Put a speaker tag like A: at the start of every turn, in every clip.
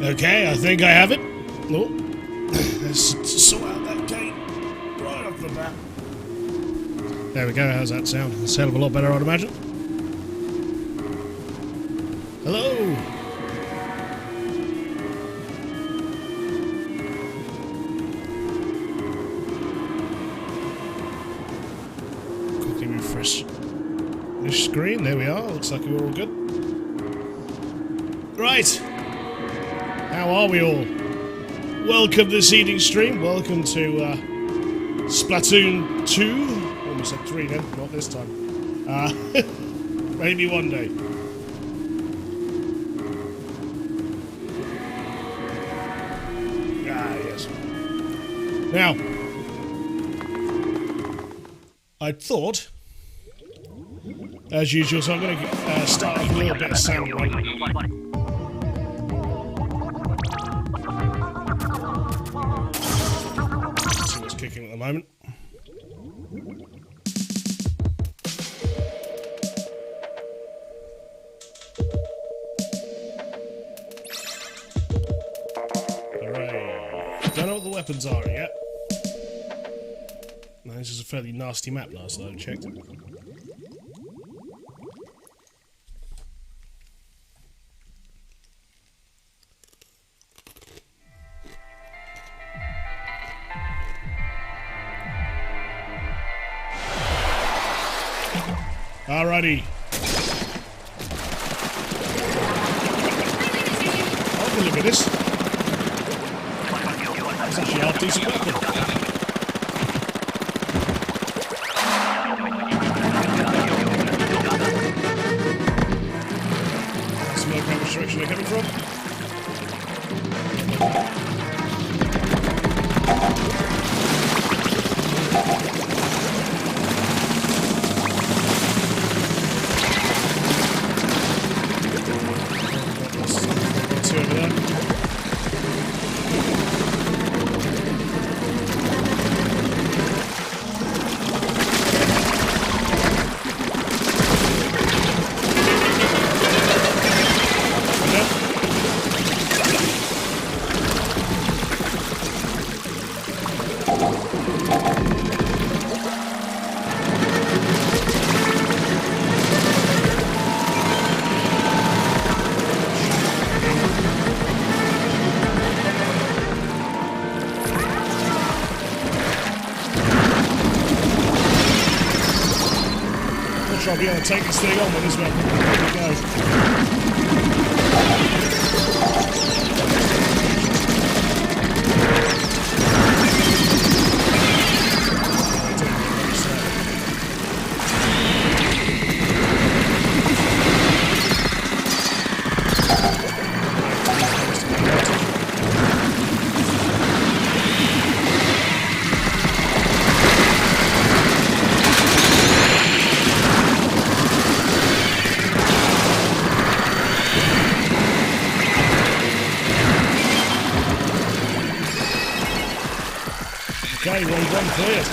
A: Okay, I think I have it. Oh, let's sort out that gate right off the bat. There we go, how's that sound? It's a hell of a lot better, I'd imagine. Hello! Quickly refresh this screen, there we are, looks like we're all good. Right! How are we all? Welcome to this evening stream, welcome to Splatoon 2. Almost said 3 then, not this time. Maybe one day. Ah, yes. Now, I thought, as usual, so I'm going to start with a little bit of sound run. See what's kicking at the moment. Don't know what the weapons are yet. No, this is a fairly nasty map last time I checked. Alrighty. Oh, look at this. That's actually half decent weapon. Smoke out which direction they're coming from. Two over there. I'll be able to take this thing on with this weapon. There we go. Okay, round one cleared.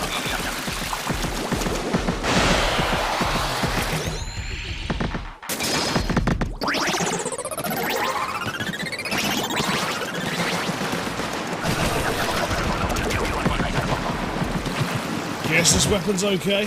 A: Guess this weapon's okay.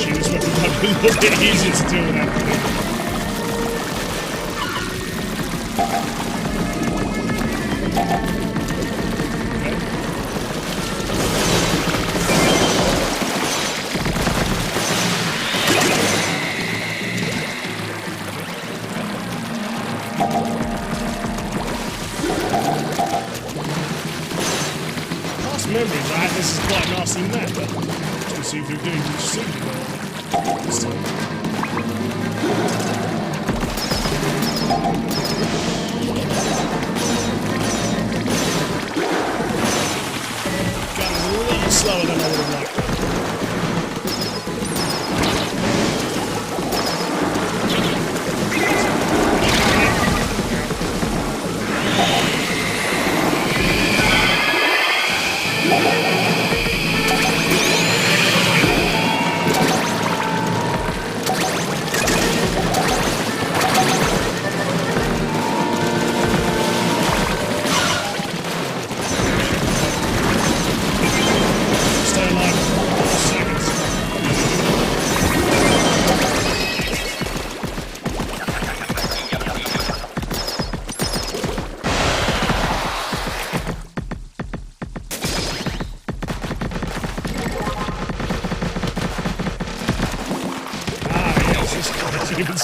A: This weapon might be a little bit easier to deal with that. Past memories, right? This is quite a nasty map, but let's see if we're doing super well this time. Got a little slower than I would have liked.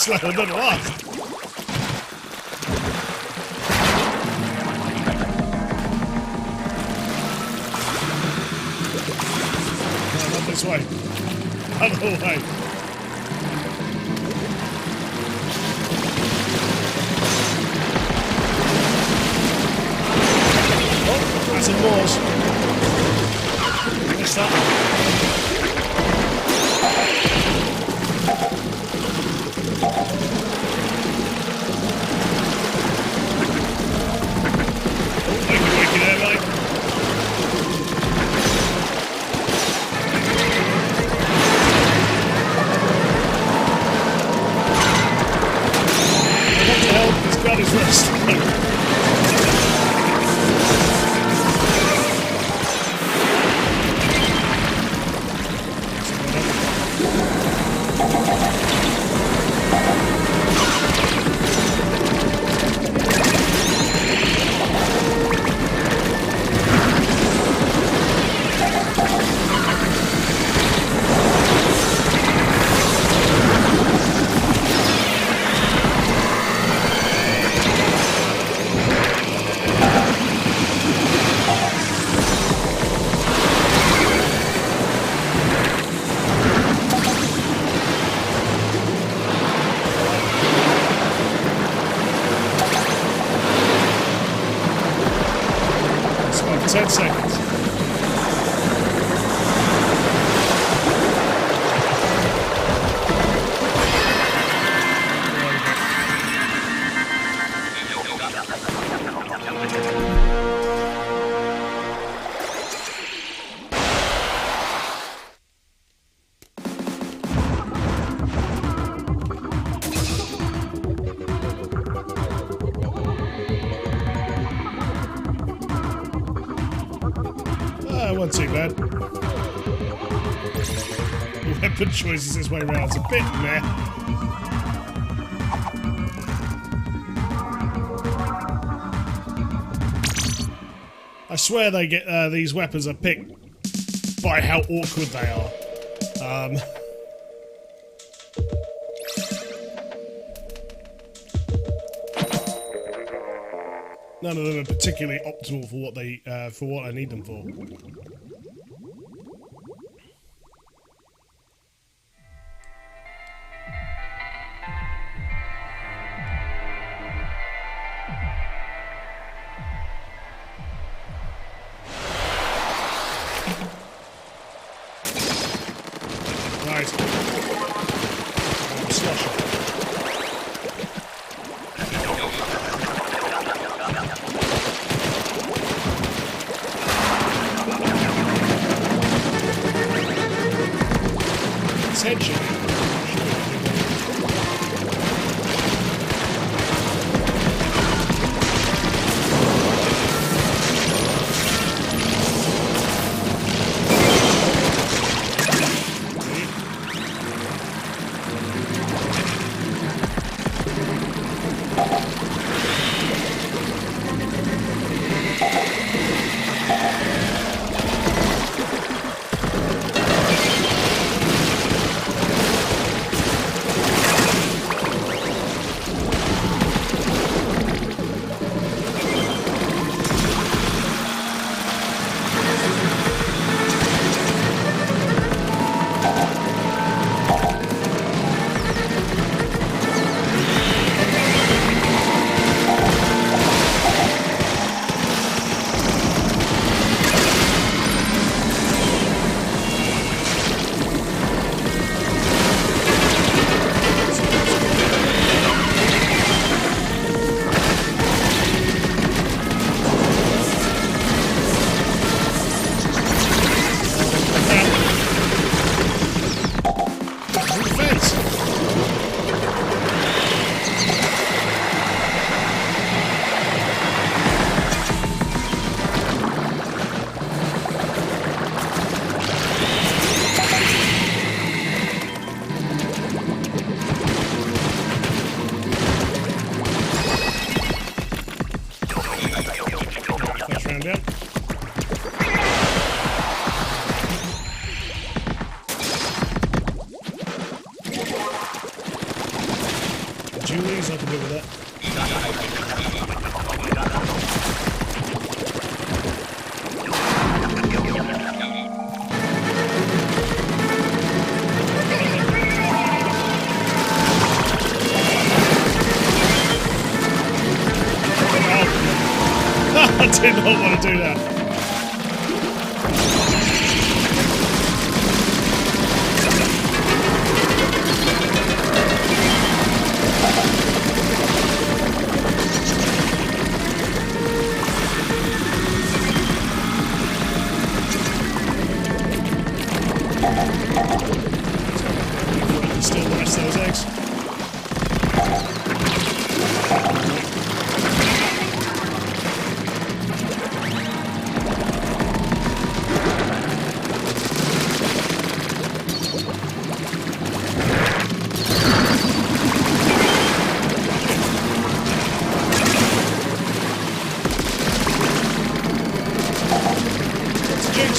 A: slower than the last. No, not this way. Other way. Oh, that's a Moors. Missed that. It's 10 seconds. Wasn't too bad. The weapon choices this way around. It's a bit meh. I swear they get these weapons are picked by how awkward they are. None of them are particularly optimal for what they for what I need them for. Right. Slosher. Attention. good with that. I did not want to do that. Steal the rest of those eggs.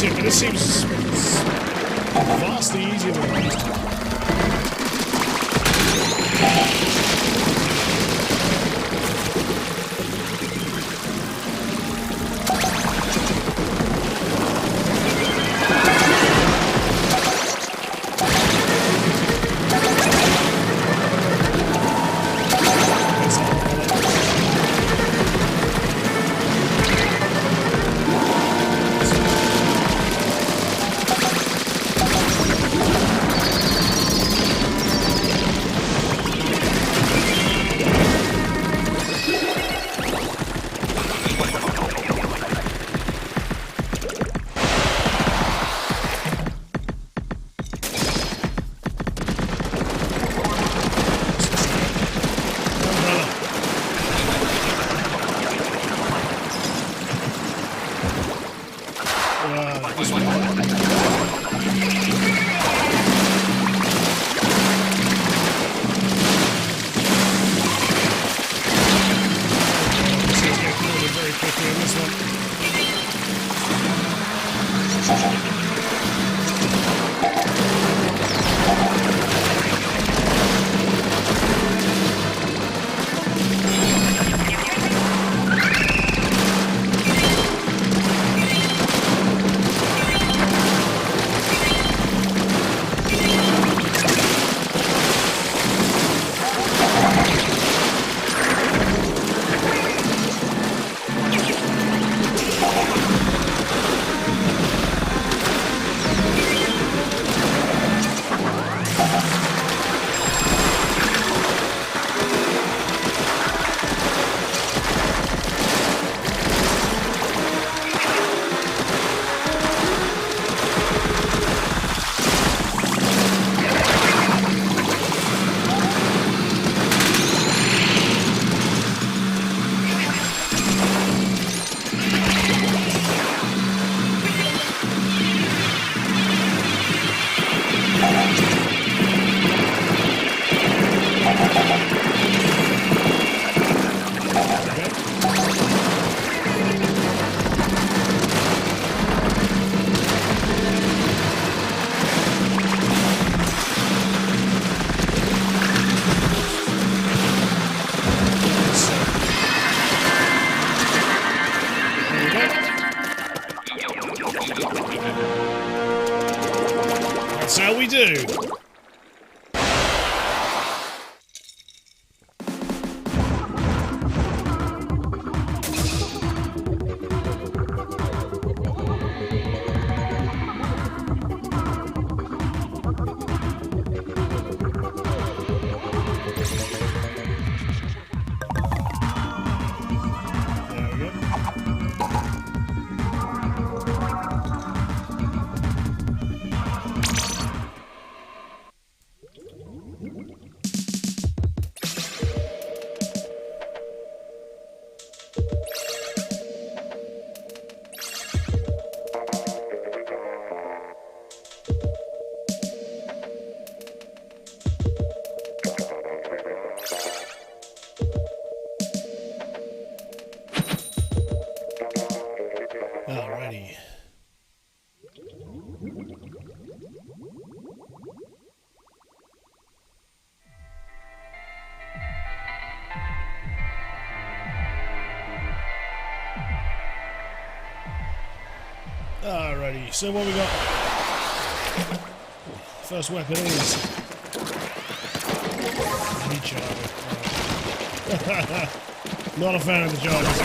A: But this seems vastly easier than it used to. That's how we do. Alrighty. Alrighty, so what we got? First weapon is... Any charger. Not a fan of the chargers.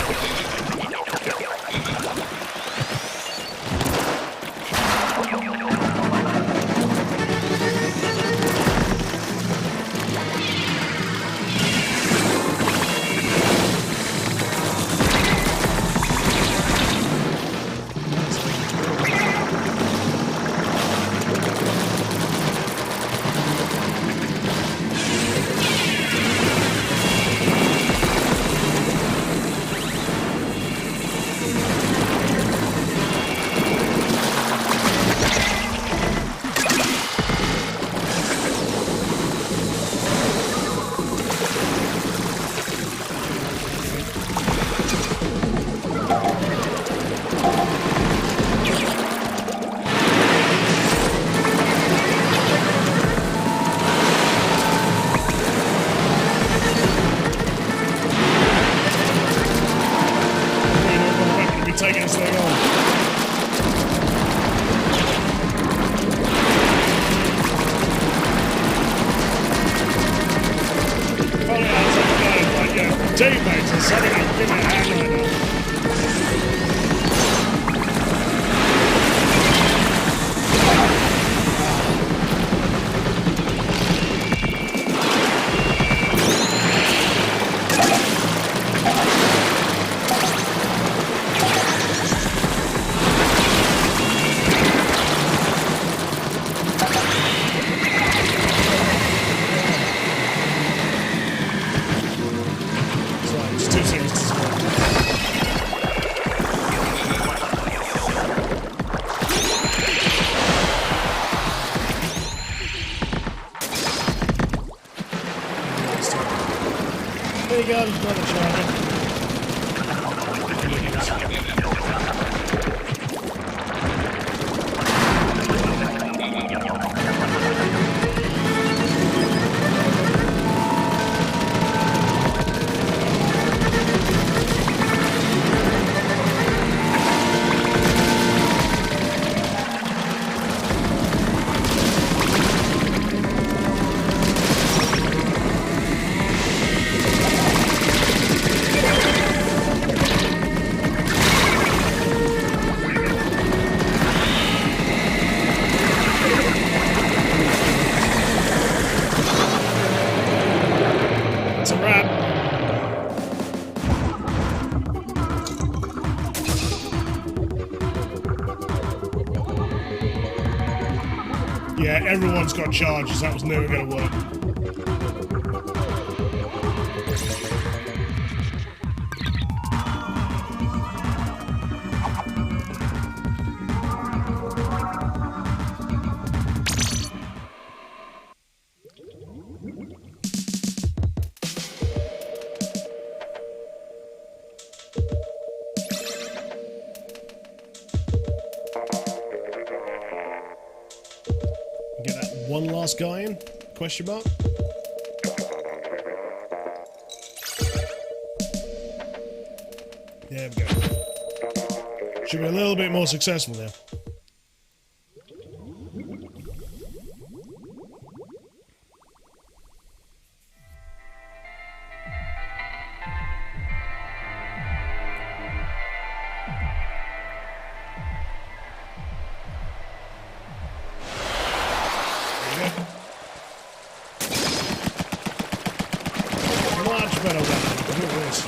A: Taking this thing on. Funny how sometimes, like, your teammates are setting up giving a hand right now. There you go, there's another charger. It's a wrap. Yeah, everyone's got charges. That was never going to work. Get that one last guy in? Question mark? There we go. Should be a little bit more successful there. Much better weapon. Look at this.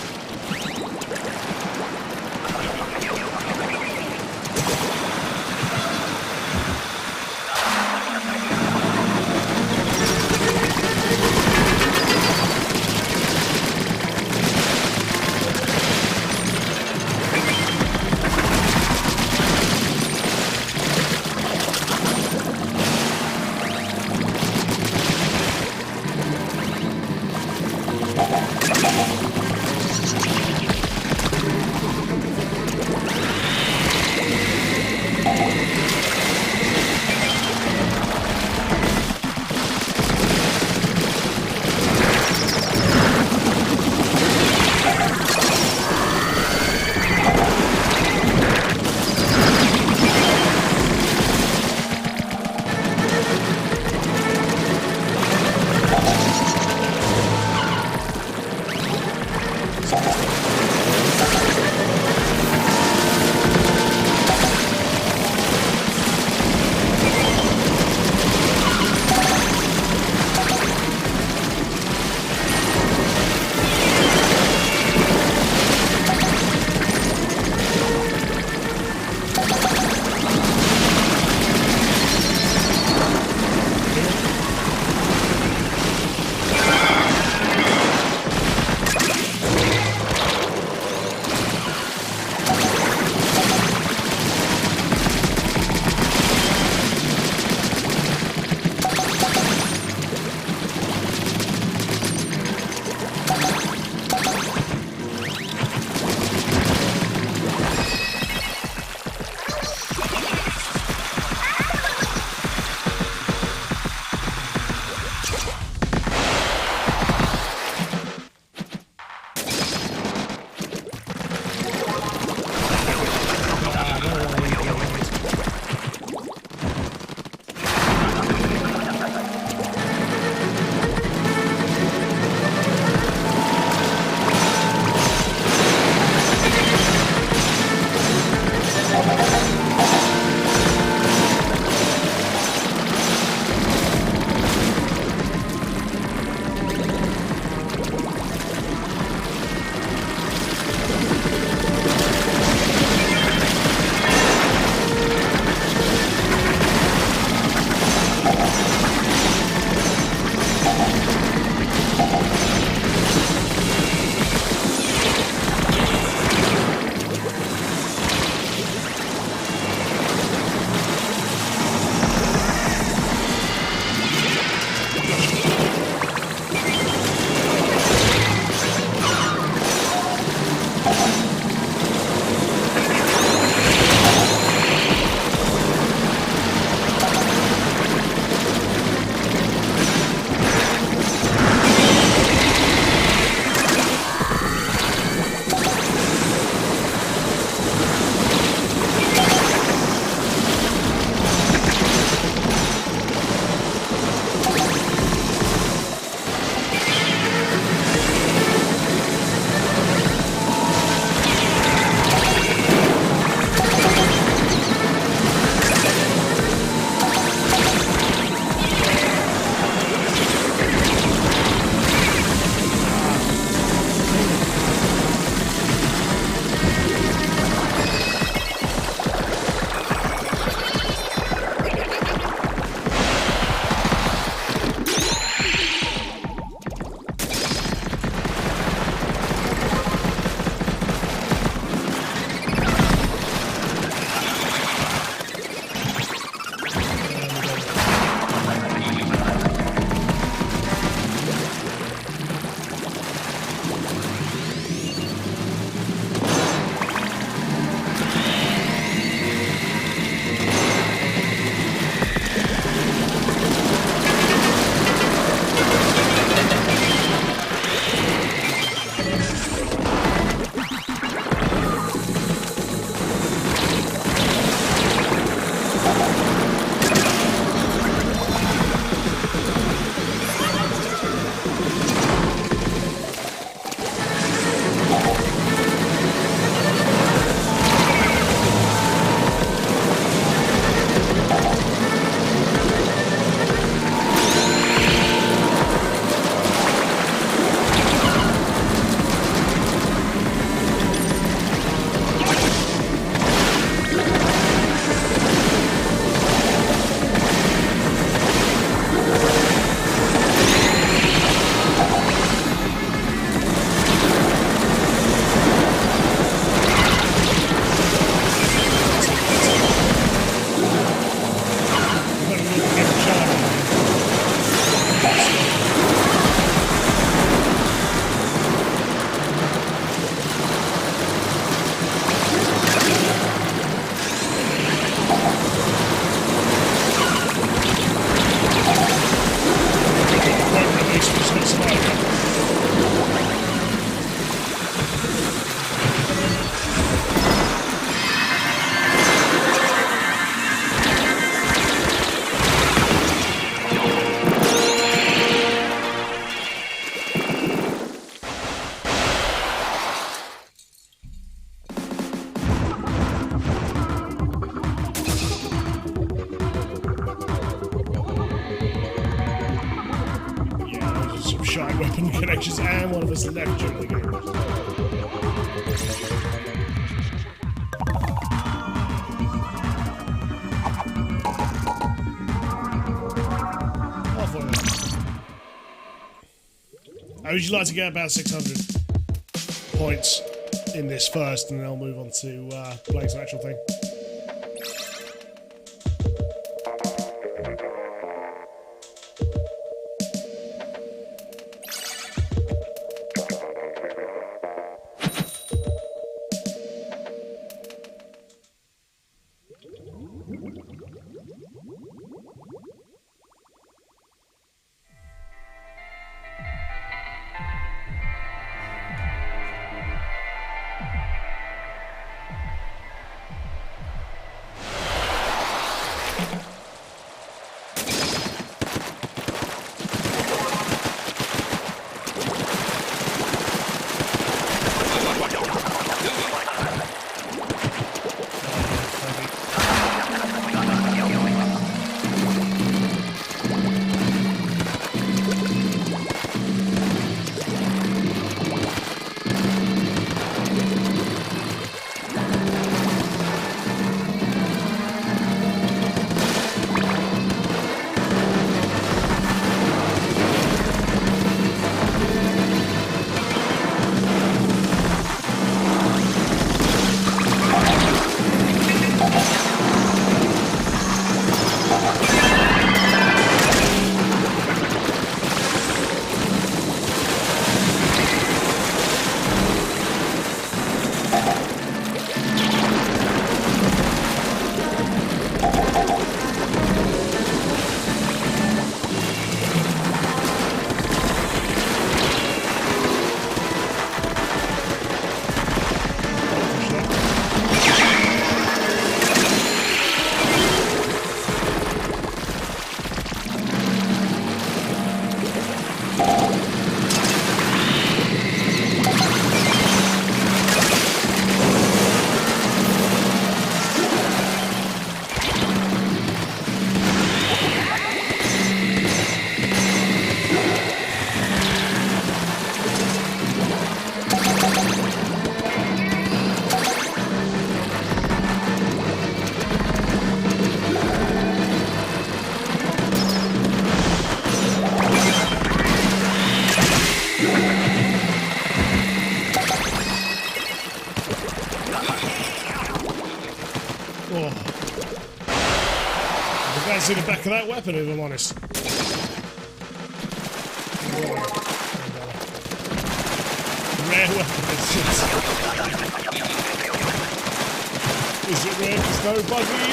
A: broken connections and one of us left during the game. How would you like to get about 600 points in this first, and then I'll move on to playing some actual thing. In the back of that weapon, if I'm honest. Rare weapon. Is it rare? There's no buggy.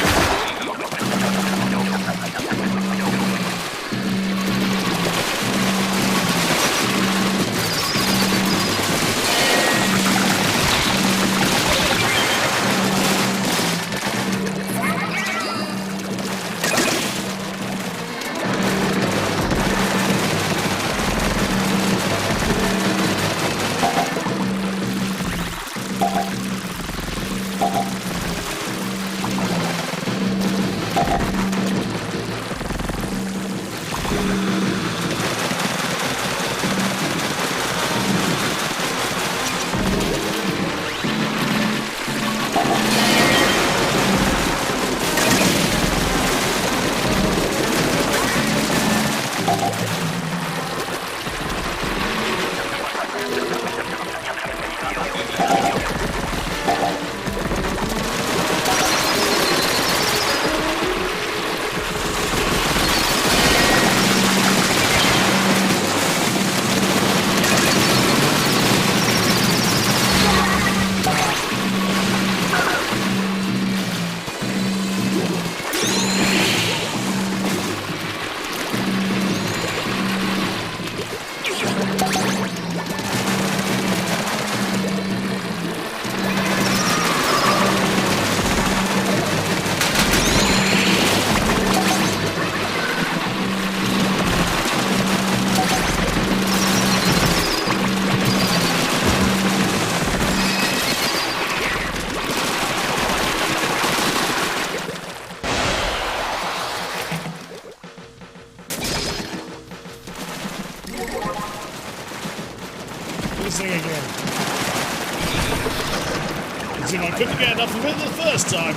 A: As if I couldn't get enough of it the first time.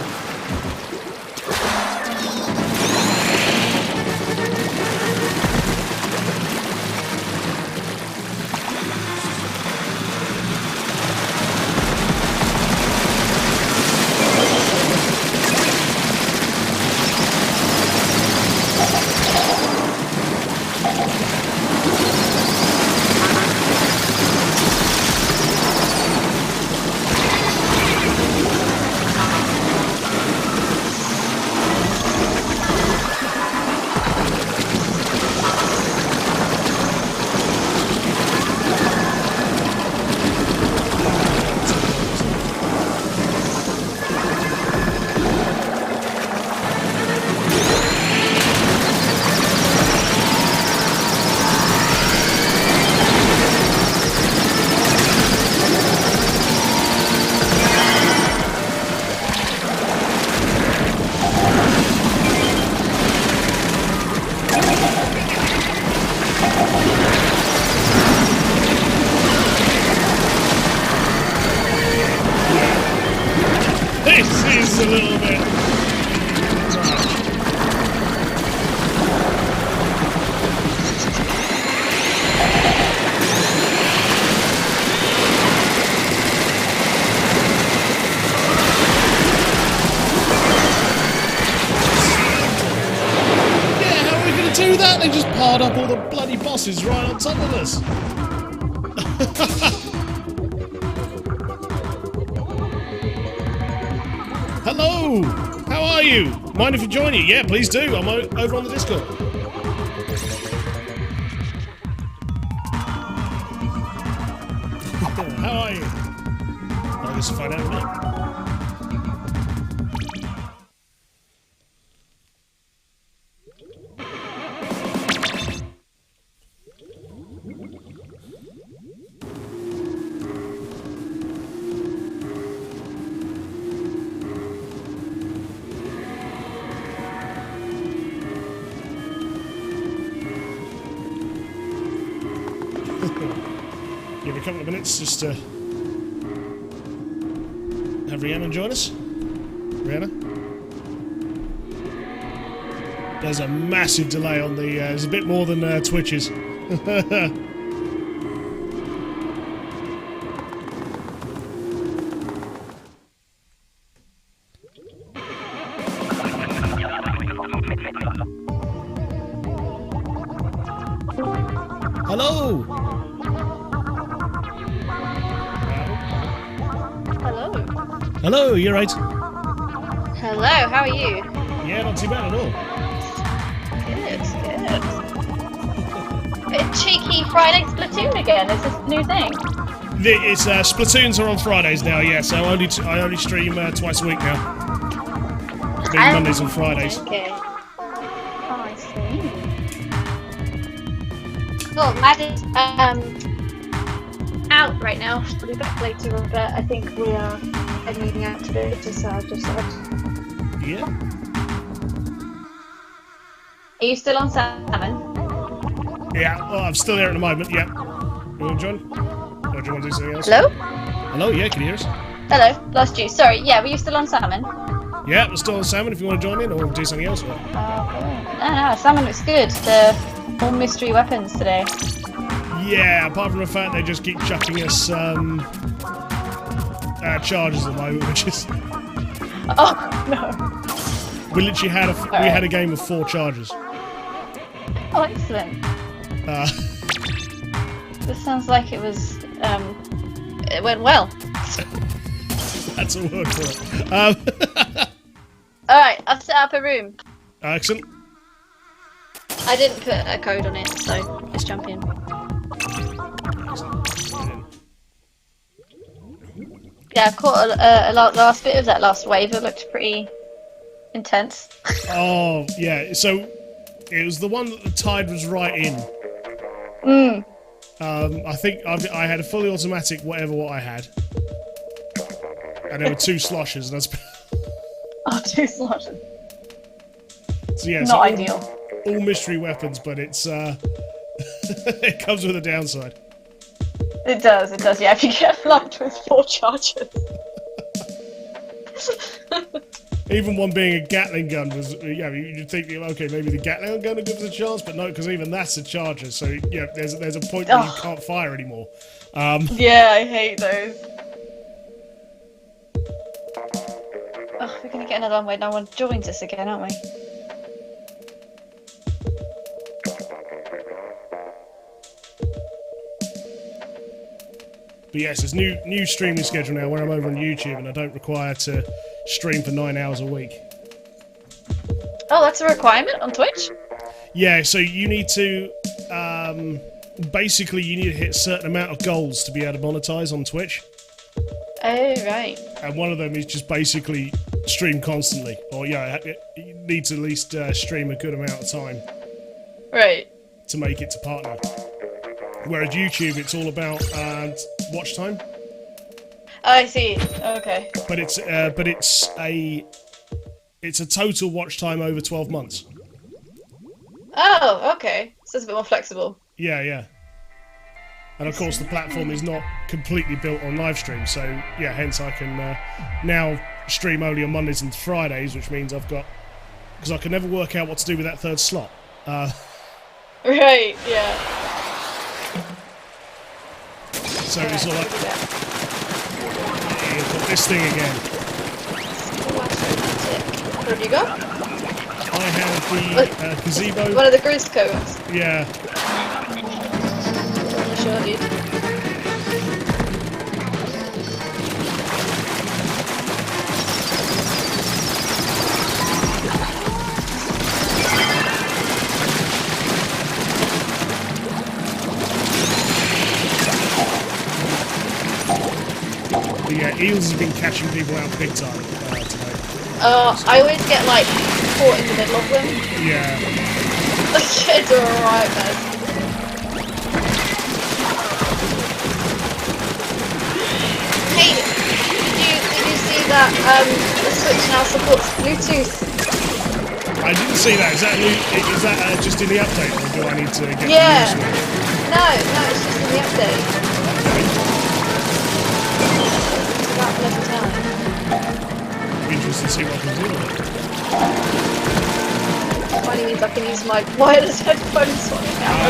A: This is a little bit... Yeah, how are we going to do that? They just piled up all the bloody bosses right on top of us. Hello! How are you? Mind if you join you? Yeah, please do. I'm over on the Discord. How are you? I guess we'll find out in a minute. Give it a couple of minutes just to have Rihanna join us. Rihanna? There's a massive delay on the... there's a bit more than Twitch's. Hello!
B: Hello.
A: Hello, you're right.
B: Hello, how are you?
A: Yeah, not too bad at all.
B: Good, good. Bit cheeky Friday Splatoon again, is this a new thing?
A: It's Splatoons are on Fridays now, yeah, so I only stream twice a week now. It's been Mondays and Fridays.
B: Okay. Oh, I see. Well, Maddie's out right now. She'll be back later on, but I think we are heading out today, just said.
A: Yeah.
B: Are you still on 7?
A: Yeah, well, I'm still there at the moment, yeah. You want to join? Or do you want to do something else?
B: Hello?
A: Hello, yeah, can you hear us?
B: Hello, lost you. Sorry, yeah, were you still on salmon?
A: Yeah, we're still on salmon if you want to join in or do something else.
B: No, salmon looks good. The more mystery weapons today.
A: Yeah, apart from the fact they just keep chucking us charges at the moment, which is...
B: Oh, no.
A: We literally had a game of 4 charges.
B: Oh, excellent. This sounds like it was, it went well.
A: That's a word for it.
B: Alright, I've set up a room.
A: Excellent.
B: I didn't put a code on it, so let's jump in. Yeah, I caught a last bit of that last wave. It looked pretty intense.
A: Oh, yeah, so it was the one that the tide was right in. I think I had a fully automatic whatever what I had. And there were 2 sloshes, and that's...
B: Oh, 2 sloshes.
A: So yeah,
B: not ideal.
A: All mystery weapons, but it's it comes with a downside.
B: It does, yeah, if you get locked with 4 charges.
A: Even one being a Gatling gun was, yeah, you'd think, okay, maybe the Gatling gun would give us a chance, but no, because even that's a charger, so yeah, there's a point where you can't fire anymore.
B: Yeah, I hate those. Oh, we're gonna get another one where no one joins us again, aren't we?
A: But yes, there's new streaming schedule now where I'm over on YouTube and I don't require to stream for 9 hours a week.
B: Oh, that's a requirement on Twitch?
A: Yeah, so you need to basically you need to hit a certain amount of goals to be able to monetize on Twitch.
B: Oh, right.
A: And one of them is just basically stream constantly, or yeah, you need to at least stream a good amount of time.
B: Right.
A: To make it to partner. Whereas YouTube, it's all about watch time.
B: Oh, I see. Okay.
A: But it's a total watch time over 12 months.
B: Oh, okay. So it's a bit more flexible.
A: Yeah, yeah. And of course, the platform is not completely built on live stream, so yeah, hence I can now stream only on Mondays and Fridays, which means I've got, because I can never work out what to do with that third slot.
B: Right. Yeah.
A: So it's all like, you've got this thing again.
B: What have you got?
A: I have the gazebo.
B: One of the grease coats.
A: Yeah.
B: Sure, dude.
A: Yeah, eels have been catching people out big time today.
B: I always get like caught in the middle of them.
A: Yeah.
B: The kids are alright, man. Hey, did you see that the Switch now supports Bluetooth?
A: I didn't see that. Is that just in the update, or do I need to get
B: Yeah.
A: the news?
B: No, it's just in the update. About every time.
A: Interested to see what I can do with it.
B: Finally means I can use my wireless headphones on it now.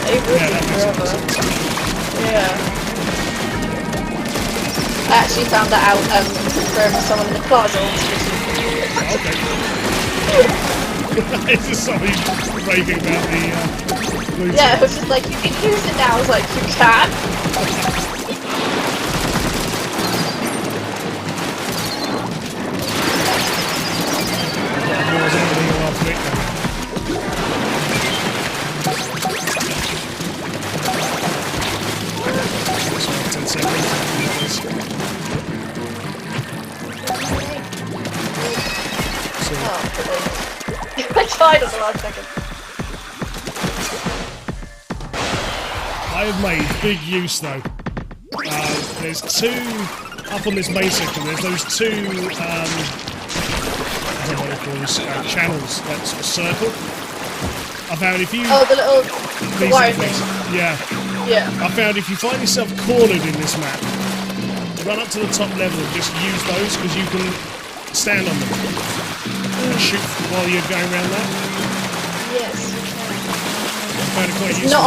B: They've
A: That makes
B: forever.
A: sense.
B: Yeah. I actually found that out from someone in the plaza.
A: Okay. Is this something raving about the Bluetooth?
B: Yeah, it was just like, you can use it now. I was like, you can? I tried at the last second.
A: I have made big use though. There's two up on this main section. There's those two I don't know what they call this, channels that sort of circle. I found if you
B: the little wire thing.
A: Yeah. I found if you find yourself cornered in this map, run up to the top level and just use those because you can stand on them and shoot while you're going around that.
B: Yes.
A: I found it quite useful.
B: Not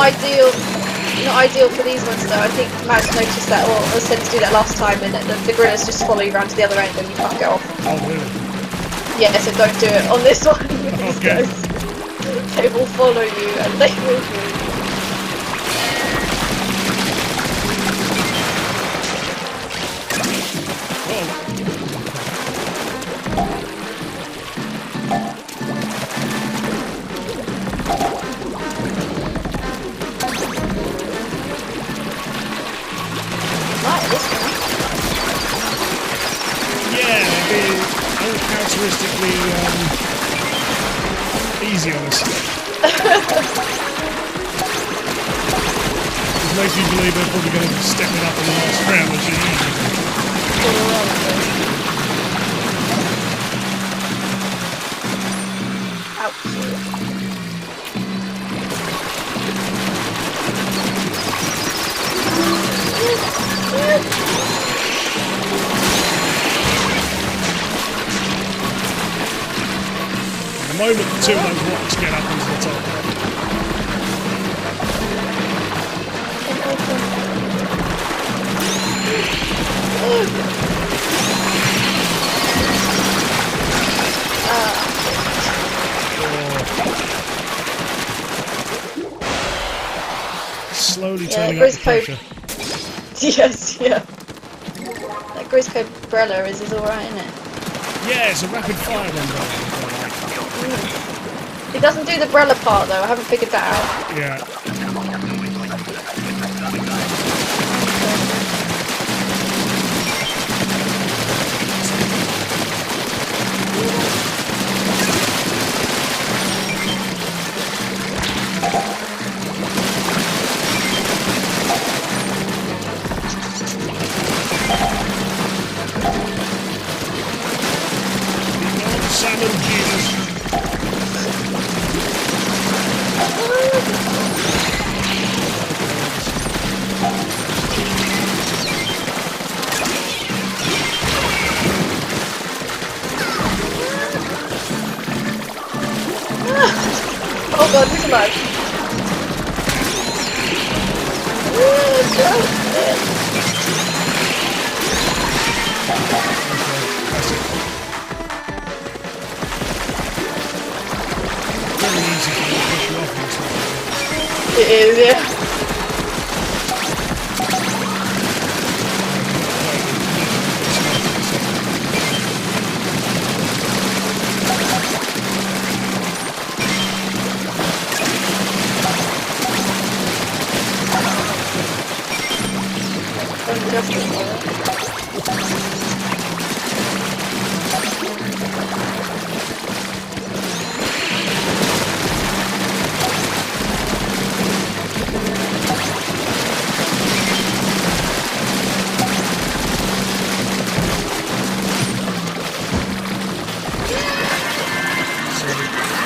B: ideal for these ones though. I think Matt noticed that, or was said to do that last time, and the gorillas just follow you around to the other end and you can't get off.
A: Oh really?
B: Yeah, so don't do it on this one with these
A: Okay.
B: guys. They will follow you and they will move.
A: Uncharacteristically easy on us. It makes me believe they're probably going to step it up in the last round, which is easy. moment, the two of those rocks get up into the top. Slowly turning up the pressure.
B: Yes, yeah. That Grisco umbrella is alright, isn't it?
A: Yeah, it's a rapid fire umbrella.
B: It doesn't do the umbrella part though, I haven't figured that out.
A: Yeah. Salmon Jesus.
B: Oh god, who's alive?
A: Very easy to push you off and stuff.
B: It is, yeah.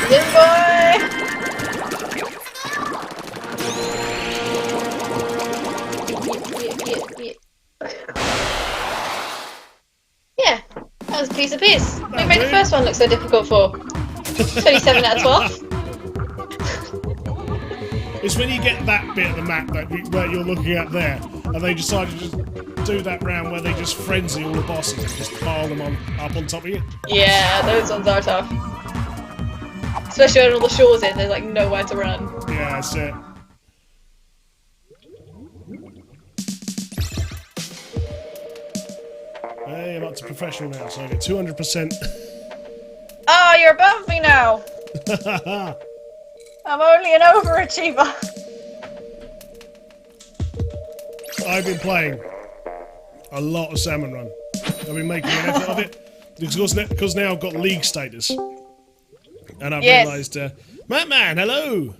B: Good boy! Yeah, that was a piece of piss. What made the first one look so difficult for? 27 out of 12.
A: It's when you get that bit of the map that you're looking at there, and they decide to just do that round where they just frenzy all the bosses and just pile them up on top of you.
B: Yeah, those ones are tough. Especially when all the shores in, there's like nowhere to run.
A: Yeah, that's it. Hey, I'm up to professional now, so I get 200%.
B: Oh, you're above me now! I'm only an overachiever.
A: I've been playing a lot of Salmon Run. I've been making an effort of it because now I've got league status. And I've realised, Matman, hello!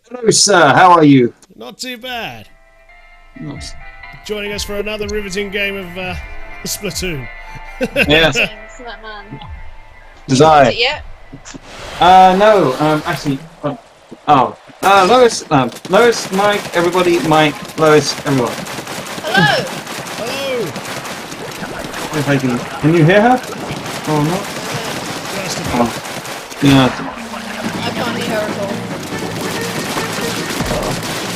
C: Hello, sir. How are you?
A: Not too bad.
C: Nice.
A: Joining us for another riveting game of Splatoon.
C: Yes.
B: That man.
C: Does I?
B: Yeah.
C: No. Actually. Lois. Lois, Mike, everybody. Mike, Lois, everyone.
B: Hello.
A: Hello.
C: If I can you hear her? Oh, not.
A: Just about.
C: Yeah.
B: I can't hear her at all.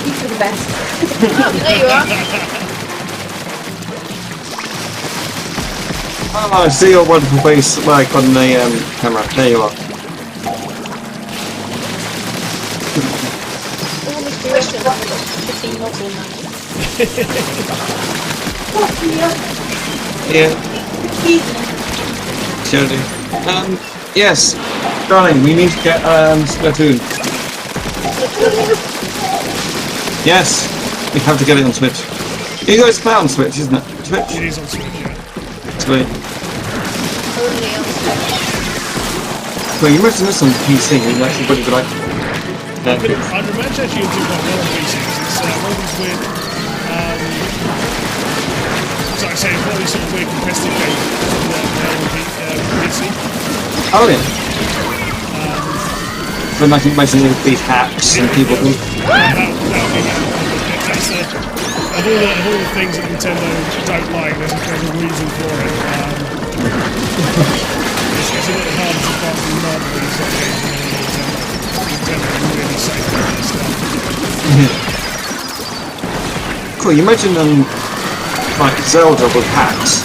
B: You for the best. Oh, there you are.
C: Oh, I see your wonderful face, like on the camera. There you are.
B: All this direction, I've got 15 model now.
C: Yeah. Sure do. Yes, darling, we need to get Splatoon. Yes, we have to get it on Switch. You guys play on Switch, isn't it? Switch?
A: It is on Switch, yeah.
C: Sweet.
B: Only on Switch.
C: Well, you mentioned this on PC, and actually pretty good.
A: I'd imagine actually you'll do quite well on PC because it's one of these weird, so I say, one of these sort of weird competitive games on PC.
C: Oh yeah. When I think basically these hacks and people who...
A: That would be that's of all the things that Nintendo don't like, there's a reason for it. It's a little hard to find some marbles these days.
C: Cool, you imagine like Zelda with hats.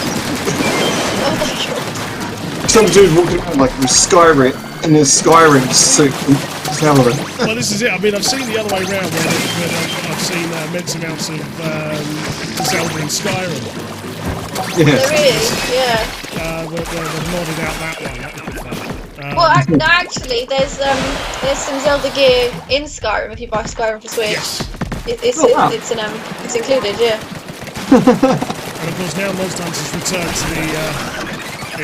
B: Oh my god.
C: Some dude walking around like with Skyrim in his Skyrim suit. Zelda.
A: Well, this is it. I mean, I've seen the other way around where I've seen immense amounts of Zelda in Skyrim.
C: Yes.
B: There is, yeah.
A: They've modded out that one. That would be fun.
B: Well, no, actually, there's some Zelda gear in Skyrim if you buy Skyrim for Switch.
A: Yes.
B: It's included, yeah.
A: And of course now Monster Hunter's return to the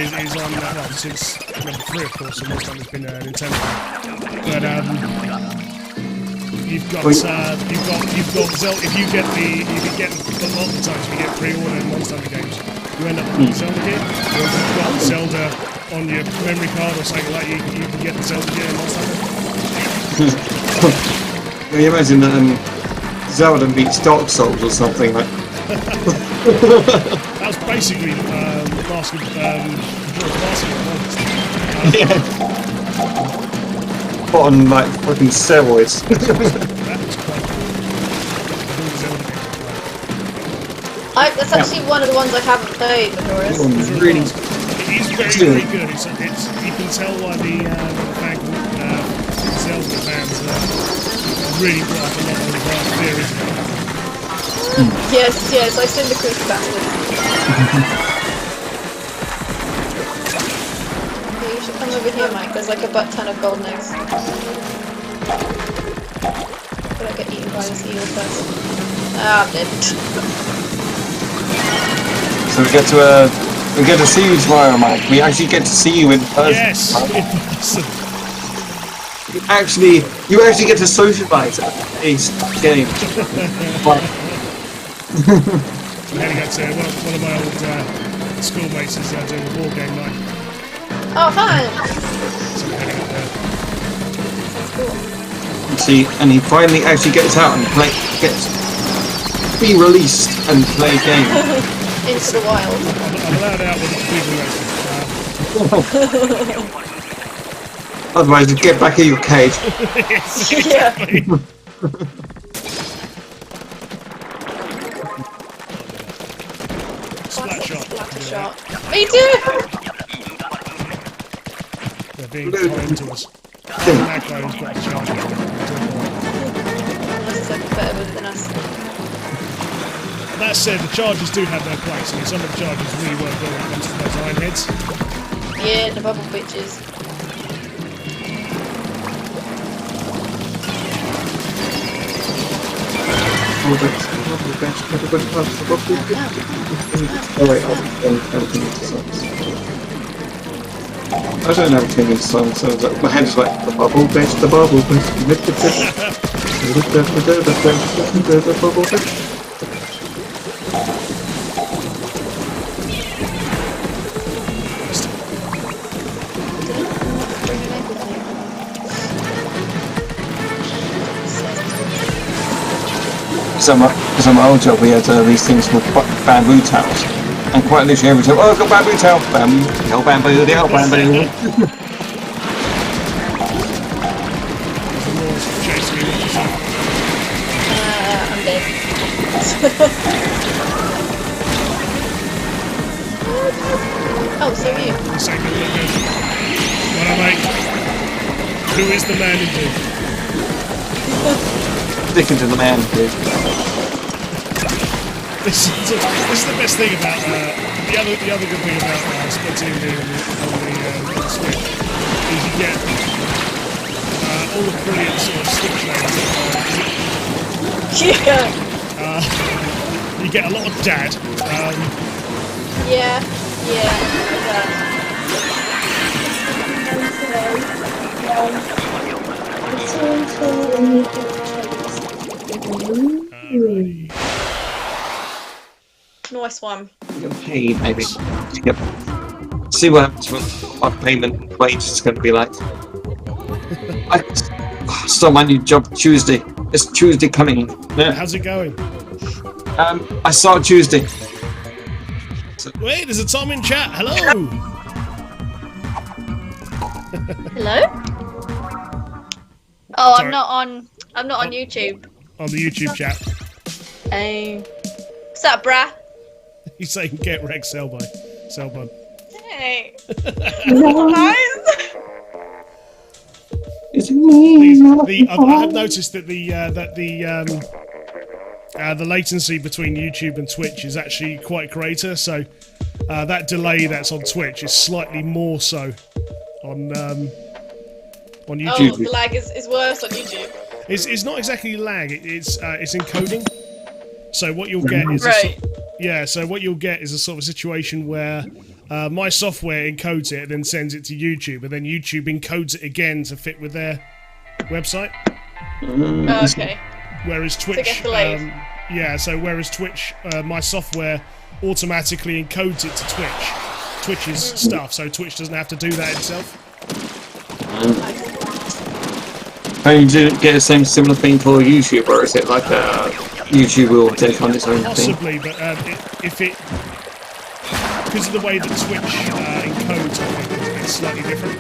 A: is on well since number 3 of course, so Monster Hunter's been Nintendo. But you've got Zelda. If you get a lot of the times if you get pre-order Monster Hunter games, you end up with Zelda gear. Or if you've got Zelda on your memory card or something like that, you can get the Zelda gear in Monster Hunter.
C: Can you imagine that Zelda meets Dark Souls or something like?
A: That was basically
C: Yeah. Put on like fucking steroids.
A: That was quite
B: That's actually one of the ones I haven't played before.
C: Really.
A: It is very good. It's you can tell why the Zelda fans really brought up a lot of theories about it.
B: Yes, I've seen the Chris Bastards. Okay, you should come over here, Mike. There's like a butt ton of golden eggs. But I get eaten by this eel first. Ah, I'm dead.
C: So we get to see you tomorrow, Mike. We actually get to see you in person.
A: Yes, in person.
C: You actually get to socialise at these games.
A: I'm heading up to one of my old schoolmates is doing a board game night.
B: Oh, fun!
A: So I'm heading up there.
B: That's cool.
C: See, and he finally actually gets out and be released and play games.
B: Into the wild.
A: I'm allowed out with the people racing.
C: Otherwise, you get back in your cage.
A: Yes,
B: Yeah.
A: exactly. Splat shot.
B: Splatter shot. Me too!
A: They're being kind to us. That guy who's got the charge.
B: Unless it's like better than us.
A: That said, the Chargers do have their place. I mean, some of the Chargers really work well when it comes to those ironheads.
B: Yeah, the bubble bitches.
C: Oh wait, everything into songs. I don't know everything into songs, so my head is like the bubble bitch, the bubble bitch, the bubble bitch. Because on my old job we had these things called bamboo towels. And quite literally every time, oh I've got bamboo towel, bamboo, the old bamboo.
B: I'm dead. Oh, so are you?
A: What am I? Who is the man indeed?
C: Sticking to the man, dude.
A: This is the best thing about the other good thing about Splatoon here on the Switch is you get all the brilliant sort of Switch names.
B: Yeah.
A: You get a lot of dad.
B: Yeah. Nice one.
C: You get paid maybe. Yep. See what happens with my payment wage is going to be like. I start my new job Tuesday. It's Tuesday coming. Yeah.
A: How's it going?
C: I start Tuesday.
A: Wait, there's a Tom in chat. Hello.
B: Hello? Oh,
A: Sorry.
B: I'm not on YouTube.
A: On the YouTube chat.
B: What's up, brah?
A: He's saying get wrecked, Selbun.
B: Hey. Guys.
A: I have noticed that the latency between YouTube and Twitch is actually quite greater. So that delay that's on Twitch is slightly more so on YouTube.
B: Oh, the lag is worse on YouTube.
A: It's not exactly lag. It's encoding. So what you'll get is so what you'll get is a sort of situation where my software encodes it and then sends it to YouTube, and then YouTube encodes it again to fit with their website.
B: Oh, okay.
A: Whereas Twitch,
B: So it gets delayed.
A: whereas Twitch, my software automatically encodes it to Twitch's stuff, so Twitch doesn't have to do that itself.
C: And you didn't get the same similar thing for YouTube, or is it like YouTube will take on its own thing?
A: Possibly, but if it, because of the way that Twitch encodes, I think it's slightly different.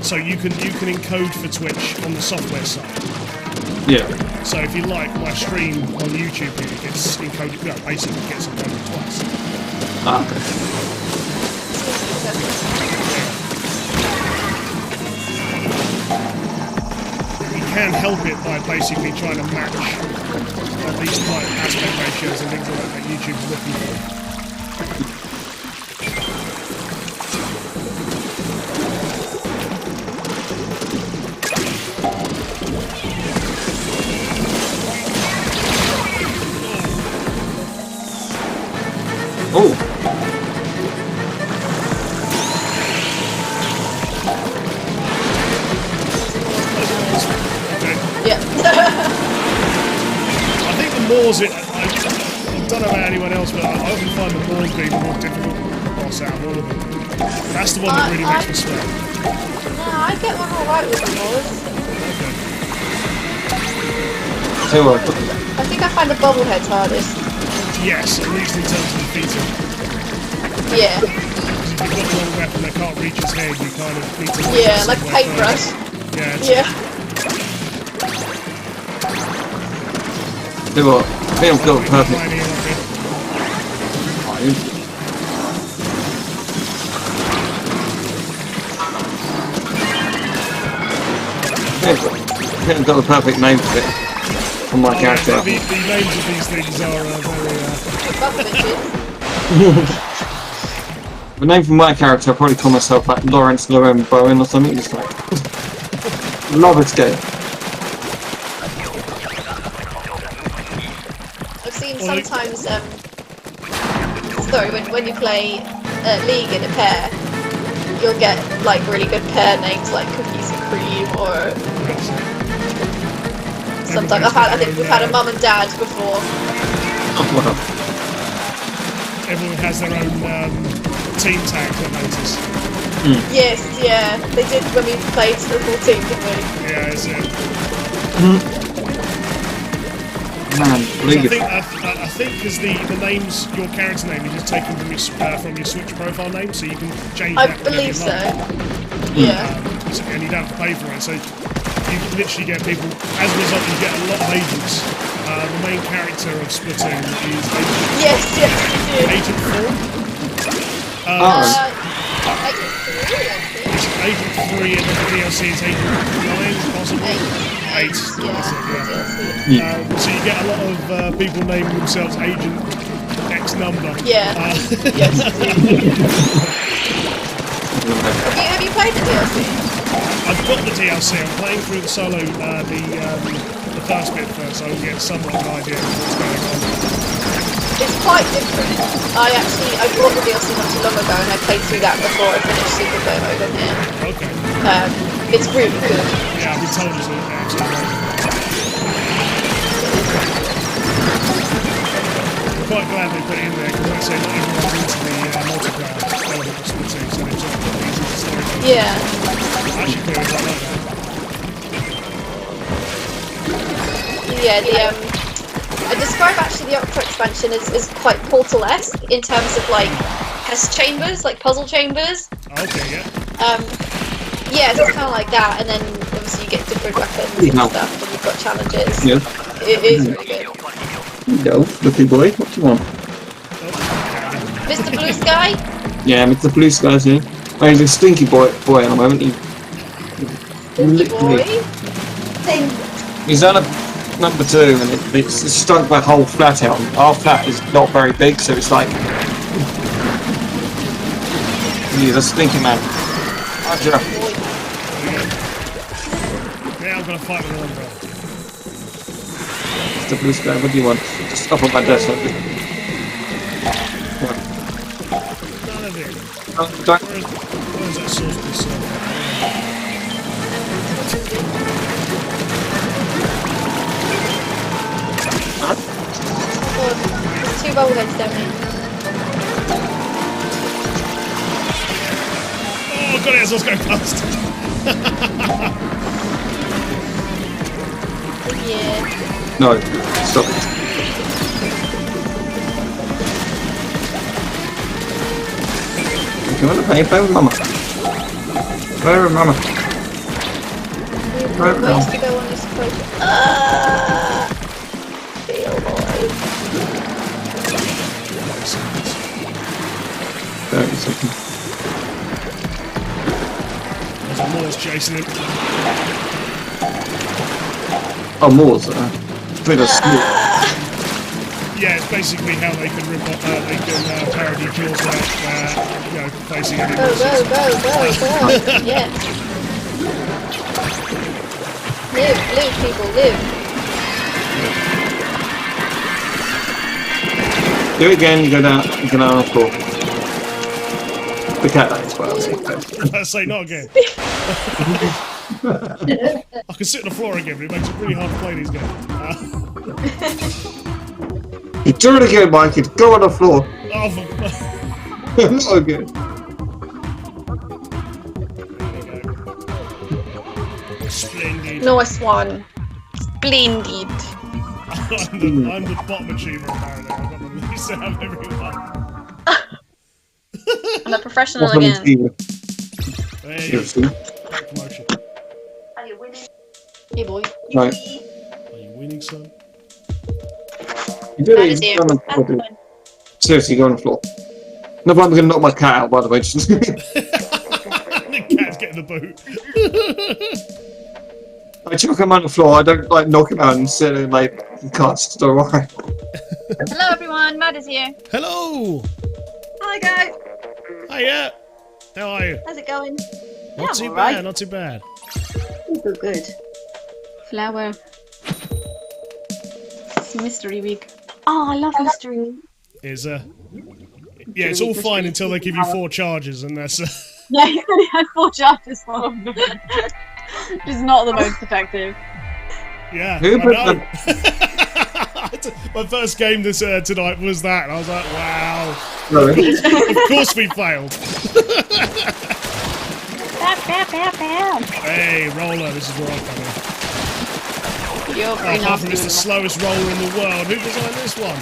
A: So you can encode for Twitch on the software side.
C: Yeah.
A: So if you like my stream on YouTube, it gets encoded. Well, basically gets encoded twice.
C: Ah, okay.
A: You can help it by basically trying to match these like aspect ratios and things like that YouTube's looking for.
C: Oh.
B: Yeah.
A: I think the moors, I don't know about anyone else, but I often find the moors being more difficult to boss out of all of them. That's the one that really makes me sweat.
B: No, I get one alright with the moors.
C: So what?
B: I think I find the bobbleheads hardest.
A: Yes, at least in terms of defeating.
B: Yeah.
A: If you've got a long weapon that can't reach his head, you kind of need to...
B: Yeah, like a paintbrush.
A: Yeah.
C: Do what? I think I've got perfect. I think I've got the perfect name for it. For my character.
A: The names of these things are very...
C: The name for my character, I'll probably call myself like Lawrence Llewellyn Bowen or something. Just like love it game.
B: I've seen sometimes, sorry, when you play League in a pair, you'll get like really good pair names like Cookies and Cream or sometimes. I think we've had a mum and dad before.
C: Oh, wow.
A: Everyone has their own team tags, I noticed.
B: Yes, yeah, they did when we played the full team, didn't we?
A: Yeah, that's it.
C: Man,
A: I think because the names, your character name is just taken from your Switch profile name, so you can change that.
B: I believe so.
A: Yeah. And you don't have to pay for it, so you literally get people. As a result, you get a lot of agents. The main character of Splatoon is Agent 4. Agent 3 and the DLC is Agent 9, possibly. 8. So you get a lot of people naming themselves Agent X number.
B: Yeah. Yes. Have you played the DLC?
A: I've got the DLC. I'm playing through the solo, the first bit first, so I'll get somewhat of an idea of what's going on.
B: It's quite different. I bought the DLC not too long ago and I played through that before I finished single player mode on here.
A: Okay.
B: It's really good.
A: Yeah, I've been told it's absolutely I'm quite glad they put it in there, because like I say, not everyone's into the multiplayer element of Splatoon, so they've just put these into story mode.
B: Yeah.
A: Actually, quite like that.
B: Yeah, I describe actually the Octo expansion as quite Portal-esque in terms of like test chambers, like puzzle chambers.
A: Okay, yeah.
B: Yeah, so it's kind of like that, and then obviously you get different weapons and stuff, and you've got challenges.
C: Yeah.
B: It is really good.
C: No, lucky boy. What do you want?
B: Mr. Blue Sky?
C: Yeah, Mr. Blue Sky's here. Oh, he's a stinky boy at the moment.
B: Stinky boy?
C: He's on a number 2, and it's stunk my whole flat out. Our flat is not very big, so it's like he's a stinky man. Roger.
A: Yeah, I'm gonna fight with an umbrella.
C: Mr. Blue Sky, what do you want? Just up on my desk.
A: None of it.
C: Don't.
A: Where's that sauce to serve?
B: Oh, there's 2 bobbleheads down here.
A: Oh god, it's all going past.
B: Oh yeah.
C: No, stop it. You want to play with Mama? Play with Mama. Right now.
B: Ways to go on this project. Feel boy.
C: 30 seconds.
A: There's a Moors chasing him.
C: Oh, Moors. Pretty small.
A: Yeah, it's basically how they can rip off, they can parody kills without, facing any
B: Go. Yeah. Live, people, live.
C: Do it again, you go down on the floor. The cat as well.
A: Let's say not again. I can sit on the floor again, but it makes it really hard to play these games.
C: You do it again, Mikey. Go on the floor.
A: Oh,
C: Not again.
A: splendid.
B: Nice one. Splendid.
A: I'm the bottom achiever, apparently. I've got the least out of everyone.
B: I'm a professional
C: What's on the
B: again.
C: team?
A: There you
C: Yes,
A: go. Promotion.
B: Hey boy.
C: right.
A: Are you winning, son?
C: You do
B: That
C: it.
B: is
C: You
B: you.
C: go on the floor. Seriously, go on the floor. No, I'm going to knock my cat out, by the way. Just
A: The cat's getting the boot.
C: I chuck him on the floor. I don't like knock him out and sit there like cuts. Don't worry.
B: Hello everyone, Mad is here.
A: Hello!
B: Hi guys.
A: Hiya! How are you?
B: How's it going?
A: Not too bad, not too bad.
B: Good. Flower. It's Mystery Week. Oh, I love Mystery Week.
A: Is yeah, it's all fine until they give you 4 charges, and that's
B: Yeah, you only had 4 charges for them. Which is not the most effective.
A: yeah.
C: Who
A: I
C: put
A: know. My first game this tonight was that, and I was like, wow.
C: Really?
A: Of course we failed. Hey, roller, this is where I come in.
B: You're pretty
A: Apart from
B: nasty.
A: it's the slowest roller in the world. Who designed this one?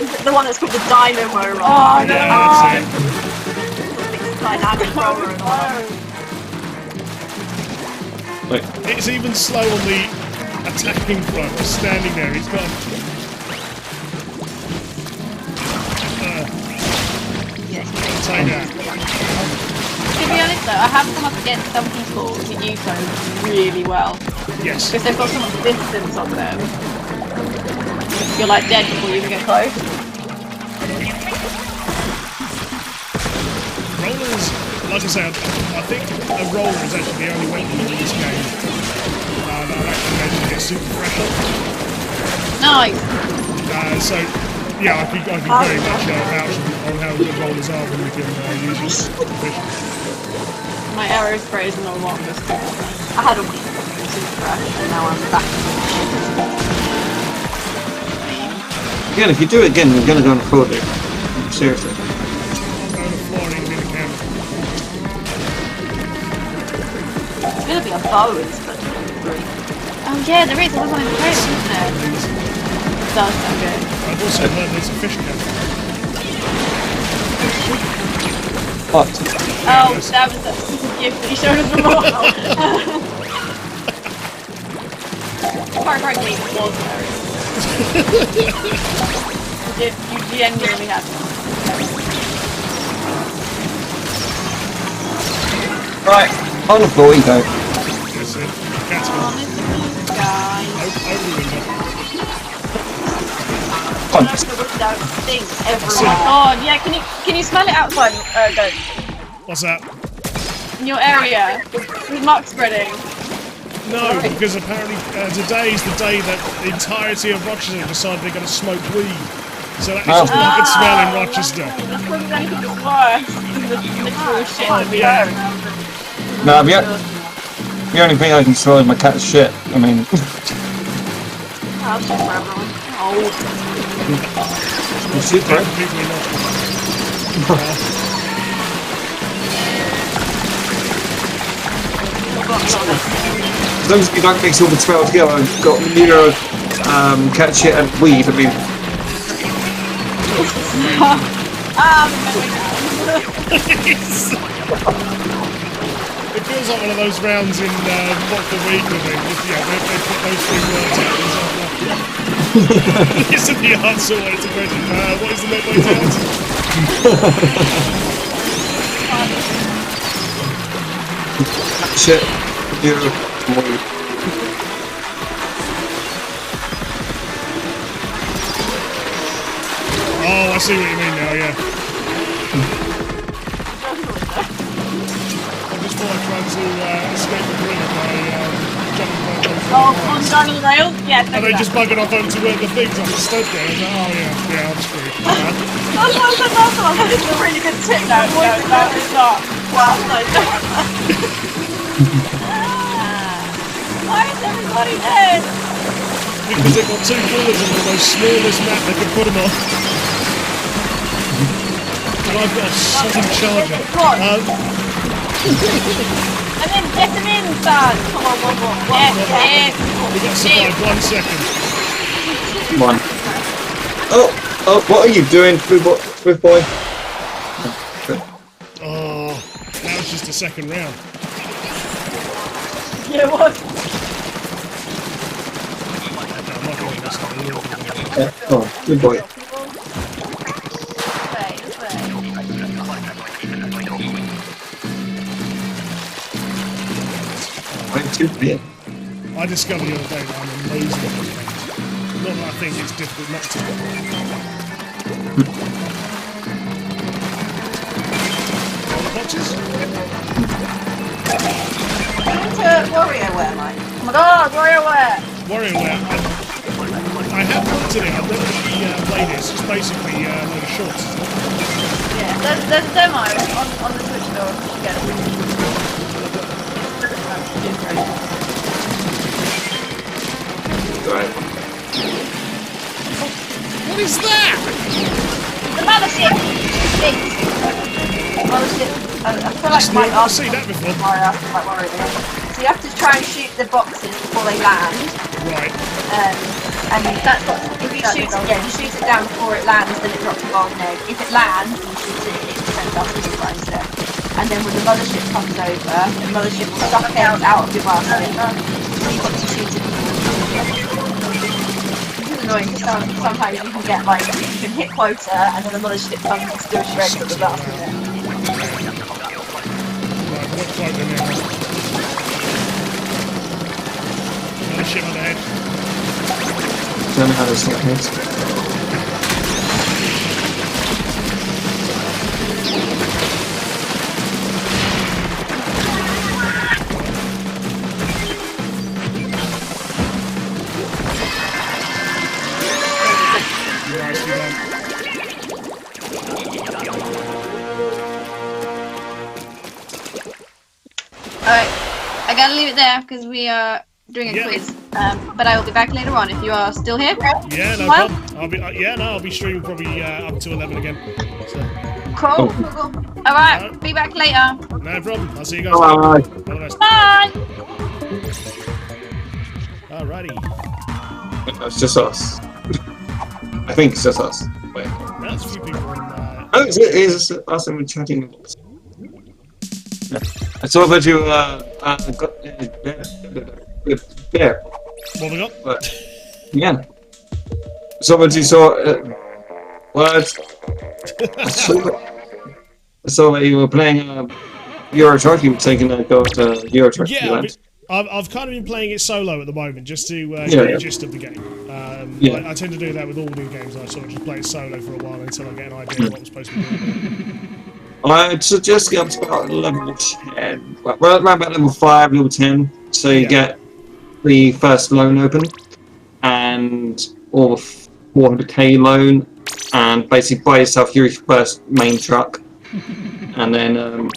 B: Is it the one that's called the Dynamo roller? Oh, no.
A: Yeah, that's it.
B: Dynamic roller and all.
C: Wait.
A: It's even slow on the attacking front, just standing there. He's got. Take that.
B: To be honest though, I have come up against some people who use those really well.
A: Yes.
B: Because they've got so much distance on them. You're like dead before you even get close.
A: Rollers, like I say, I think a roller is actually the only weapon in this game that I've actually managed to get super fresh on.
B: Nice.
A: So, yeah, I can very much vouch on how good rollers are when we can use them efficiently.
B: My arrow spray is no longer super. I had a week super fresh and now I'm back.
C: Again, if you do it again, you're going to go on the floor, dude. Seriously.
A: I'm going to floor and in the camera.
B: There's gonna be a bow in Splatoon 3. Oh yeah, there is. There was one in the trailer, isn't there? It does sound good.
A: I've also heard there's a fish camera.
C: What?
B: Oh, that was the gift that he showed us before. Far Cry game was hilarious.
D: You genuinely have.
C: Right, on the floor you go.
A: That's it. Cat's gone.
D: Guys.
A: Over the window.
C: On.
D: The window stinks everywhere. Oh yeah, can you smell it outside? Goat?
A: What's that?
D: In your area, with muck spreading.
A: No, because apparently today is the day that the entirety of Rochester decided they're going to smoke weed. So that is just what I can smell in Rochester.
D: That's probably anything that's worse than the literal shit that we
A: Yeah.
C: No, the only thing I can smell is my cat's shit. I mean,
D: I'll shit for everyone. Oh.
C: you see, right?
A: People in Rochester.
C: As long as you don't mix all the smell together, you've got neither cat shit and weed. I mean,
A: It feels like one of those rounds in Mock the Week with it. Yeah, they put those three words out. Isn't the answer what it's a question? What is the next way to
C: shit, you, weed.
A: Oh, I see what you mean now, yeah. I just thought I tried to escape the river by jumping by those
D: On Daniel Rail? Yeah,
A: and they just buggered off over to where the things I stood there. I was like, oh yeah, I'm screwed.
D: That's what I said last time. I thought this was a really good tip. No, it's not. Well, no, why is everybody dead?
A: Because they've got two bullets on the most smallest map they could put them on. And I've got a sodding charger.
D: And then get him in, son. Come on, one more. Get in.
A: We've got to survive 1 second.
C: Come on. Oh, what are you doing, Blue Boy?
A: Oh, that was just the second round.
D: Yeah, what?
C: Yeah, oh, good boy. I'm too big.
A: I discovered the other day that I'm amazing at games. Not that I think it's difficult not to. All the boxes?
D: WarioWare, mate. Oh my god, WarioWare!
A: WarioWare, I have looked at it, I've never actually played it. It's just basically a load of shorts, isn't it?
D: Yeah, there's a demo on the Switch store. You should get it.
C: Right.
A: What is that?
D: The mothership! Mothership. I feel like my
A: I've seen that before.
D: So you have to try and shoot the boxes before they land.
A: Right.
D: And that's what, if you shoot it, you shoot it down before it lands, then it drops a golden egg. If it lands and you shoot it, it sends out the super instead. And then when the mothership comes over, the mothership will suck eggs out of your basket. So you've got to shoot it. It's annoying because sometimes you can get like, you can hit quota and then the mothership comes and still shreds at the last minute.
A: Right, what quote in there? Another ship on the head.
C: Tell me how this thing hits.
A: Nicely done.
D: Alright, I gotta leave it there because we are doing a
A: Yeah.
D: quiz. But I will be back later on if you are still here.
A: Yeah, no
D: Well,
A: problem. I'll be streaming probably up to 11 again. So,
D: cool. Alright, be back later.
A: no problem. I'll see you guys
C: Bye.
A: later. All the best.
D: Bye!
A: Alrighty.
C: It's just us. I think it's just us. Wait.
A: That's a few people in
C: Oh, it's us and we're chatting. I saw that you got
A: What
C: there,
A: we got?
C: but yeah. Somebody saw words. I saw that you were playing Euro Truck. You were taking a go to Euro Truck.
A: Yeah, I've kind of been playing it solo at the moment, just to get the gist of the game. I tend to do that with all new games. I sort of just play it solo for a while until I get an idea of what I'm supposed to be doing.
C: I'd suggest get up to about level 10. Well, around about level 5, level 10. So you get the first loan open, and or 400k loan, and basically buy yourself your first main truck, and then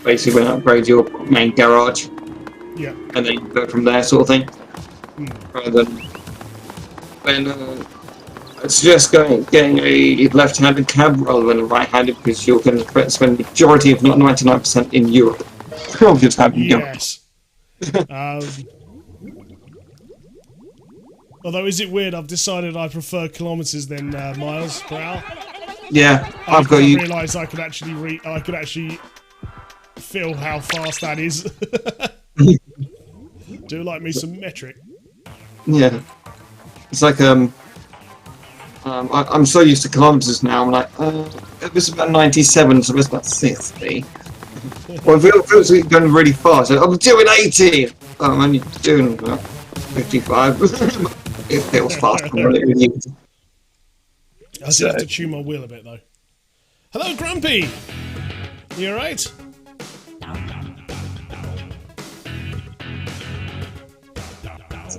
C: basically when upgrade your main garage, and then you go from there, sort of thing. Rather than when I suggest getting a left-handed cab rather than a right-handed, because you're going to spend the majority, if not 99%, in Europe.
A: Yes. Although, is it weird? I've decided I prefer kilometers than miles per hour.
C: Yeah, I've got you.
A: I realised I could actually feel how fast that is. Do like me some metric.
C: Yeah, it's like I'm so used to kilometers now. I'm like, it was about 97, so it was about 50. Well, it feels like going really fast. I'm doing 80. I'm only doing 55. It feels fast. I
A: just have to tune my wheel a bit though. Hello, Grumpy. You alright?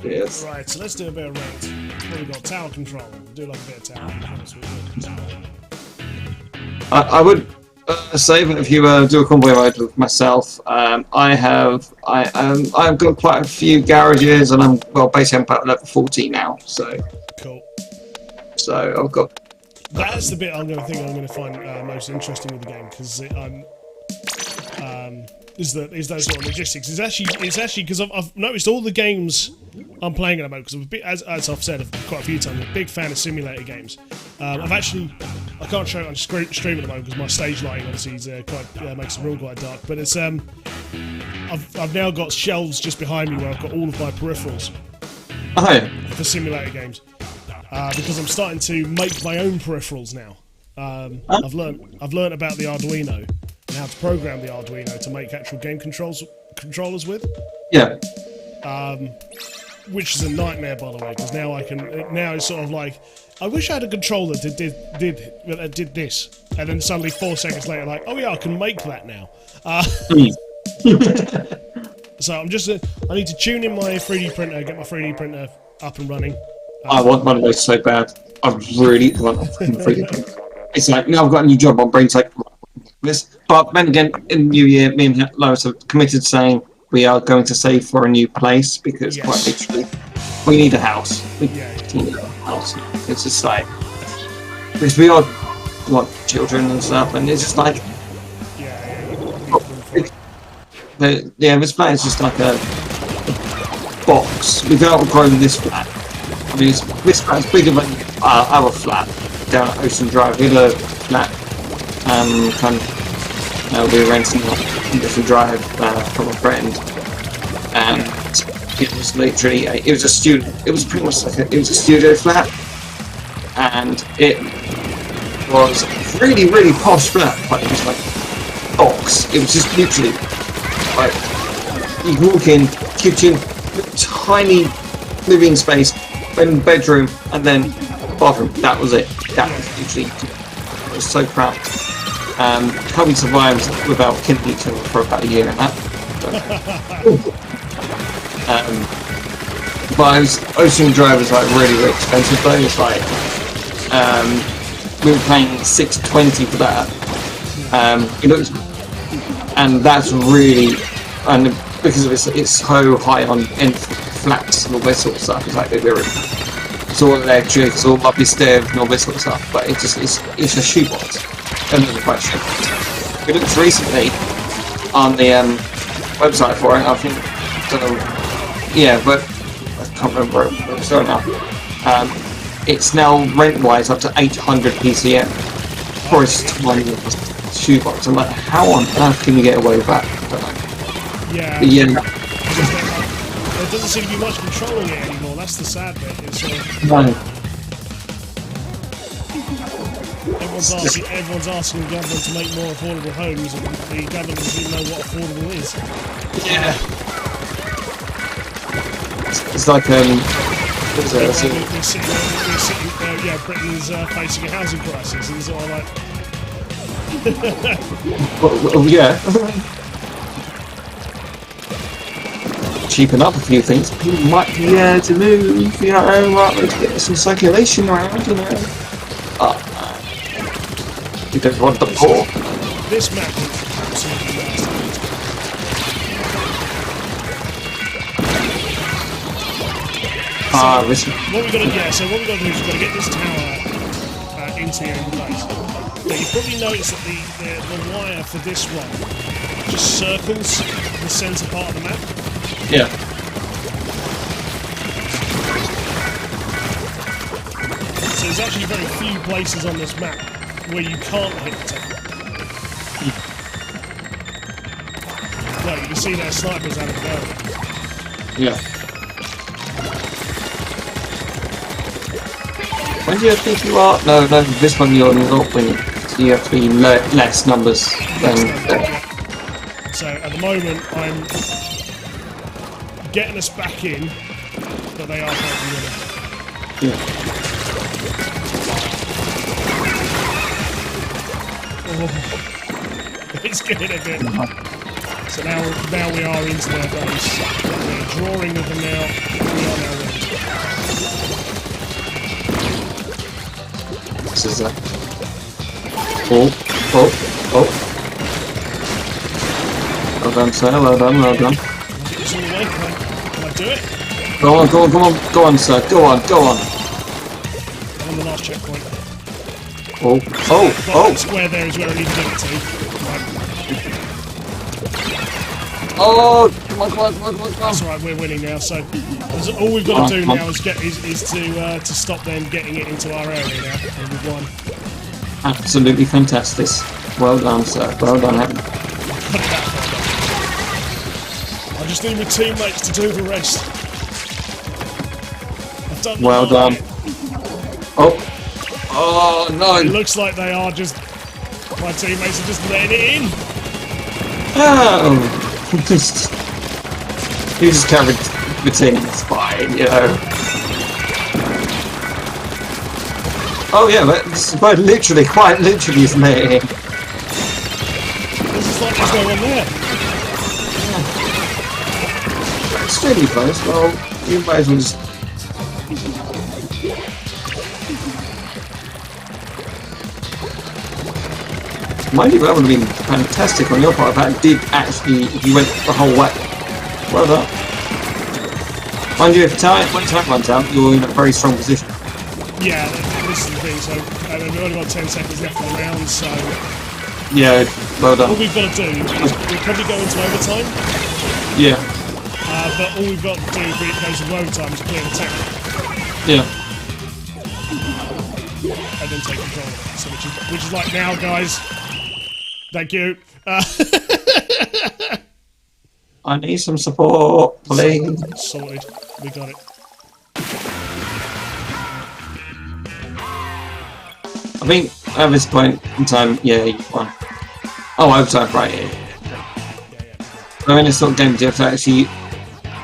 C: Yes.
A: Right, so let's do a bit of rate. We've got tower control. We'll do like a bit of tower control.
C: I would say that if you do a convoy ride with myself, I've got quite a few garages, and I'm basically about level 40 now. So
A: cool.
C: So I've got.
A: That's the bit I'm going to find most interesting with the game, because is those sort of logistics. It's actually because I've noticed all the games I'm playing at the moment, because as I've said quite a few times, I'm a big fan of simulator games. I can't show it on stream at the moment because my stage lighting obviously is makes the room quite dark. But it's I've now got shelves just behind me where I've got all of my peripherals for simulator games, because I'm starting to make my own peripherals now. I've learned about the Arduino and how to program the Arduino to make actual game controllers with.
C: Yeah.
A: Which is a nightmare, by the way, because now it's sort of like, I wish I had a controller that did this, and then suddenly 4 seconds later, like, oh yeah, I can make that now. So I need to tune in my 3D printer, get my 3D printer up and running.
C: I want one of those so bad. I really want a 3D printer. It's like, now I've got a new job on Brain's like this. But then again, in the new year, me and Lois have committed saying we are going to save for a new place, because quite literally, we need a house. We need a house. It's just like, because we are children and stuff, and it's just like, this flat is just like a box. We've outgrown this flat. I mean, this flat's bigger than our flat down at Ocean Drive. We had a flat, we were renting on Ocean Drive from a friend, and it was literally it was pretty much like it was a studio flat, and it was really, really posh flat, but it was like a box. It was just literally like you walk in, kitchen, tiny living space, then bedroom, and then bathroom. That was it. That was literally. I was so proud. How we survived without killing each other for about a year and a half. But Ocean Drive is like really, really expensive though. It's like we were paying $620 for that. And that's really, and because of it's so high on end flats and all this sort of stuff. It's like it's all electric, it's all lovely stairs and all this sort of stuff. But it's a shoebox. Another question. We looked recently on the website for it. I think, but I can't remember it was now. It's now rent-wise up to 800 PCM for a tiny shoebox. I'm like, how on earth can you get away with that? I don't know.
A: Yeah. There doesn't seem to be much controlling it anymore. That's the sad bit. It's
C: No.
A: everyone's asking the government to make more affordable homes, and the government doesn't even know what affordable is.
C: Yeah. It's like
A: We're sitting Britain's facing a housing crisis, and sort of like.
C: well, yeah. Cheapen up a few things. People might be there to move, you know, to get some circulation around, you know. You don't want the poor.
A: This map is absolutely nasty. What we got to do is we've got to get this tower into here in place. Now you probably notice that the wire for this one just circles the centre part of the map.
C: Yeah.
A: So there's actually very few places on this map where you can't hit the tower. No, you can see their snipers out of the
C: Yeah. When do you think you are? No, this one you're not winning. So you have to be less numbers than.
A: So at the moment I'm getting us back in, but they are currently winning.
C: Yeah.
A: Oh, it's getting a bit. So now we are into their base. We're drawing with them now. We are now winning.
C: This is that. Oh. Well done, sir. Well done.
A: Get this all the way. Can I do it?
C: Go on, sir. Go on.
A: I'm on the last checkpoint.
C: Oh.
A: That square there is where I need to get it to. Right.
C: Oh, come on.
A: That's alright, we're winning now, so all we've got to do now is to stop them getting it into our area now, and we've won.
C: Absolutely fantastic. Well done, sir. Well done.
A: Put it that far. I just need my teammates to do the rest. I've done
C: Well done. Oh no.
A: It looks like they are just... My teammates are just letting it in.
C: Oh. You just carried the team. It's fine, you know. Oh yeah, but this is quite literally is me.
A: This is like there's no one there.
C: Extremely close. Well, you might as well just. Mind you, that would have been fantastic on your part. That did actually, if you went the whole way. Well done. Mind you, when time runs out, you're in a very strong position.
A: Yeah, this is the thing. So we've only got 10 seconds left of the round. So
C: yeah, well done.
A: All we've got to do is we'll probably go into overtime.
C: Yeah.
A: But all we've got to do if it goes into overtime is clear the tank.
C: Yeah.
A: And then take control of it. So which is like now, guys. Thank you.
C: I need some support, please.
A: Sorted. We got it.
C: I think at this point in time, yeah, you won. Oh, overtime, right, yeah. I mean, it's not games, you have to actually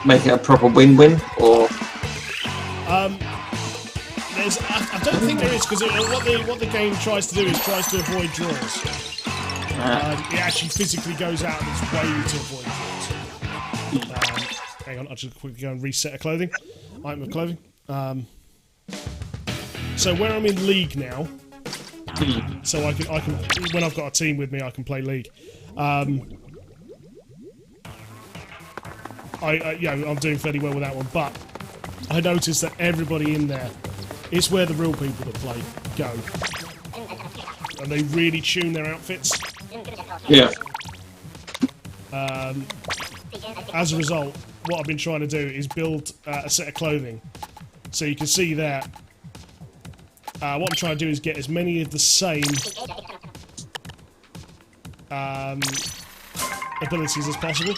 C: make it a proper win-win, or...
A: I don't think there is, because what the game tries to do is tries to avoid draws. It actually physically goes out of its way to avoid draws. Hang on, I'll just quickly go and reset a clothing. Item of clothing. So where I'm in league now, so I can when I've got a team with me, I can play league. I'm doing fairly well with that one, but I noticed that everybody in there, it's where the real people that play go, and they really tune their outfits.
C: Yeah.
A: As a result, what I've been trying to do is build a set of clothing. So you can see that what I'm trying to do is get as many of the same abilities as possible.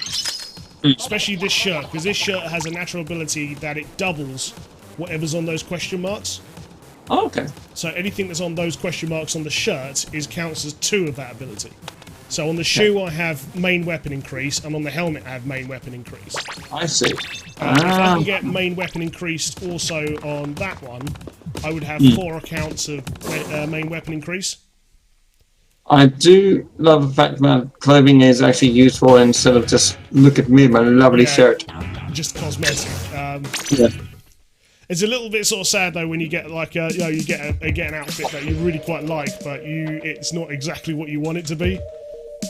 A: Especially this shirt, because this shirt has a natural ability that it doubles whatever's on those question marks.
C: Oh, okay.
A: So anything that's on those question marks on the shirt counts as 2 of that ability. So on the shoe I have main weapon increase, and on the helmet I have main weapon increase.
C: I see.
A: If I can get main weapon increased also on that one, I would have 4 accounts of main weapon increase.
C: I do love the fact that clothing is actually useful instead of just look at me, my lovely shirt.
A: Just cosmetic.
C: Yeah.
A: It's a little bit sort of sad though when you get like you get an outfit that you really quite like, but it's not exactly what you want it to be.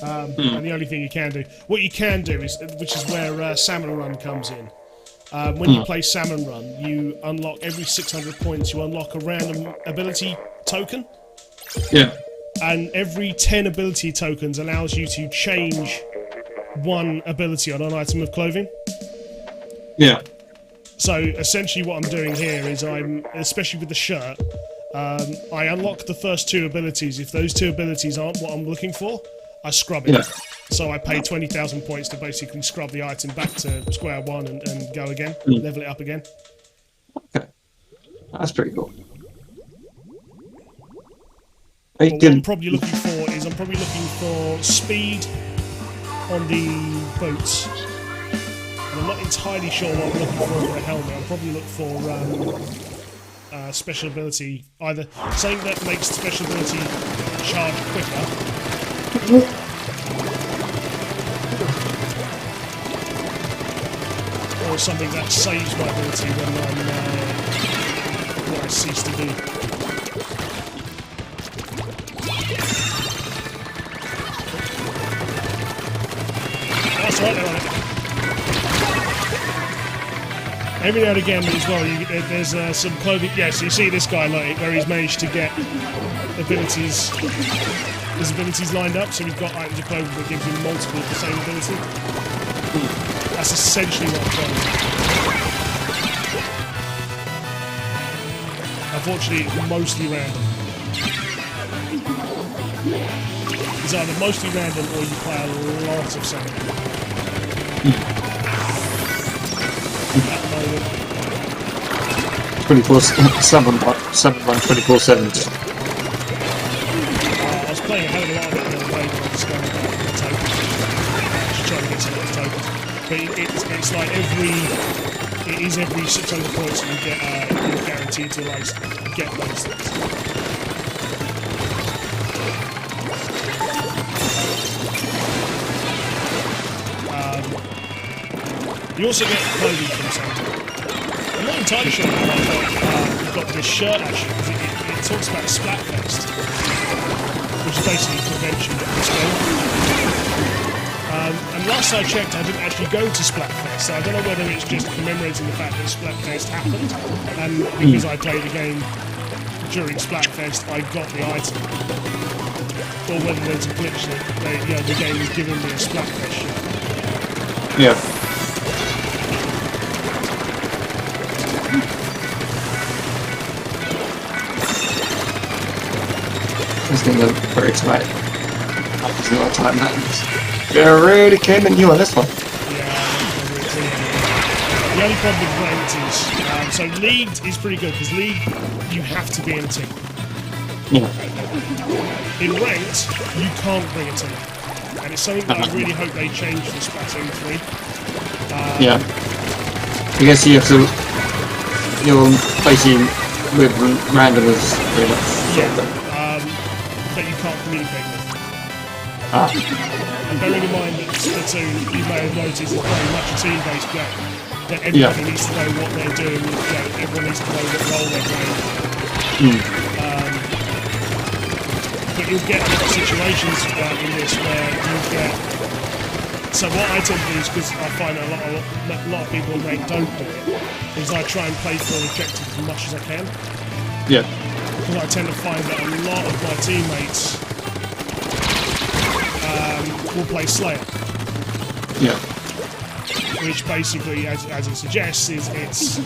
A: And the only thing you can do, is, which is where Salmon Run comes in. When you play Salmon Run, you unlock every 600 points. You unlock a random ability token.
C: Yeah.
A: And every 10 ability tokens allows you to change 1 ability on an item of clothing.
C: Yeah.
A: So essentially what I'm doing here is especially with the shirt, I unlock the first 2 abilities. If those 2 abilities aren't what I'm looking for, I scrub it.
C: Yeah.
A: So I pay 20,000 points to basically scrub the item back to square one and go again, level it up again.
C: Okay. That's pretty cool.
A: But what I'm probably looking for is speed on the boots. And I'm not entirely sure what I'm looking for the helmet. I'll probably look for special ability, either something that makes special ability charge quicker, or something that saves my ability when I cease to do. That's right, they're on it. Every now and again as well, there's some clothing. Yes, you see this guy like where he's managed to get abilities. His abilities lined up, so we've got items of clothing that gives him multiple of the same ability. That's essentially what I'm trying to do. Unfortunately, it's mostly random. It's either mostly random or you play a lot of something. At the moment.
C: 24/7 run 24/7.
A: I was playing a hell of a lot of it the other day when I discovered the tokens. Just trying to get some of the tokens. But it's like every 600 points and you get you're guaranteed to like get those things. You also get clothing from something. I'm not entirely sure how I got this shirt actually, because it talks about Splatfest, which is basically a convention at this game. And last I checked, I didn't actually go to Splatfest, so I don't know whether it's just commemorating the fact that Splatfest happened, and because I played the game during Splatfest, I got the item. Or whether there's a glitch that the game is giving me a Splatfest shirt.
C: Yeah. This thing is very exciting. I can see what time that is. They really came in you on this one.
A: Yeah, the only problem with ranked is so leagued is pretty good because league you have to be in a team.
C: Yeah.
A: In ranked, you can't bring a team, and it's something that I really hope they change for Splatoon 3.
C: Yeah. I guess you have to. You're basically with randomers, pretty much.
A: Yeah. That you can't communicate with. And bearing in mind that Splatoon, you may have noticed, is very much a team-based game. That everybody needs to know what they're doing, everyone needs to know what role they're playing. But you'll get a lot of situations in this where you'll get... So what I tend to do is, because I find a lot of people in rank don't do it, is I try and play for objectives as much as I can.
C: Yeah.
A: Because I tend to find that a lot of my teammates will play Slayer.
C: Yeah.
A: Which basically, as it suggests, is it's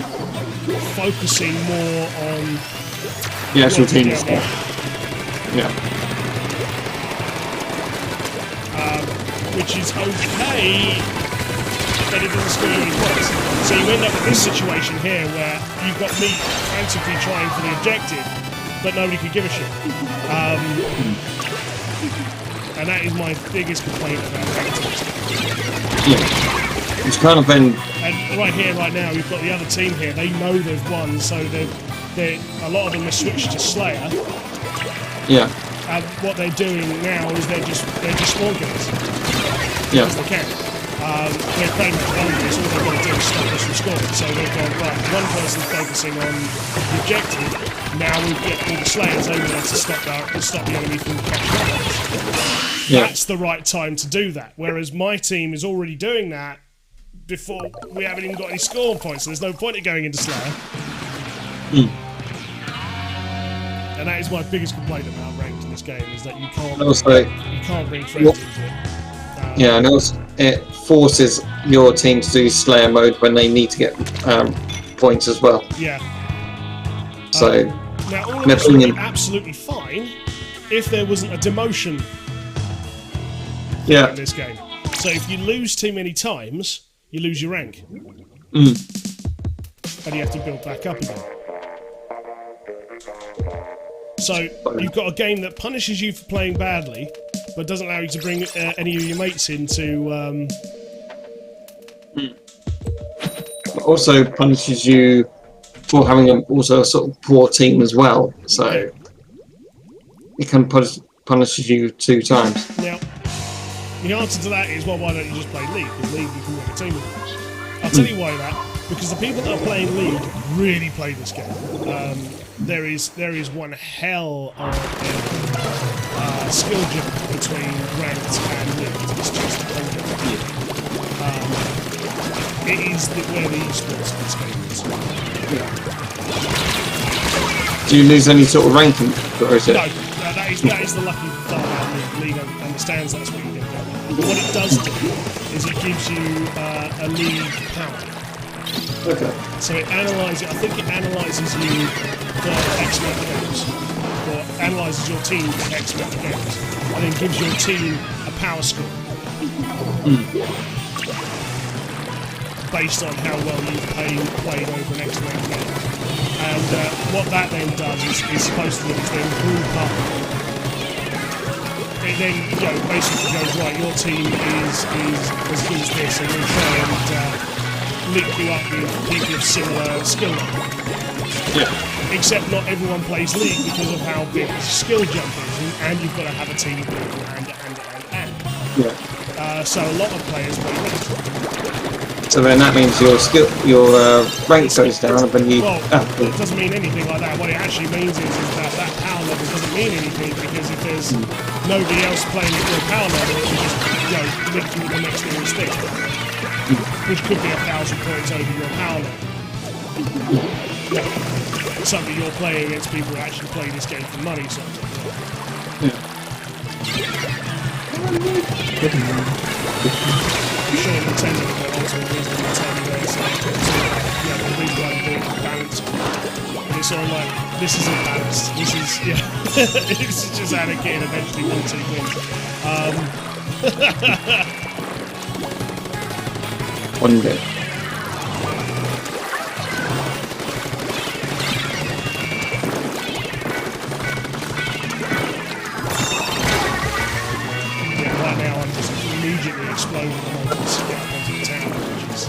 A: focusing more on
C: the actual team
A: stuff.
C: Yeah.
A: Which is okay then it doesn't score you any points. So you end up with this situation here where you've got me frantically trying for the objective, but nobody could give a shit. And that is my biggest complaint about ranked.
C: Yeah. It's kind of been...
A: And right here, right now, we've got the other team here. They know they've won, so a lot of them are switched to Slayer.
C: Yeah.
A: And what they're doing now is they're just spawn killers.
C: Yeah.
A: Because they can. They're playing with boundaries, all they've got to do is stop us from scoring. So they've gone, right, one person's focusing on the objective, now we've got all the Slayers over there to stop the enemy from catching up.
C: Yeah.
A: That's the right time to do that. Whereas my team is already doing that before we haven't even got any score points, so there's no point in going into Slayer. And that is my biggest complaint about ranked in this game, is that you can't bring friends into it.
C: Yeah, and also it forces your team to do Slayer mode when they need to get points as well.
A: Yeah.
C: So,
A: now all of this would be absolutely fine if there wasn't a demotion in this game. So if you lose too many times, you lose your rank. And you have to build back up again. So you've got a game that punishes you for playing badly, but doesn't allow you to bring any of your mates into...
C: Also punishes you for having also a sort of poor team as well. So it can punishes you 2 times.
A: Now, the answer to that is, well, why don't you just play League? Because League, you can win a team with us. I'll tell you why that. Because the people that are playing League really play this game. There is one hell of a skill jump between ranked and League. It's just unbelievable. It is where the esports of this game is.
C: Do you lose any sort of ranking? Or is it?
A: No, that is the lucky part about League. League understands that's what you're going to get. But what it does do is it gives you a League power.
C: Okay.
A: So it analyses. I think it analyses you for X amount of games, or analyses your team for X amount of games, and then gives your team a power score based on how well you've played over an X amount of games. And what that then does is supposed to improve up. It then basically goes, right, your team is as good as this, and we'll try and link you up with people of similar skill level.
C: Yeah.
A: Except not everyone plays League because of how big the skill jump is, and you've got to have a team of people and.
C: Yeah.
A: So a lot of players play League.
C: So then that means your rank goes down, but you...
A: Well, it doesn't mean anything like that. What it actually means is that power level doesn't mean anything, because if there's nobody else playing at your power level, it will just link you with the next nearest thing. Which could be 1,000 points over your power level. Something you're playing against people who actually play this game for money, sort of thing. I'm sure Nintendo will go ultimate wisdom and tell me there, so the reason why they do it is balance. And it's all like, this isn't balanced. This is, this is just how to get eventually one team wins.
C: One day.
A: Right now I'm just immediately exploding the whole get up onto the town, which is...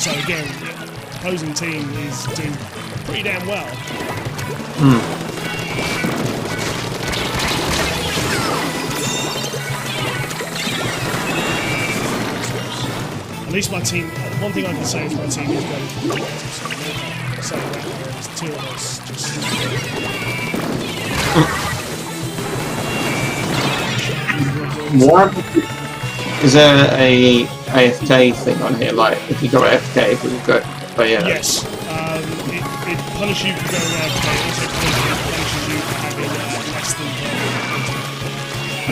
A: So again, the opposing team is doing pretty damn well. At least my team, one thing I can say is my team is ready for the objectives. So there's 2 of us just...
C: What? Is there a AFK thing on here? Like, if you go AFK, if you go...
A: Yes. It punishes you for going AFK. It also punishes you for having less than...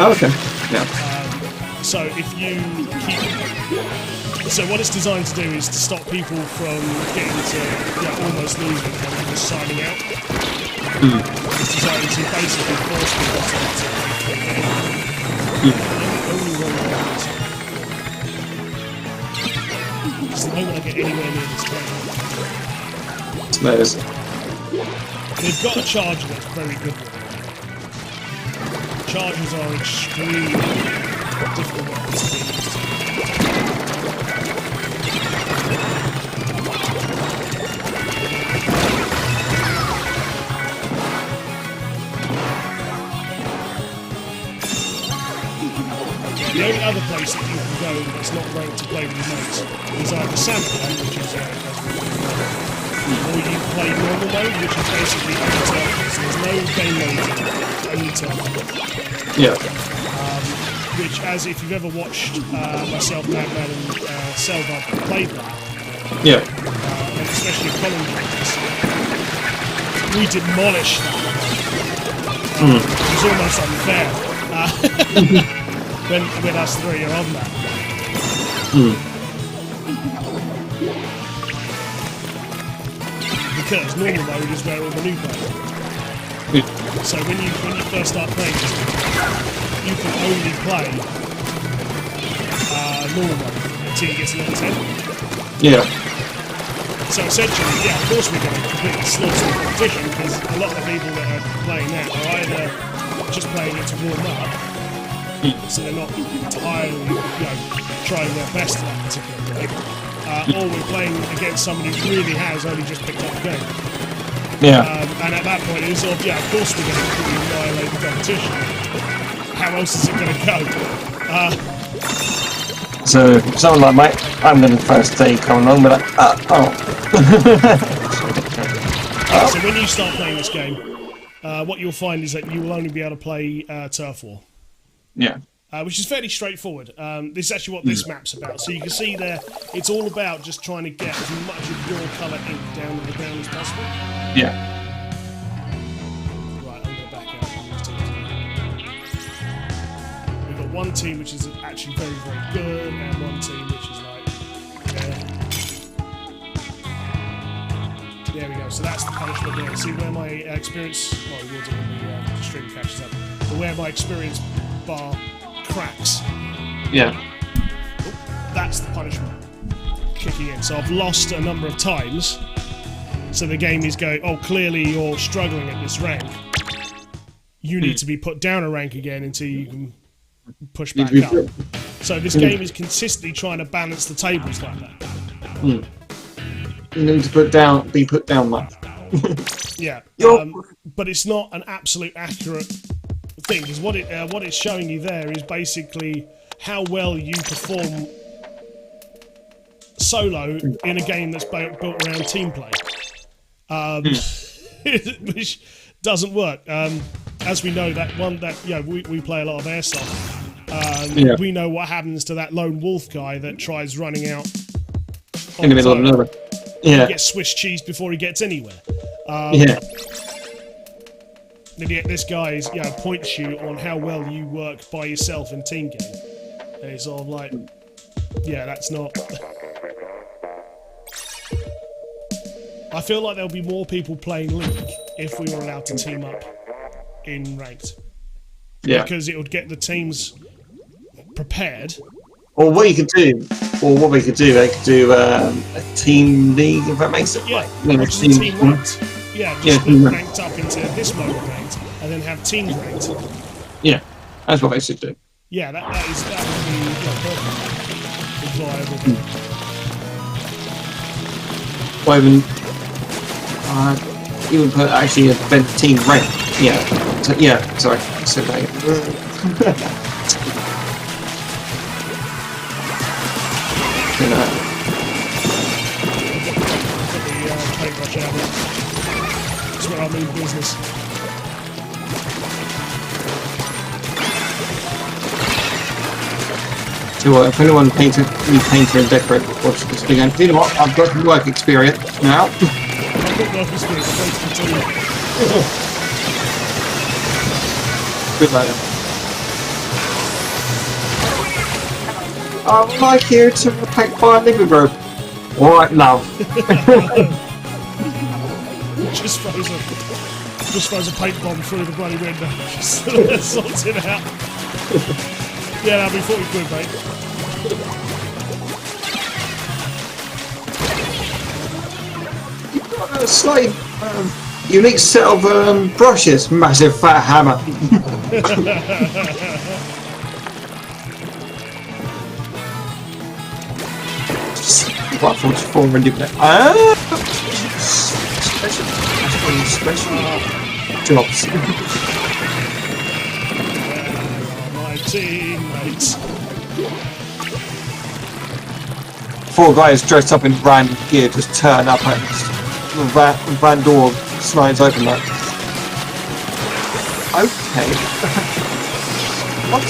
C: Oh, okay. Yeah.
A: So if you keep... So what it's designed to do is to stop people from getting to almost losing and just signing out. It's designed to basically force people to only one way I can. It's the moment I get anywhere near this game.
C: Smares.
A: They've got a charger that's very good with it. Chargers are extremely difficult weapons to get used to. The only other place that you can go that's not ranked to play with your mates is either Sandplan, which is or you play normal mode, which is basically only turtles. So there's no game mode, only turtles.
C: Yeah.
A: Which, as if you've ever watched myself, Madman, and Selva play that,
C: Yeah.
A: and especially Colin games, we demolished that. It was almost unfair when us three are on that. Because normal mode is where all the new players are. So when you first start playing this game, you can only play normal mode until you get to level 10.
C: Yeah.
A: So essentially, yeah, of course we're going to completely slaughter the competition because a lot of the people that are playing now are either just playing it to warm up, so they're not entirely, trying their best at that particular game, or we're playing against somebody who really has only just picked up the game.
C: Yeah.
A: And at that point, it's sort of, of course we're going to completely annihilate the competition. How else is it going to go?
C: So someone like Mike, I'm going to first day come along, but
A: So when you start playing this game, what you'll find is that you will only be able to play Turf War.
C: Yeah.
A: Which is fairly straightforward. This is actually what this map's about. So you can see there, it's all about just trying to get as much of your colour ink down to the ground as possible.
C: Yeah.
A: Right, I'm going to back out. We've got one team which is actually very, very good, and one team which is like... There we go. So that's the punishment there. See where my experience... Well, we'll do when the stream catches up. But where my experience bar cracks.
C: Yeah.
A: Oh, that's the punishment kicking in. So I've lost a number of times. So the game is going, oh, clearly you're struggling at this rank. You need to be put down a rank again until you can push back up. So this game is consistently trying to balance the tables like that.
C: You need to be put down much.
A: Yeah. But it's not an absolute accurate thing, because what it's showing you there is basically how well you perform solo in a game that's built around team play, which doesn't work. As we know, we play a lot of airsoft. We know what happens to that lone wolf guy that tries running out
C: In the middle of nowhere. Yeah.
A: He gets Swiss cheese before he gets anywhere.
C: Yeah.
A: And yet this guy points you on how well you work by yourself in team game. And it's sort of like, that's not... I feel like there'll be more people playing League if we were allowed to team up in ranked.
C: Yeah.
A: Because it would get the teams prepared.
C: Or what we could do, they could do a team league, if that makes it.
A: Yeah,
C: like,
A: team ranked. Yeah, just split ranked up into this mode ranked, and then have teams ranked.
C: Yeah, that's what they should do.
A: Yeah, that would be perfect.
C: Or even put actually a team rank. Yeah, sorry, I said that.
A: That's where I mean business.
C: So if anyone painter and decorator watch this thing, and you know what, I've got work experience now.
A: I've got work experience, I'm going to continue.
C: Good later. I'm like here to paint my living room. Alright, love.
A: Just throws a paint bomb through the bloody window. Just sorts it out. Yeah, that'll be 40 quid, mate.
C: You've got a slight unique set of brushes. Massive fat hammer. Platform 400. Special jobs.
A: My teammates.
C: 4 guys dressed up in brand gear just turn up and the van door slides open like. Okay. What?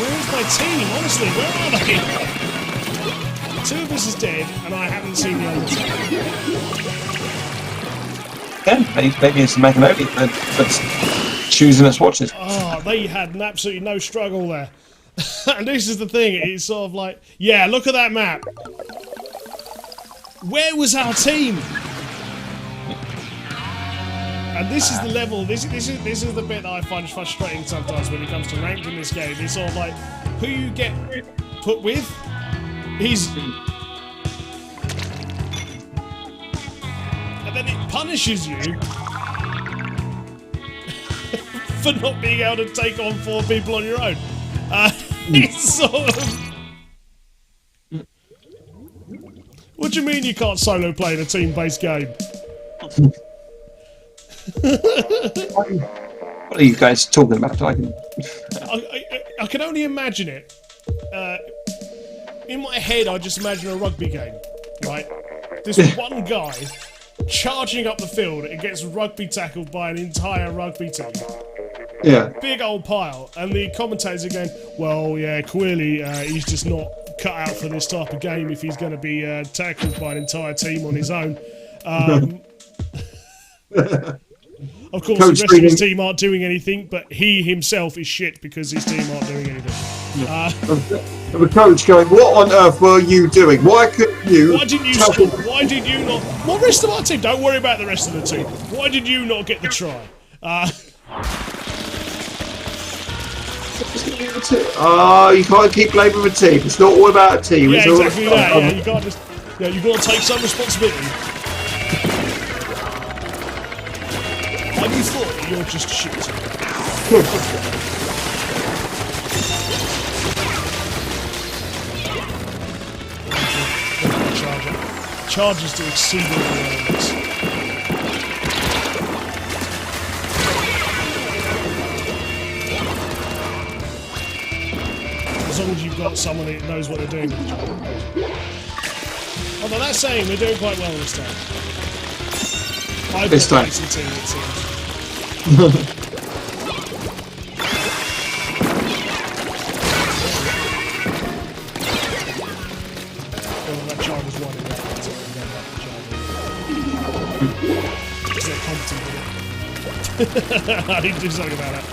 A: Where's my team? Honestly, where are they? 2 of us is dead, and I haven't seen the other 2.
C: Yeah, maybe it's Magnoli that's choosing its watches.
A: Oh, they had absolutely no struggle there. And this is the thing, it's sort of like, yeah, look at that map. Where was our team? And this is the level, this is the bit that I find frustrating sometimes when it comes to ranked in this game. It's sort of like, who you get put with is... And then it punishes you for not being able to take on 4 people on your own. It's sort of... What do you mean you can't solo play in a team-based game?
C: What are you guys talking about?
A: I can only imagine it. In my head, I just imagine a rugby game, right? This one guy charging up the field and gets rugby tackled by an entire rugby team.
C: Yeah.
A: Big old pile, and the commentators are going, well, yeah, clearly he's just not cut out for this type of game if he's going to be tackled by an entire team on his own. Of course,
C: Coach
A: the rest of his team aren't doing anything, but he himself is shit because his team aren't doing anything.
C: The coach going, what on earth were you doing? Why couldn't you...
A: Why didn't you score? Why did you not... What rest of our team? Don't worry about the rest of the team. Why did you not get the try?
C: You can't keep blaming the team. It's not all about a team.
A: Yeah,
C: it's all
A: exactly that. Yeah, you can't just... Yeah, you've got to take some responsibility. Have you thought that you're just shit? Chargers do exceedingly well in this. As long as you've got someone that knows what they're doing with the charger. Although that's saying we're doing quite well this time. I've
C: This
A: got
C: time.
A: some team, it seems. Well, that charger's one in that, so I'm going back to charger. Because they're competent with it. I need to do something about that.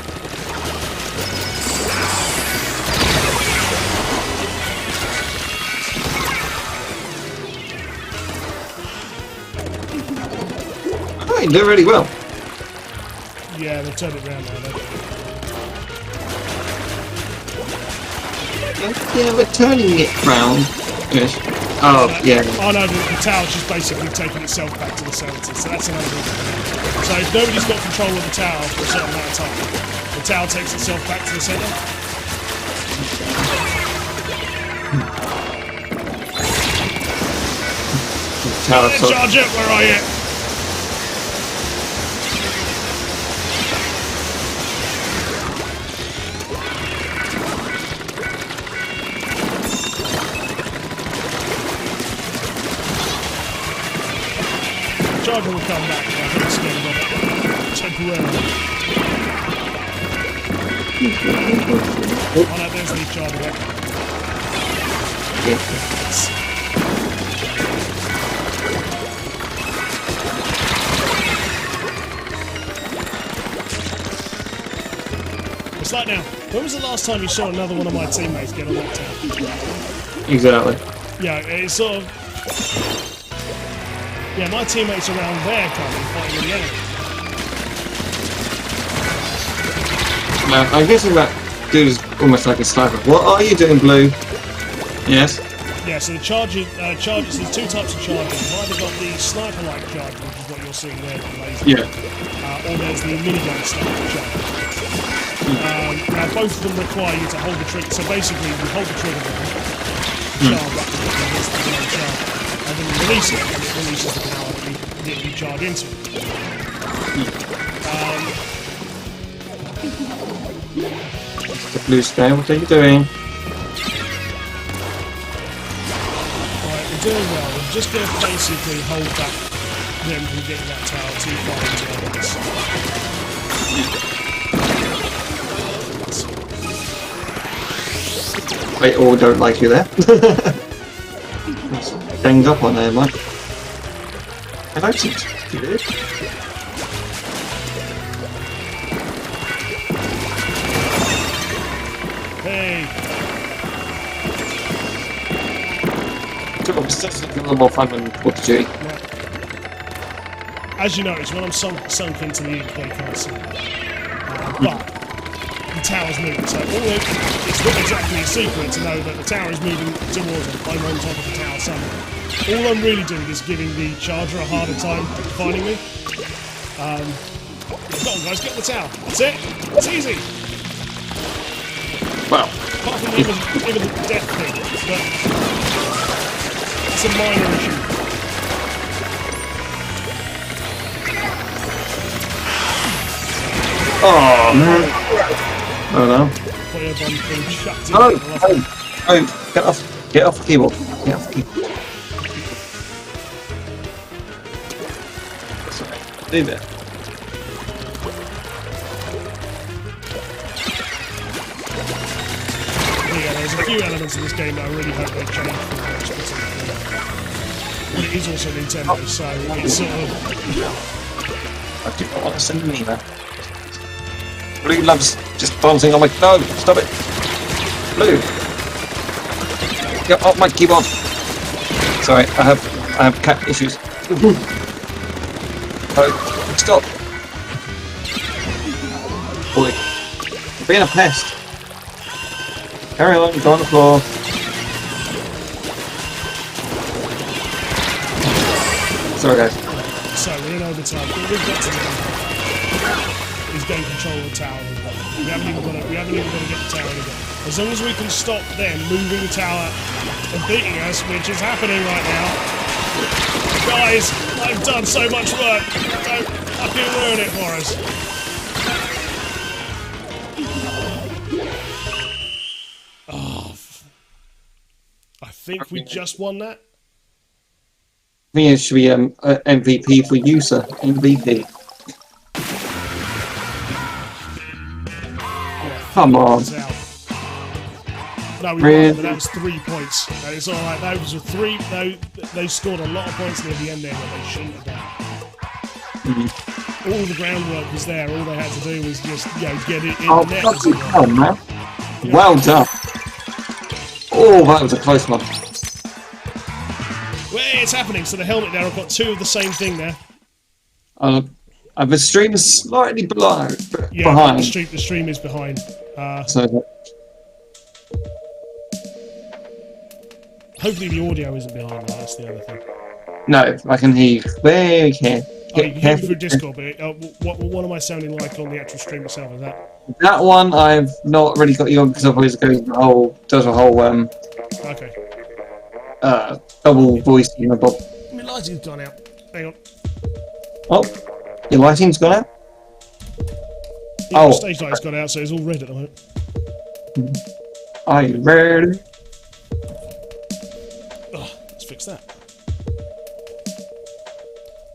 C: Oh, you do really well.
A: Yeah, they've turned it around now, though.
C: Yeah, we're turning it round. Yes. Oh, yeah.
A: Oh no, the tower's just basically taking itself back to the centre, so that's another thing. So if nobody's got control of the tower for a certain amount of time, the tower takes itself back to the centre.
C: Tower,
A: Charger, where are you? Charger will come back, but I think it's going to go temporarily. Oh no, there's the charger back. It's like now, when was the last time you saw another one of my teammates get on that tower?
C: Exactly.
A: Yeah, it's sort of... Yeah, my teammates around there coming, fighting the enemy.
C: I'm guessing that dude is almost like a sniper. What are you doing, Blue? Yes.
A: Yeah, so the charges, there's two types of charges. You've either got the sniper-like charge, which is what you're seeing there, the laser.
C: Yeah.
A: Or there's the minigun sniper charge. Now, both of them require you to hold the trigger. So basically, you hold the trigger down, charge up, and then you release it, and it releases the power that you charge into.
C: The Blue Sky, what are you doing?
A: Right, we're doing well. We're just going to basically hold back them from getting that tower too far into enemies.
C: They all don't like you there. Ganged up on there, Mike. Hello, teams. Good.
A: Hey!
C: It's just a little more fun than Call of Duty.
A: Right. As you notice, when I'm sunk into the ink, they can't see me. But the tower's moving, so it's not exactly a secret to know that the tower is moving towards them. I'm on top of the tower somewhere. All I'm really doing is giving the charger a harder time finding me. Come on, guys, get the tower. That's it. It's easy.
C: Wow.
A: Apart from even the death thing, but it's a minor issue.
C: Oh man. Oh no.
A: Booyah bomb being chucked in.
C: No! Oh, get off the keyboard. Get off the keyboard. Sorry. Leave it.
A: Yeah, there's a few elements in this game that I really hope they change from Splatoon. But it is also Nintendo, so it's sort of...
C: I do not want to send an email. Blue loves just bouncing on my... No! Stop it! Blue! Get off my keyboard! Sorry, I have cat issues. Oh, stop! Boy. You're being a pest. Carry on, go on the floor. Sorry guys.
A: So, we're in overtime. What we've got to do is gain control of the tower. We haven't even got to get the tower again. As long as we can stop them moving the tower and beating us, which is happening right now. Guys, I've done so much work. Don't fucking ruin it for us. Oh, I think we just won that.
C: I think it should be MVP for you, sir. MVP. Come on.
A: No, we
C: Really?
A: won, but that was 3 points. And it's alright, those were three. They scored a lot of points near the end there that they shouldn't have done. All the groundwork was there, all they had to do was just, get it in the net.
C: Bloody hell, man. Yeah. Well done. Oh, that was a close one.
A: Well, it's happening. So the helmet there, I've got two of the same thing there.
C: The stream is slightly behind.
A: The stream is behind.
C: So
A: hopefully the audio isn't behind. That's the other thing.
C: no, I can hear you very clear.
A: You can hear me through Discord, but what am I sounding like on the actual stream itself? Is
C: that one? I've not really got you on because otherwise it does a whole
A: okay.
C: Double voice in the bob.
A: My lighting's gone out. Hang on.
C: Oh, your lighting's gone out?
A: Yeah, the stage light's gone out, so it's all red at the moment.
C: Are you ready?
A: Oh, let's fix that.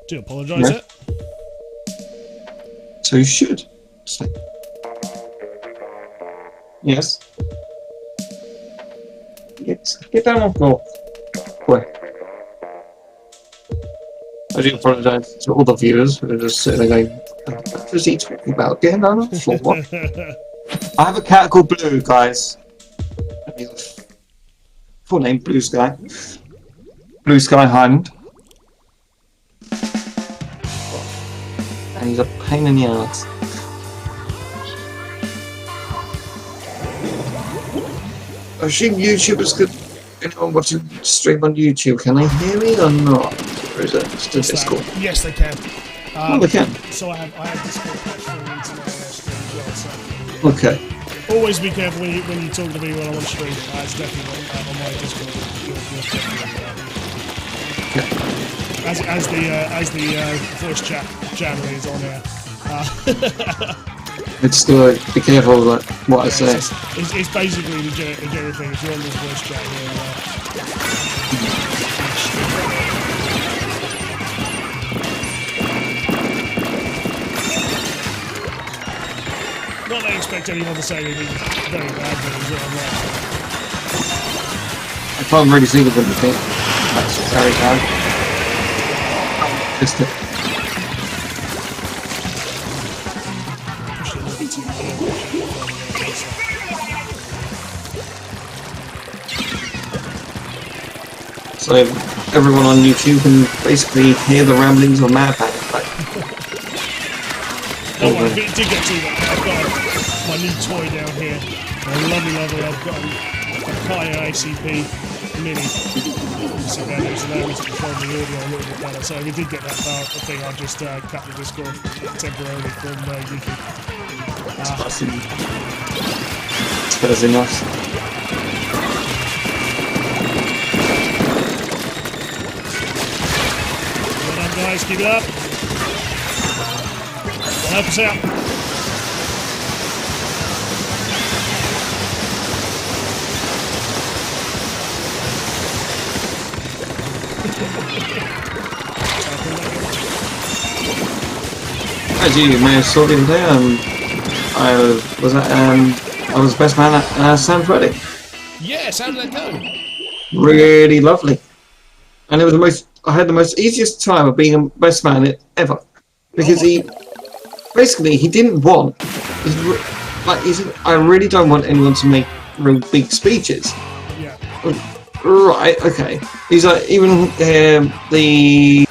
A: Do apologise there.
C: So you should. Yes. Get down on the floor. Boy. I do apologise to all the viewers who are just sitting there going, what is he talking about? Getting down on the floor? I have a cat called Blue, guys. Full name, Blue Sky. Blue Sky Highland. And he's a pain in the ass. I assume YouTubers could. Anyone watching stream on YouTube, can they hear me or not? Or is it just a Discord?
A: Yes, they can.
C: Oh, they can.
A: So I have Discord actually on internet stream as well. So
C: Okay.
A: always be careful when you talk to me when I'm on stream. It's definitely on my Discord. As the voice chat channel is on here.
C: It's be careful like what I say.
A: It's basically the general thing. If you're on this voice chat here, not that I expect anyone to say anything very bad, but it's what I'm like.
C: I can't really see the good thing. That's very bad. Just it. So everyone on YouTube can basically hear the ramblings of Mad Panic.
A: Don't worry, it did get to that. I've got my new toy down here. Lovely. I've got a Booyah ACP Mini. So that allows me to control the audio a little bit better. So if we did get that far, I think I'll just cut the Discord temporarily from YouTube.
C: That's enough.
A: Well done, guys. Keep it up. Well, help us out.
C: As you may have saw the other day, I was best man at Sam's wedding.
A: Yes, how did that go?
C: Really lovely, and it was I had the most easiest time of being a best man ever, because he didn't want. He said, I really don't want anyone to make real big speeches.
A: Yeah.
C: Right. Okay. He's like even he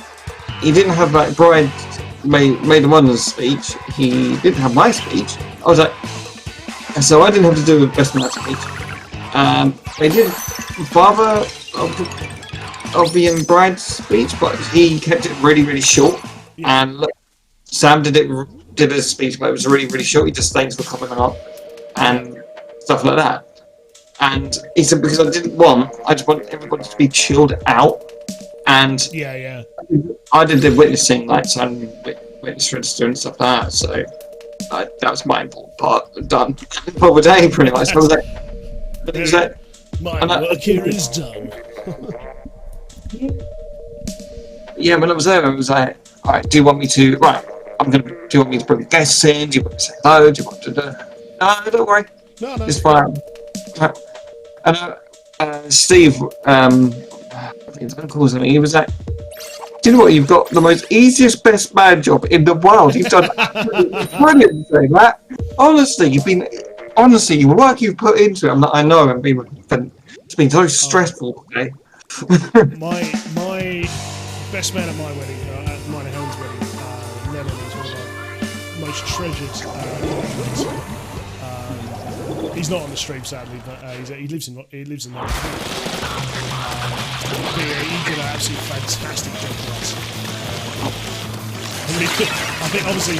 C: didn't have like bride. Made the wonders speech. He didn't have my speech. I was like, so I didn't have to do the best man speech. They did father of the bride's speech, but he kept it really short. Yeah. And look, Sam did a speech, but it was really short. He just thanks for coming along and stuff like that. And he said because I just want everybody to be chilled out. And
A: yeah.
C: I did the witnessing, like signing witness register and stuff like that. So that was my important part done for the day, pretty much. I was like,
A: my work here is done.
C: Yeah, when I was there, I was like, all right, do you want me to? Right, do you want me to bring guests in? Do you want me to say hello? Do you want to do? No, don't worry.
A: No.
C: It's fine. And Steve, I think it's calls me. He was like, do you know what? You've got the most easiest best man job in the world. You've done brilliant thing, that. Honestly, your work you've put into it. I know, it's been so stressful today.
A: my best man at my wedding, at mine and Helen's wedding, Lennon is one of our most treasured friends. He's not on the stream sadly, but he lives in London. He did an absolutely fantastic job for us. I think obviously,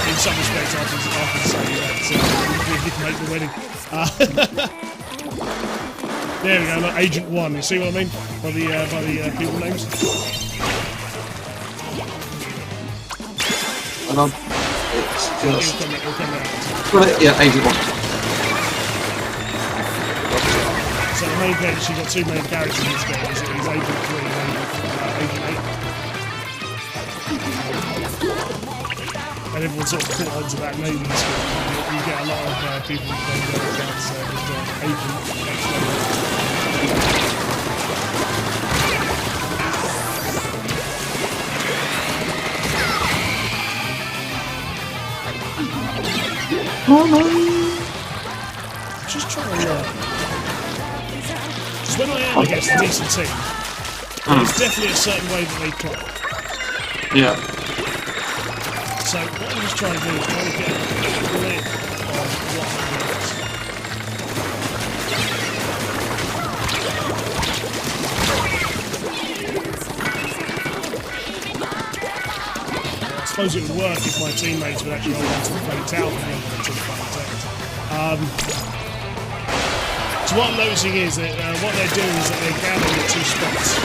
A: in some respects, I can say that we did make the wedding. There we go, look, Agent 1. You see what I mean by the people names?
C: Hold on. It's just...
A: It'll come out.
C: Yeah, Agent 1.
A: So the main character, she's got two main characters in this game. He's Agent 3 and Agent 8. And everyone sort of caught onto that naming scheme. You get a lot of people who don't know about Agent. Just trying to because when I am against a decent team, there's definitely a certain way that they play.
C: Yeah.
A: So what I'm just trying to do is try to get a lid on what happens. suppose it would work if my teammates would actually hold on to the flaming tower for longer until the final protect. So what I'm noticing is that what they're doing is that they're gathering at 2 spots.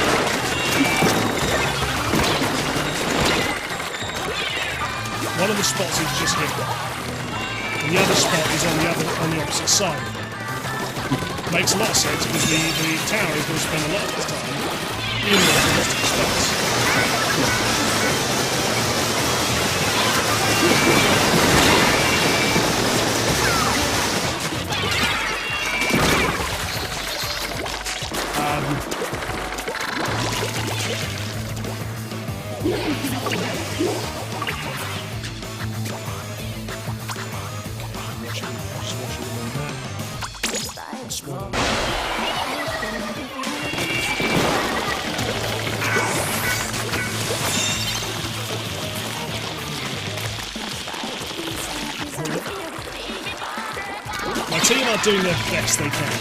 A: One of the spots is just here, and the other spot is on the opposite side. Makes a lot of sense because the tower is going to spend a lot of its time in those 2 spots. My team are doing their best they can.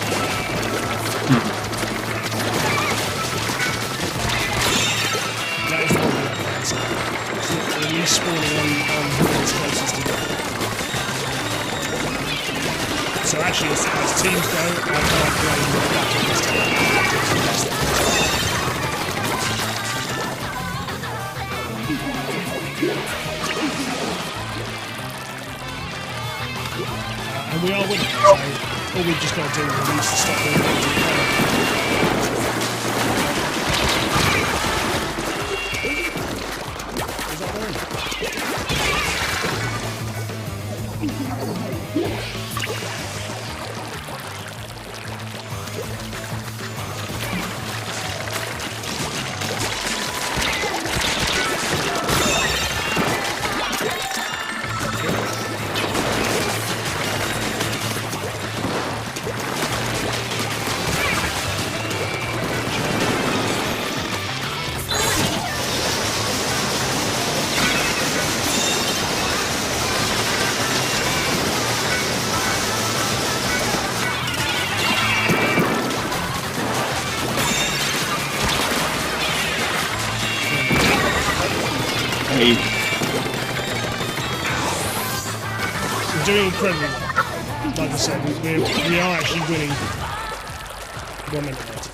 A: That is probably the answer. At least spawning on whoever's closest to them. So actually, as teams go, I can't play more back in this time. And we are winning, so all we've just got to do is to stop them. Is that right? We're doing incredibly well. Like I said, we are actually winning 1 minute left.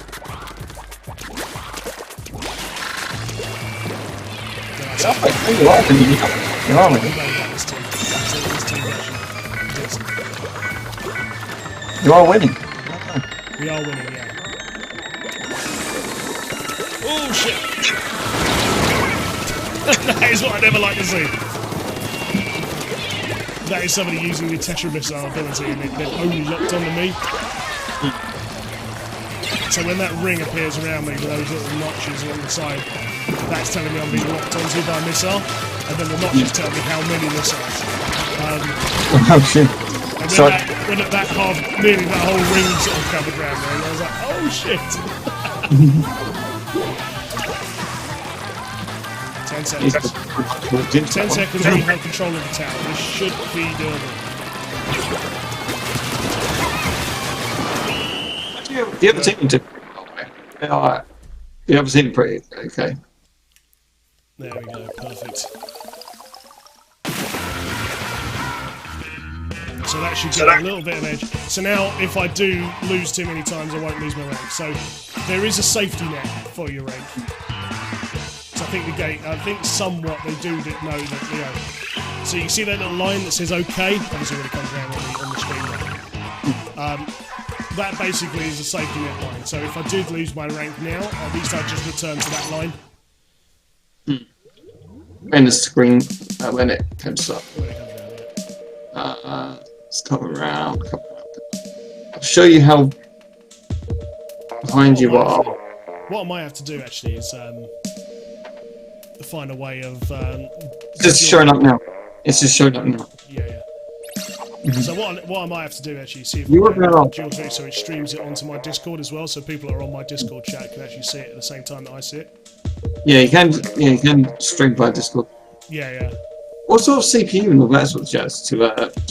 C: You are winning.
A: We are winning, yeah. Oh shit! That is what I never like to see. That is somebody using the Tetra Missile ability and they've only locked onto me. So when that ring appears around me with those little notches along the side, that's telling me I'm being locked onto by a missile, and then the notches tell me how many missiles.
C: Oh shit.
A: And when that half, nearly that whole ring sort of covered around me, I was like, oh shit! 10 seconds. 10 seconds we have control of the tower. This should be doable.
C: The other team did. The other team pretty okay.
A: There we go, perfect. So that should get a little bit of edge. So now, if I do lose too many times, I won't lose my rank. So there is a safety net for your rank. So I think somewhat they do know that, you know. So you see that little line that says OK? Obviously when it comes around on the screen there. That basically is a safety net line. So if I did lose my rank now, at least I just return to that line.
C: And the screen when it comes up.
A: When it comes around, yeah.
C: Let's come around. I'll show you how behind you are.
A: What I might have to do actually is find a way of.
C: It's just showing up now. It's just showing up now.
A: Yeah. So what I might have to do actually is see if
C: You
A: I can
C: were
A: dual stream so it streams it onto my Discord as well, so people are on my Discord chat can actually see it at the same time that I see it.
C: Yeah, you can. Yeah, you can stream by Discord.
A: Yeah.
C: What sort of CPU and all that sort of jazz do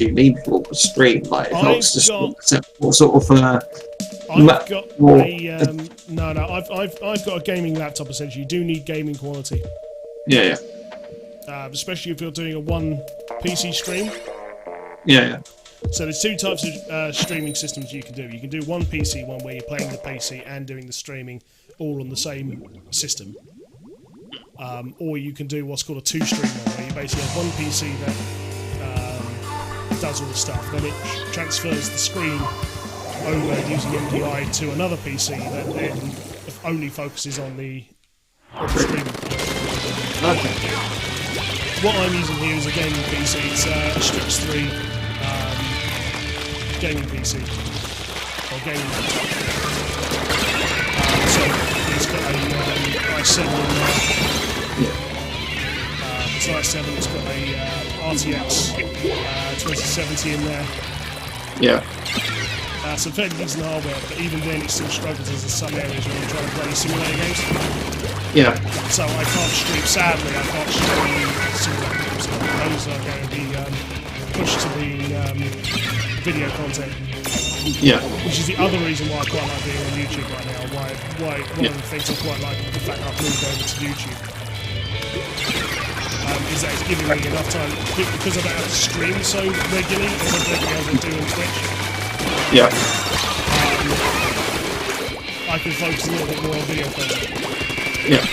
C: you need for the stream? Like, what sort of
A: I've got I've got a gaming laptop essentially. You do need gaming quality.
C: Yeah.
A: especially if you're doing a one PC stream.
C: Yeah.
A: So there's two types of streaming systems you can do. You can do one PC one where you're playing the PC and doing the streaming all on the same system. Or you can do what's called a two-stream one, where you basically have one PC that does all the stuff, then it transfers the screen over using MDI to another PC that then only focuses on the streaming.
C: Okay.
A: What I'm using here is a gaming PC. It's a Strix 3 gaming PC. Or gaming laptop. So it's got a i7 in there. It's an i7, it's got a RTX 2070 in there.
C: Yeah.
A: Some fairly decent hardware, but even then it still struggles as in some areas when you're trying to play simulator games.
C: Yeah.
A: So I can't stream, sadly, I can't stream simulator games. Those are going to be pushed to being video content.
C: Yeah.
A: Which is the other reason why I quite like being on YouTube right now. Why one of the things I quite like the fact I've moved over to YouTube. Is that it's giving me enough time, because I don't have to stream so regularly as I do on Twitch.
C: Yeah.
A: I can focus a little bit more on video content.
C: Yeah.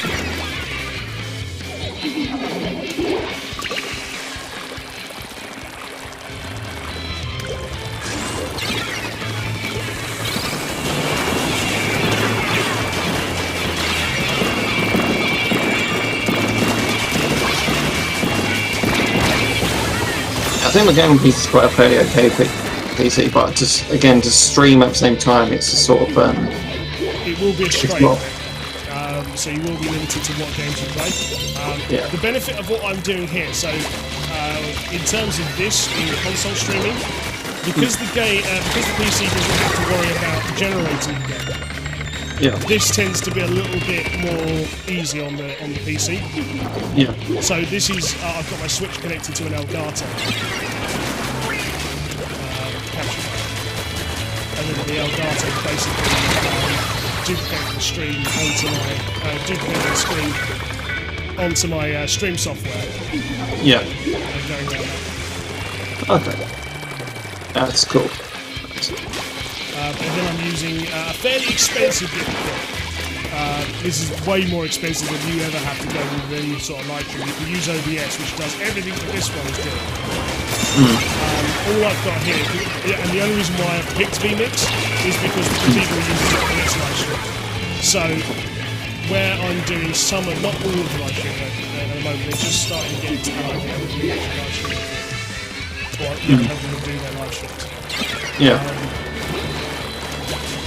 C: I think the gaming PC is quite a fairly okay PC, but just again to stream at the same time, it's a sort of
A: it will be a strain. So you will be limited to what games you play.
C: Yeah.
A: The benefit of what I'm doing here, so in terms of this in the console streaming, because the PC doesn't have to worry about generating the game.
C: yeah.
A: This tends to be a little bit more easy on the PC.
C: Yeah.
A: So this is I've got my Switch connected to an Elgato capture card, and then the Elgato basically duplicating the screen onto my stream software.
C: Yeah.
A: And going around that.
C: Okay. That's cool.
A: And then I'm using a fairly expensive bit of kit. This is way more expensive than you ever have to go with any sort of light stream. You can use OBS, which does everything that this one is doing. All I've got here, and the only reason why I've picked vMix is because the computer uses it for its live stream. So, where I'm doing some of, not all of the live stream at the moment, they're just starting to get into the idea of doing live stream. Or helping them do their live streams.
C: Yeah.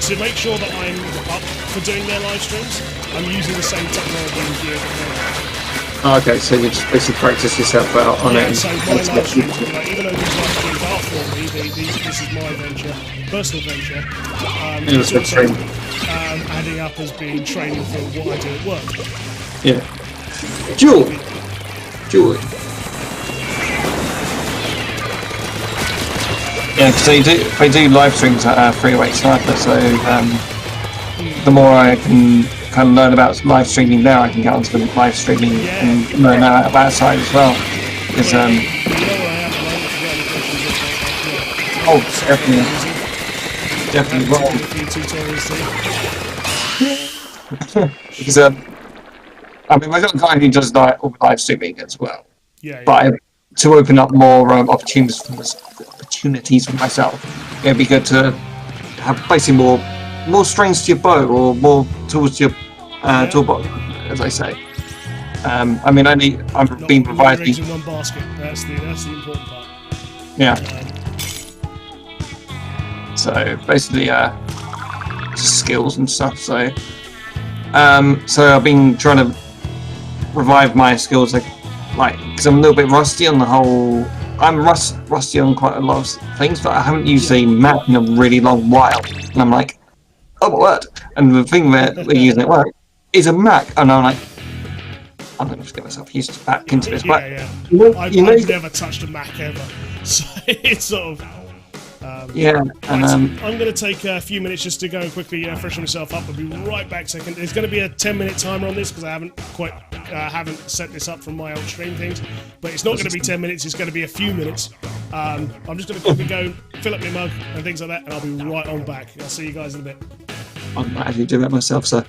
A: To make sure that I'm up for doing their live streams, I'm using the same technology and gear that they're on.
C: Okay, so you just basically practice yourself out on it.
A: So my live streams, even though these live streams are for me, this is my venture, personal venture. It's also adding up as being training for what I do at work.
C: Yeah. Jewel. Yeah, because they do live streams at Freeway Sniper, so the more I can kind of learn about live streaming there, I can get onto the live streaming and learn about that side as well. Because definitely wrong. Because I mean, I've got a guy who does live streaming as well.
A: Yeah.
C: But to open up more opportunities for myself, it'd be good to have basically more strings to your bow, or more tools to your toolbox, as I say. I mean, I'm being provided.
A: Eggs in one basket. That's the important part.
C: Yeah. So basically, just skills and stuff. So I've been trying to revive my skills, because I'm a little bit rusty on the whole. I'm rusty on quite a lot of things, but I haven't used a Mac in a really long while, and I'm like, oh my word! And the thing that we're using at work is a Mac, and I'm like, I'm going to get myself used back into this.
A: I've never touched a Mac ever, so it's sort of.
C: Yeah, and
A: I'm going to take a few minutes just to go and quickly freshen myself up. I'll be right back. Second. There's going to be a 10-minute timer on this because I haven't set this up from my old stream things. But it's not going to be 10 minutes. It's going to be a few minutes. I'm just going to quickly go fill up my mug and things like that, and I'll be right on back. I'll see you guys in a bit.
C: I might actually do that myself, sir.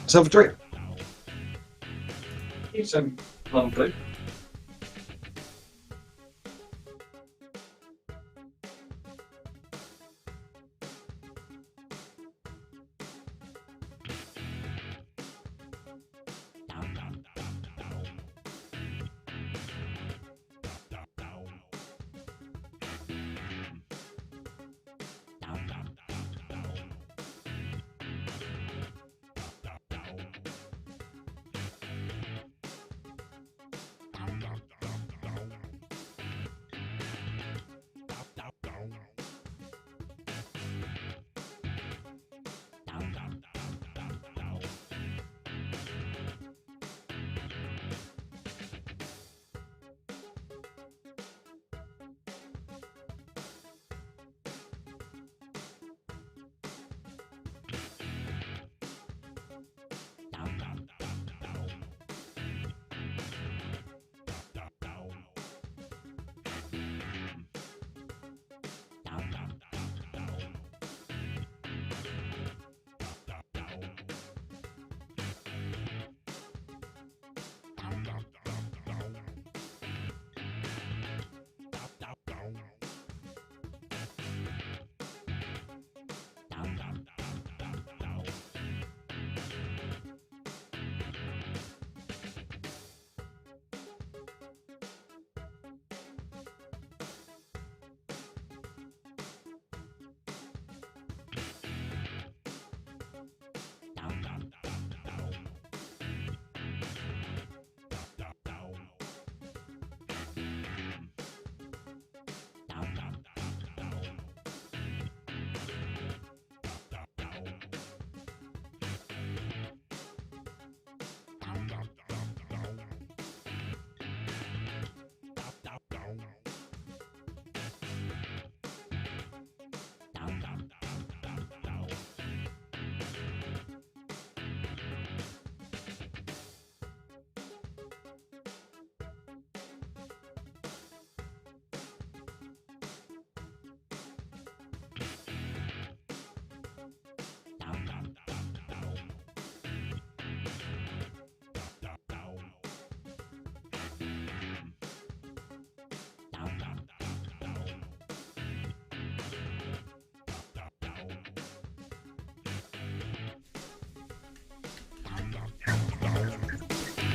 C: Self a drink. Need some plum blue.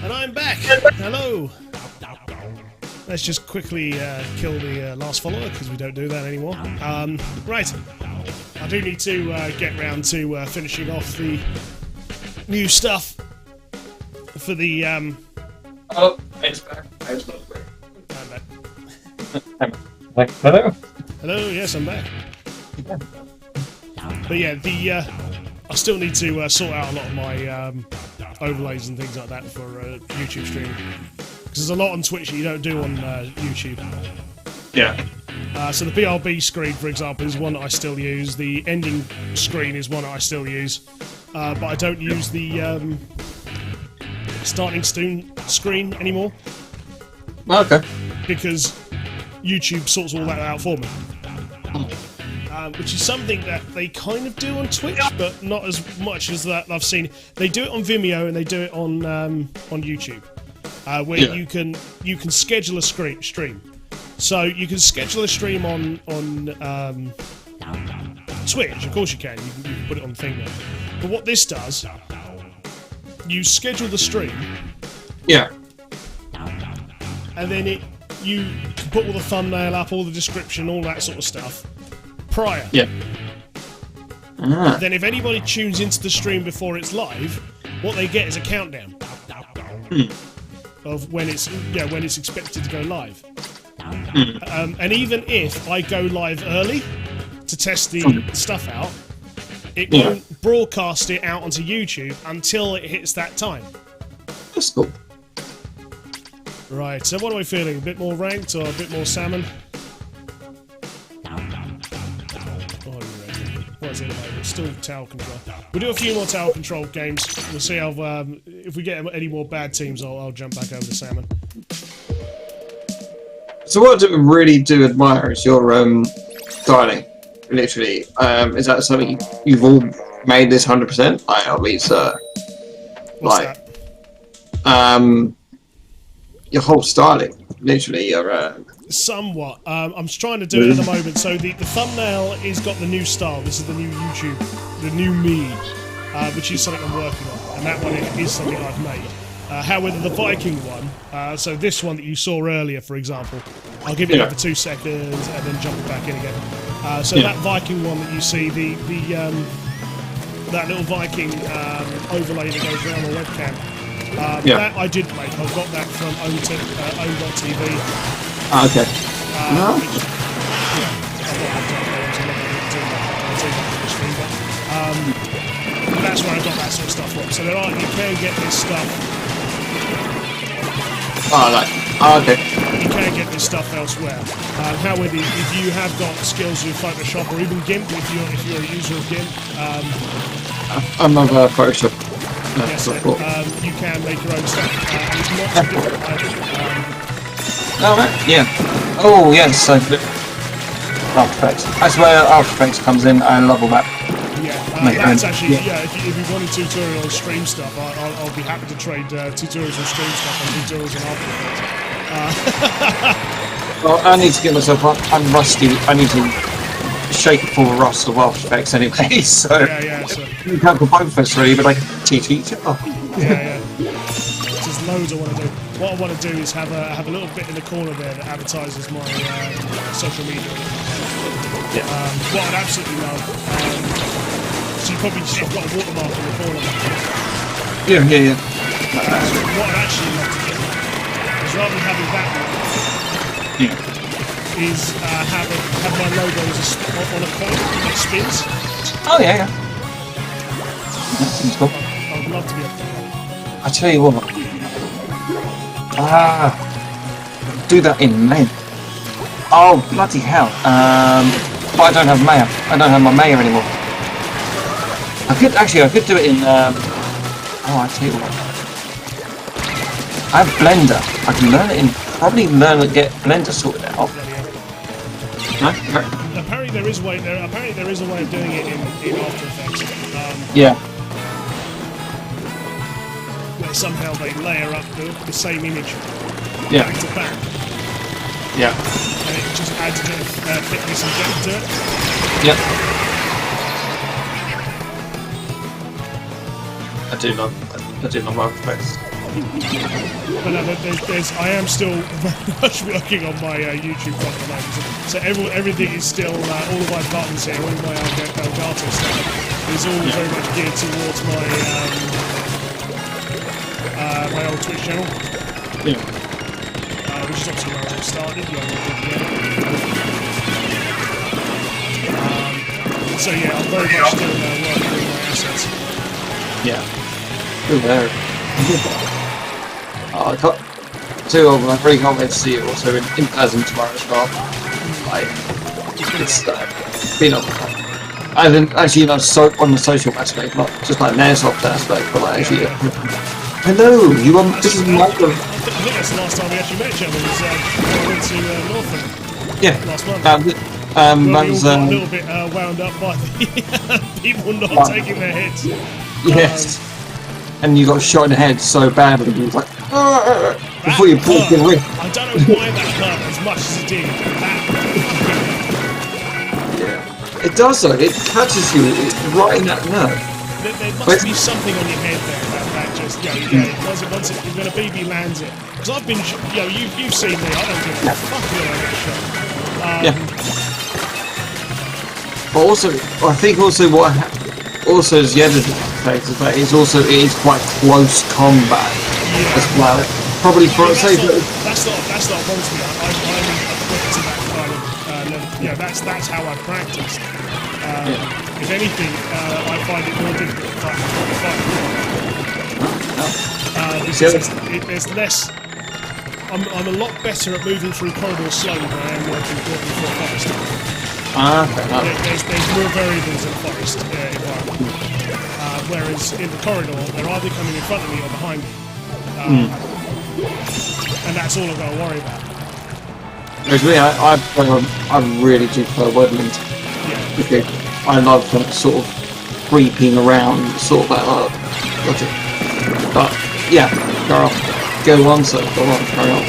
A: And I'm back. Hello. Let's just quickly kill the last follower because we don't do that anymore. Right. I do need to get round to finishing off the new stuff for the.
C: Oh, it's back. It's not back.
A: I'm
C: I'm back.
A: back.
C: Hello?
A: Hello. Yes, I'm back. But yeah, I still need to sort out a lot of my overlays and things like that for YouTube streaming. Because there's a lot on Twitch that you don't do on YouTube.
C: Yeah.
A: So the BRB screen, for example, is one that I still use. The ending screen is one that I still use. But I don't use the starting screen anymore.
C: Okay.
A: Because YouTube sorts all that out for me. Which is something that they kind of do on Twitch, but not as much as that I've seen. They do it on Vimeo and they do it on YouTube, where you can schedule a stream. So you can schedule a stream on Twitch. Of course you can. You can put it on thing there. But what this does, you schedule the stream.
C: Yeah.
A: And then you can put all the thumbnail up, all the description, all that sort of stuff. Prior.
C: Yeah. Ah.
A: Then if anybody tunes into the stream before it's live, what they get is a countdown of when it's expected to go live. And even if I go live early to test the stuff out, it won't broadcast it out onto YouTube until it hits that time.
C: That's cool.
A: Right, so what am I feeling? A bit more ranked or a bit more salmon? as it at the moment. It's still tower control. We'll do a few more tower control games. We'll see how if we get any more bad teams, I'll jump back over to Salmon.
C: So what I really do admire is your styling. Literally, is that something you've all made this 100%? I always
A: What's
C: like
A: that?
C: Your whole styling. Literally, your
A: Somewhat. I'm trying to do it at the moment. So the thumbnail is got the new style. This is the new YouTube, the new me, which is something I'm working on, and that one is something I've made. However, the Viking one, so this one that you saw earlier, for example, I'll give it for 2 seconds and then jump it back in again. So that Viking one that you see, that little Viking overlay that goes around the webcam, that I did make. I got that from own.tv.
C: okay.
A: That's where I got that sort of stuff from. So you can get this stuff.
C: Okay.
A: You can get this stuff elsewhere. However, if you have got skills with Photoshop or even GIMP, if you're a user of GIMP,
C: I'm not a Photoshop.
A: yes, you can make your own stuff. And it's not too difficult either.
C: Yeah. Oh yes, After Effects. That's where After Effects comes in. I love all that.
A: Yeah, that's actually, if you wanted tutorial on stream stuff, I'll be happy to trade tutorials on stream stuff and tutorials on After Effects.
C: Well, I need to get myself up. I'm rusty. I need to shake it full of rust of After Effects anyway, so...
A: So
C: you can't go both of us really, but I can teach each other.
A: There's loads I want to do. What I want to do is have a little bit in the corner there that advertises my social media. What I'd absolutely love, so I've got a watermark in the corner.
C: Yeah.
A: What I'd actually love to do is, rather than having that one, is have my logo on a coin that spins.
C: Oh yeah. That seems cool.
A: I would love to be able to do that.
C: I tell you what. Do that in May. Oh bloody hell! But I don't have Maya. I don't have my Maya anymore. I could do it in. I tell you what. I have Blender. I can get Blender sorted out. No?
A: Apparently there is a way. Apparently there is a way of doing it in After Effects. Where somehow they layer up the same image back to back.
C: Yeah.
A: And it just adds a bit of thickness and depth to it.
C: Yep. I do love After Effects.
A: But I am still very much working on my YouTube front at the moment. So everything is still, all of my buttons here, all of my Elgato stuff is all very much geared towards my old Twitch channel.
C: Yeah.
A: Which is obviously where I started. So yeah, I'm very much still working on my assets.
C: Yeah. Good there. I really can't wait to see you also in person tomorrow as well. It's been actually on the social aspect, not just like an airsoft aspect, but like actually. Hello, this is Michael.
A: I think that's the last time we actually met each other. Was when I went to Norfolk last month.
C: I was
A: a little bit wound up by the people not taking their hits.
C: Yes. And you got shot in the head so badly, you was like, before you pulled the ring.
A: I don't know why that hurt as much as it did.
C: It does though, it catches you right in that nerve.
A: There must be something on your head there that just, once when a BB lands it. Because I've been, you've seen me, I don't give a fuck when I get shot.
C: But also, I think also also is the other effect is that it is quite close combat as well. Probably for
A: that's not against me. I'm equipped to that kind of level. That's how I practice. If anything, I find it more difficult to fight because there's less. I'm a lot better at moving through corridors slowly than I am working for a forest.
C: Fair enough.
A: There's more variables in the forest environment. Whereas in the corridor, they're either coming in front of me or behind me. And that's all I've got to worry about.
C: Whereas me, I really do prefer Woodland.
A: Yeah.
C: Okay. I love that sort of creeping around, sort of that. Got it. But yeah, go on, sir. Go on, carry on.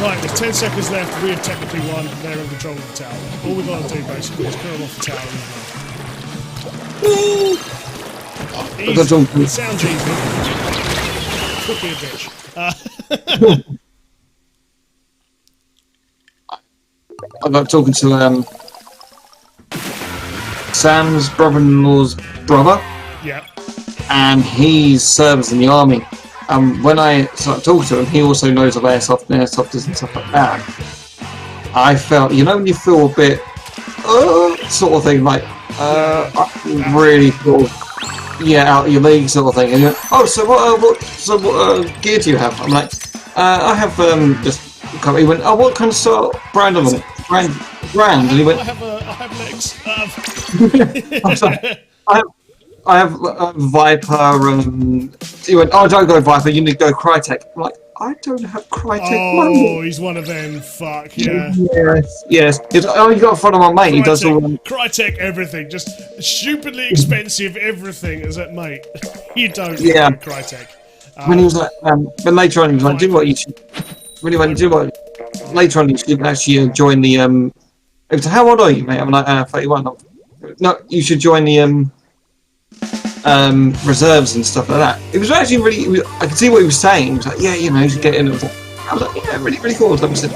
A: Right, there's 10 seconds left. We have technically won. They're in control of the tower. All we've got to do basically is clear them off the tower and easy. It sounds easy. Could be a bitch.
C: I got talking to Sam's brother-in-law's brother.
A: Yeah.
C: And he serves in the army. When I started talking to him, he also knows of airsoft and airsofters and stuff like that. I felt, you know, when you feel a bit, sort of thing, like, really sort of, out of your league sort of thing. And you're like, oh, so what gear do you have? I'm like, I have just. He went, oh, what kind of brand on it? Brand, and he went,
A: I have legs.
C: I'm sorry, I have Viper. He went, oh, don't go Viper. You need to go Crytek. I'm like, I don't have Crytek money.
A: Oh, he's one of them. Fuck yeah.
C: Yes. He's like, oh, you got to follow my mate. He does all.
A: Crytek everything, just stupidly expensive everything. Is that, mate? You don't.
C: Yeah.
A: Crytek.
C: When he was like, but later on he was like, do what you should. When he went, do what. Later on, you should actually join the. It was, how old are you, mate? I'm like, 31. No, you should join the reserves and stuff like that. It was actually really. I could see what he was saying. He was like, yeah, you know, you should get in. I was like, yeah, really, really cool. So I said,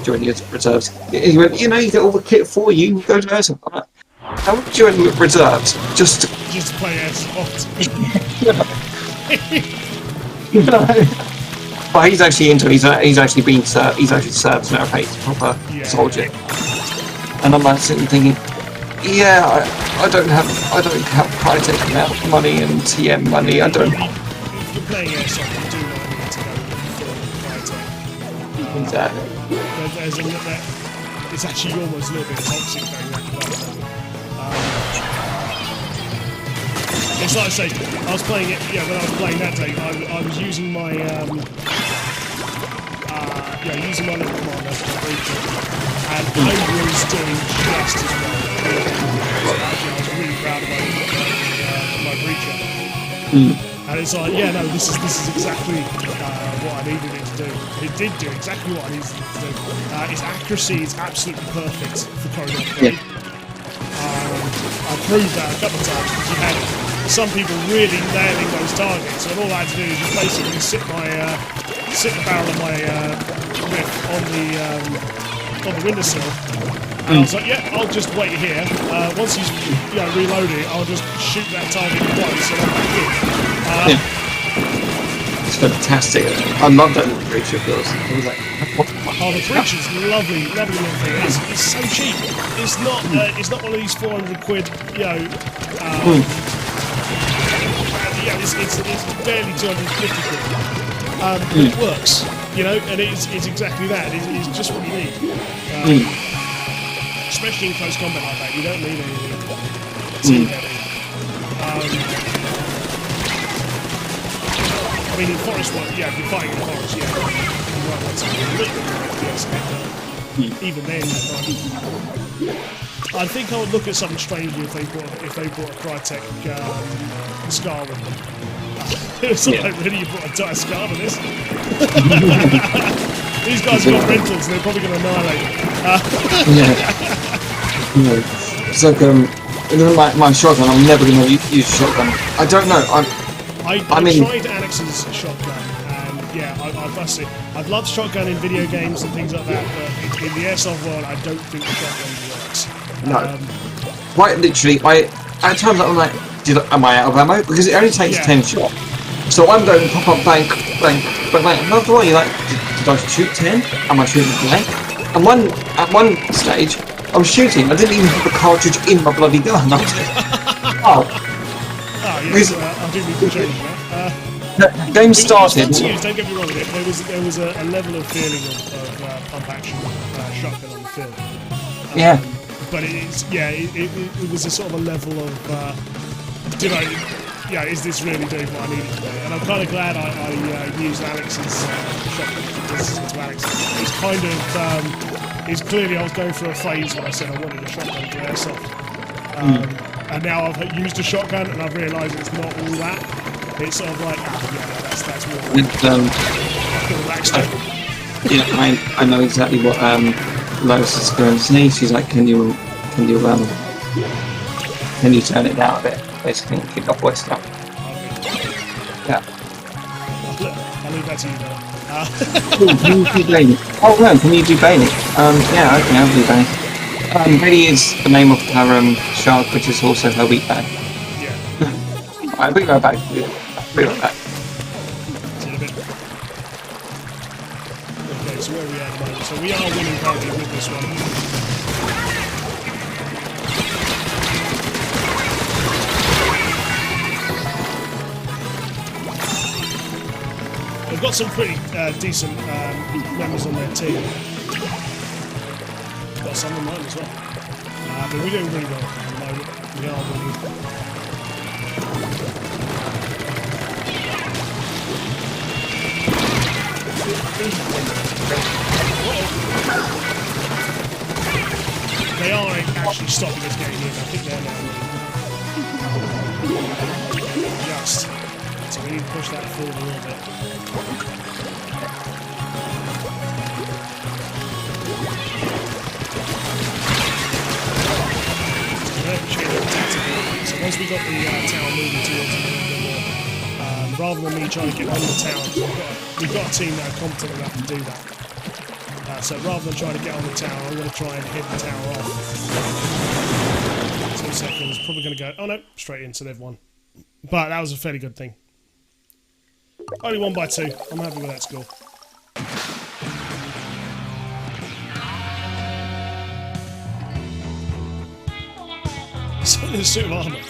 C: join the reserves. He went, you know, you get all the kit for you. Go to airsoft. I'm like, how would you join the reserves? Just to
A: play airsoft.
C: You know. But he's actually into it. He's actually been he's actually served now, paid proper soldier. And I'm like sitting thinking, yeah, I don't have Crytek amount money and TM money. I don't.
A: If you're playing airsoft, you do want to go for Crytek.
C: Exactly.
A: There's a little bit. It's actually almost a little bit toxic though. It's like I say, I was playing it. Yeah, when I was playing that day, I was using my using my little commander, and I was doing just as well. So actually, I was really proud of my breacher. And it's like, yeah, no, this is exactly what I needed it to do. It did do exactly what I needed it to do. Its accuracy is absolutely perfect for corridor play. I proved that a couple of times because you had some people really nailing those targets, and all I had to do is just basically sit the barrel of my whip on the windowsill, and I was like, yeah, I'll just wait here. Once he's reloaded, I'll just shoot that target once and I'm back in.
C: It's fantastic. I love that little creature of yours. I was like,
A: oh, the creature's lovely little thing. It's so cheap. It's not one of these 400 quid, it's barely 250 quid. But it works, and it's exactly that. It's just what you need. Especially in close combat like that, you don't need anything too heavy. I mean, in forest work, if you're fighting in the forest, you might want something a little bit FPS, even then, I think I would look at something strangely if they brought a Crytek Scar with them. It's like, really, you brought a dire Scar with this? These guys have got rentals, and they're probably going to annihilate
C: It's like, my shotgun, I'm never going to use a shotgun. I don't know,
A: I tried Annex's shotgun, and I must say, I've loved shotgun in video games and things like that, but in the airsoft world, I don't think the shotgun works.
C: No. Quite literally, at times I'm like, am I out of ammo? Because it only takes 10 shots. So I'm going pop up blank, but like another one, you're like, did I shoot 10? Am I shooting blank? And at one stage, I was shooting, I didn't even have the cartridge in my bloody gun. I was like, oh.
A: Oh, yes, I do need to change that.
C: The game started.
A: Don't get me wrong. There was a level of feeling of pump action shotgun on the field.
C: Yeah.
A: But it was a sort of a level of is this really doing what I needed to do? And I'm kind of glad I used Alex's shotgun to Alex. It's kind of it's clearly I was going through a phase when I said I wanted a shotgun to airsoft. And now I've used a shotgun and I've realised it's not all that. It's sort of like, that's more relaxed.
C: I know exactly what Lois is going to say. She's like, can you turn it down a bit? Basically, keep up voice down. Yeah.
A: I'll leave that to you now.
C: Can you do Bailey? Oh no, can you do Bailey? Yeah, okay, I'll do Bailey. Bailey is the name of her shark, which is also her wheat bag.
A: Yeah.
C: I'll bring her back.
A: See you in a bit. Okay, so where are we at the moment? So we are winning currently with this one. They've got some pretty decent members on their team. Got some of mine as well. But we're doing really well at the moment. We are winning. They are actually stopping this game here. I think they're now just. So we need to push that forward a little bit. So once we got the tower moving towards it a little bit more, rather than me trying to get on the tower, we've got a team that are competent enough to do that. So rather than trying to get on the tower, I'm going to try and hit the tower off. 2 seconds, probably going to go, oh no, straight in, so they've won. But that was a fairly good thing. Only 1 by 2, I'm happy with that score. Someone in a suit of armour.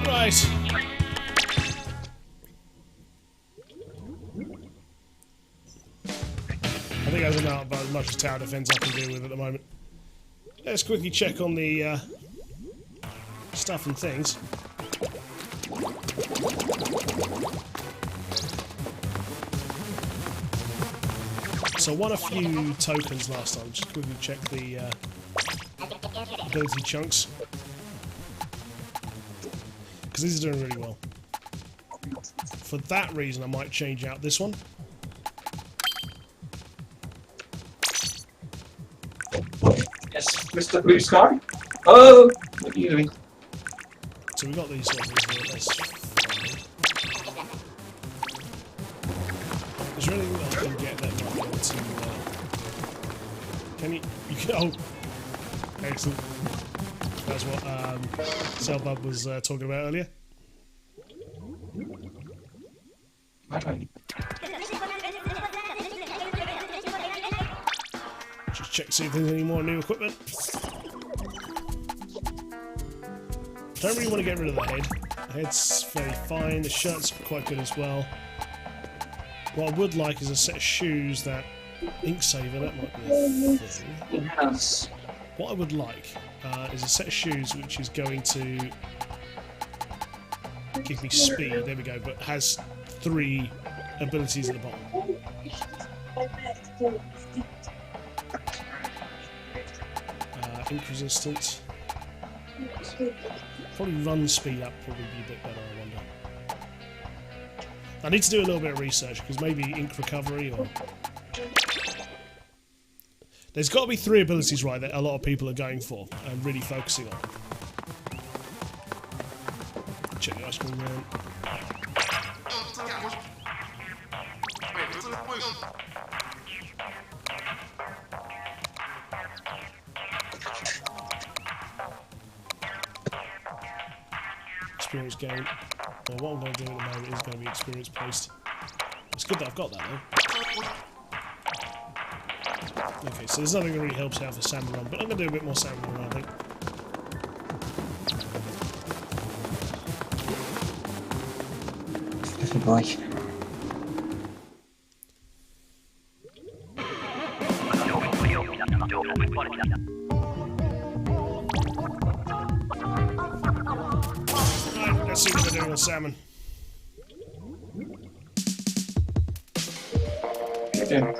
A: Right. I think that's about as much as tower defense I can deal with at the moment. Let's quickly check on the stuff and things. So I won a few tokens last time. Just quickly check the ability chunks. Because these are doing really well. For that reason, I might change out this one.
C: Yes, Mr. Blue Sky? Oh, what are you doing?
A: So we got these sort of things here. Is there anything that I can get that might be able to... can you... You can... Oh! Excellent. That's what Cellbub was talking about earlier. Just check to see if there's any more new equipment. Don't really want to get rid of the head. The head's very fine. The shirt's quite good as well. What I would like is a set of shoes that... Ink saver, that might be a thing.
C: Yes.
A: What I would like is a set of shoes which is going to give me speed, there we go, but has 3 abilities at the bottom. Ink resistance. Probably run speed up probably be a bit better, I wonder. I need to do a little bit of research because maybe ink recovery or... There's got to be 3 abilities, right, that a lot of people are going for and really focusing on. Check the ice cream man. Experience gain. Well, what I'm going to do at the moment is going to be experience based. It's good that I've got that though. Okay, so there's nothing that really helps out for salmon run, but I'm going to do a bit more salmon run, I think.
C: Boy.
A: Right, let's see what we're doing on salmon.
C: Yeah.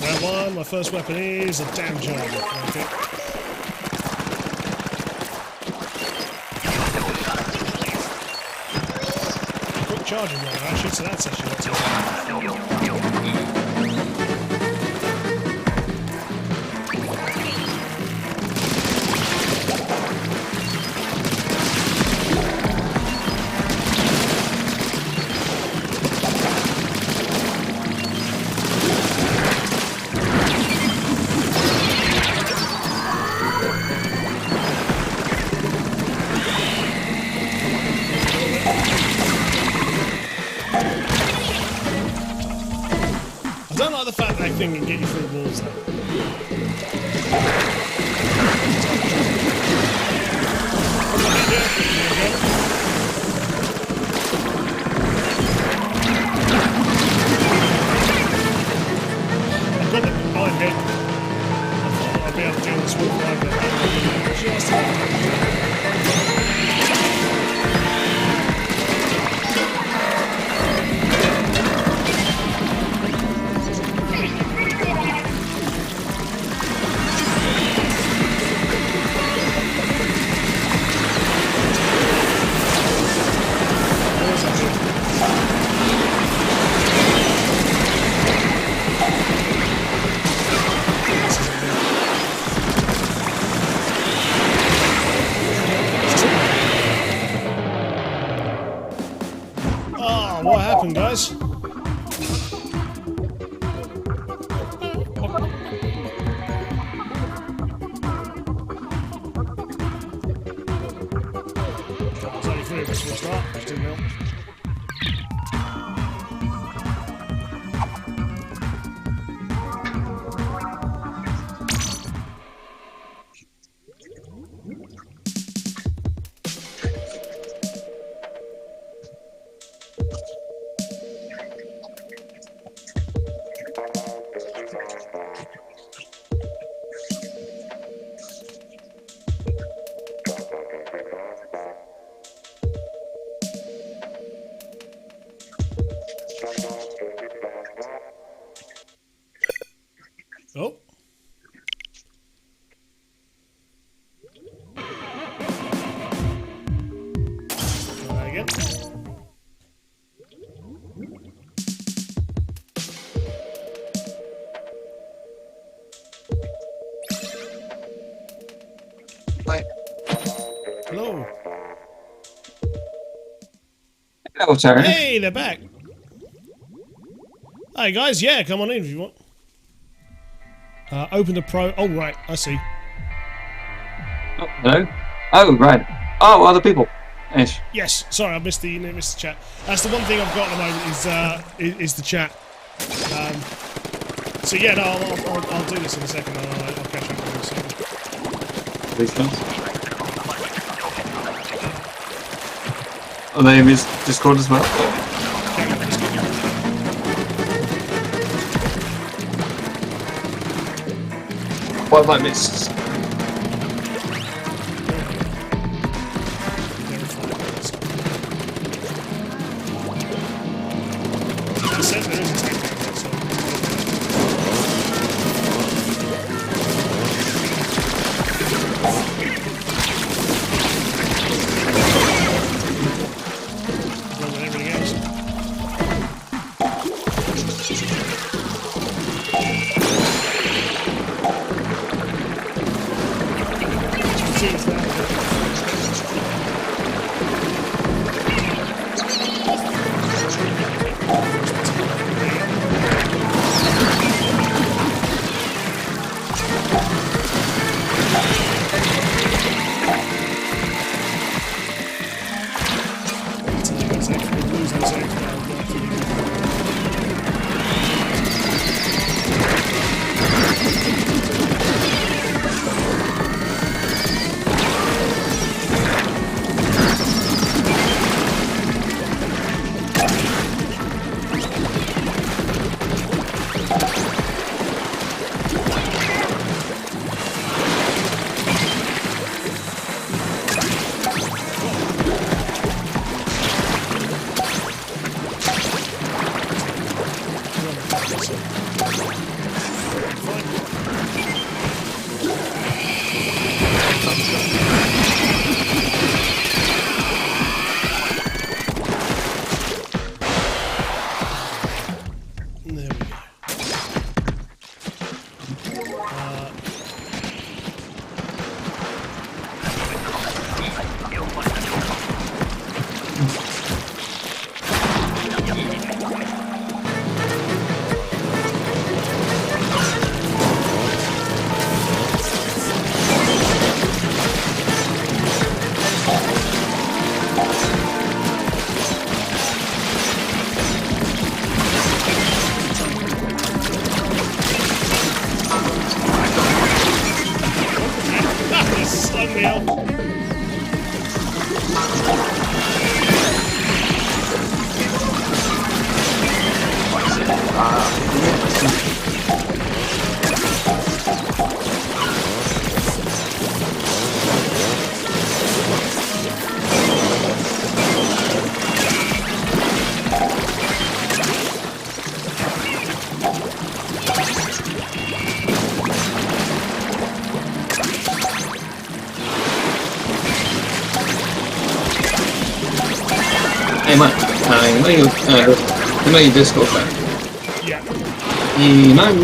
A: Round one, my first weapon is a damn giant. Okay. Quick charging runner, actually, so that's actually not too bad. I don't like the fact that thing can get you through walls though. I've got the iron head. I thought I'd be able to deal with this with my bit. Just oh, what happened, guys? There's only three of us for a start, which didn't help. Oh. Try again.
C: Bye.
A: Hello.
C: Hello, Terry.
A: Hey, they're back. Hey guys, yeah, come on in if you want. Open the pro. Oh right, I see.
C: Oh, hello. Oh, right. Oh, other people. Yes.
A: Yes, sorry, I missed the chat. That's the one thing I've got at the moment is the chat. So yeah, no, I'll do this in a second. I'll catch up with you in a second.
C: These guys. Are they in his Discord as well? What have I missed?
A: It says there is a tank down there, so... There we go. This is unreal.
C: Hey Mike, you know your Discord phone?
A: Yeah.
C: You know in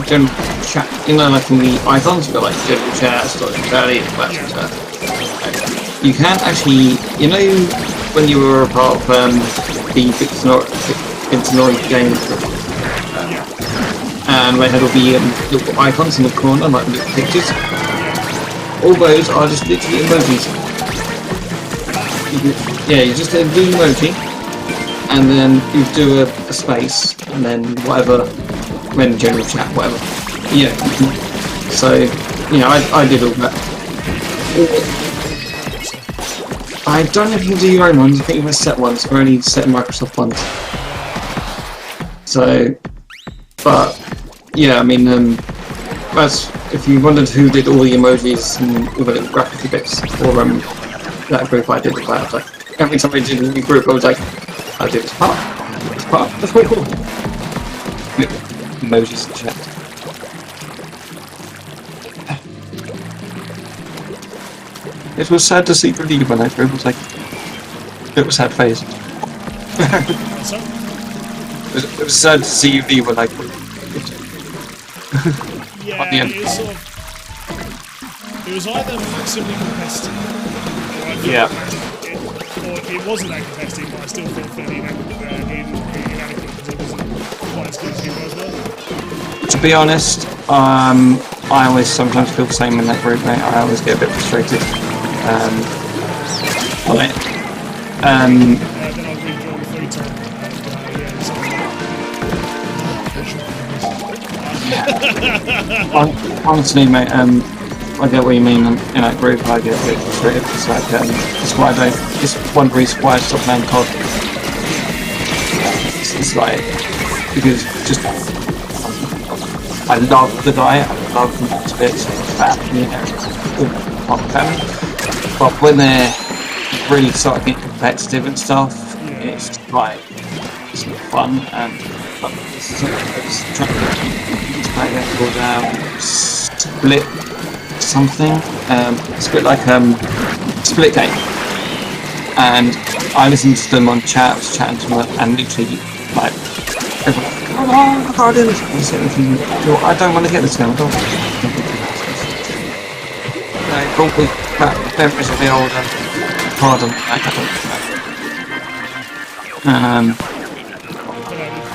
C: general chat, you know like in the icons, you've got like general chat, storage valley, and chat. You can actually, you know when you were a part of the Victorinoid game, and they had all the little icons in the corner, like little pictures, all those are just literally emojis. Yeah, you just hit a blue emoji, and then you do a space, and then whatever, when general chat, whatever. Yeah, so, you know, I did all that. I don't know if you can do your own ones, I think you must set ones, or only set Microsoft ones. So, but, yeah, I mean, that's, if you wondered who did all the emojis and all the little graphic bits, or that group I did with that. Like, every time I did a new group, I was like, I did this part, that's pretty cool. Emojis and chat. It was sad to see the leader when that group was like, it was sad phase. It was sad to see you leave when I group.
A: Yeah, it was either maximally competitive.
C: Yeah.
A: Or it wasn't that competitive, but I still felt fairly inadequate because it wasn't quite as good as you guys were.
C: To be honest, I always sometimes feel the same in that group, mate. I always get a bit frustrated.
A: Then I'll redraw the free time.
C: Honestly, mate, I get what you mean in that group. I get a bit frustrated. It's like, it's one reason why I stopped playing COD. It's like, because just, I love the guy, I love the bits, you know, all but when they're really starting to get competitive and stuff, it's like, it's not fun, and it's trying to play that called Split something, Split like Split game, and I listened to them on chat, I was chatting to them, and literally like everyone, oh, I can't do this. I don't want to get this game. I don't want to get this. No, probably memories of the older pardon.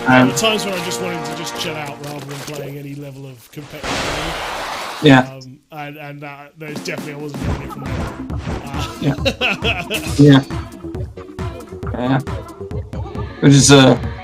A: There were times where I just wanted to just chill out rather than playing any level of competitive game.
C: Yeah.
A: And there's definitely I wasn't doing it from there.
C: Yeah. Which is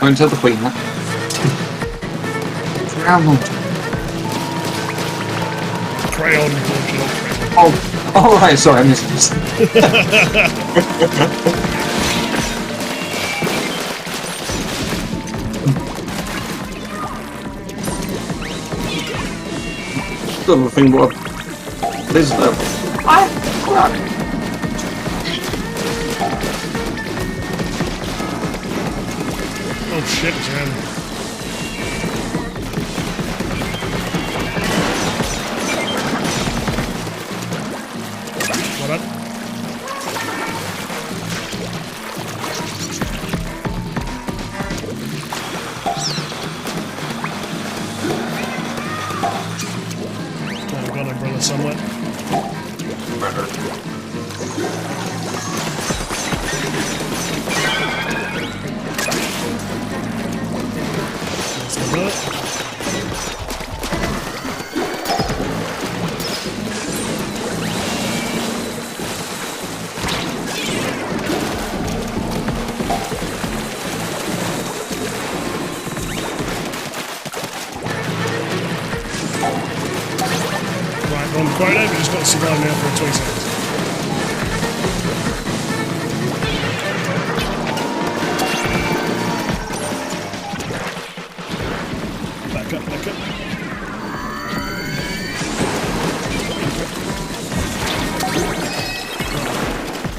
C: Don't tell the Queen that. Travel.
A: Crayon, unfortunately.
C: Oh, right, sorry, I missed this. Still the thing what Liz though.
A: Oh shit, man. What up? Oh, I've got an umbrella somewhere. Let's go it. Right, we're on the quota, we just got to survive now for 20 seconds. Back up, back up.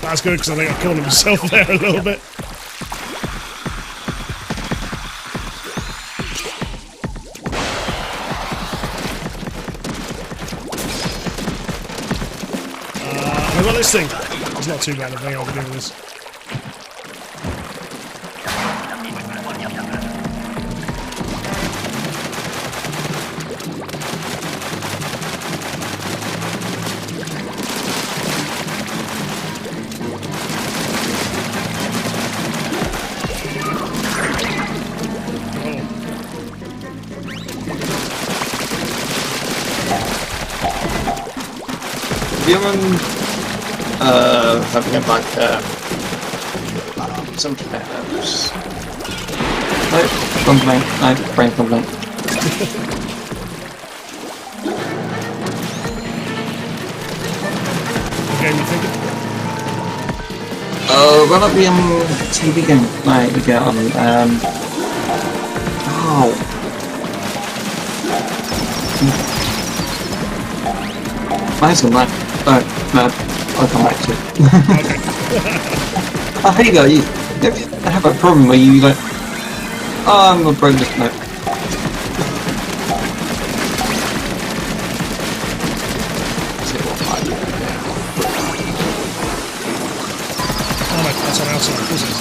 A: That's good because I think I cornered myself there a little bit. I've got this thing. It's not too bad, I think I'll be doing this.
C: Having a like some tomatoes. No complaint, no brain complaint.
A: What game you thinking?
C: Run up the TV game night we get on Mine's on that. No, I'll come back to it. Oh, here you go. You have a problem where you like, oh, I'm not broke this note.
A: Oh no, that's on outside, is it?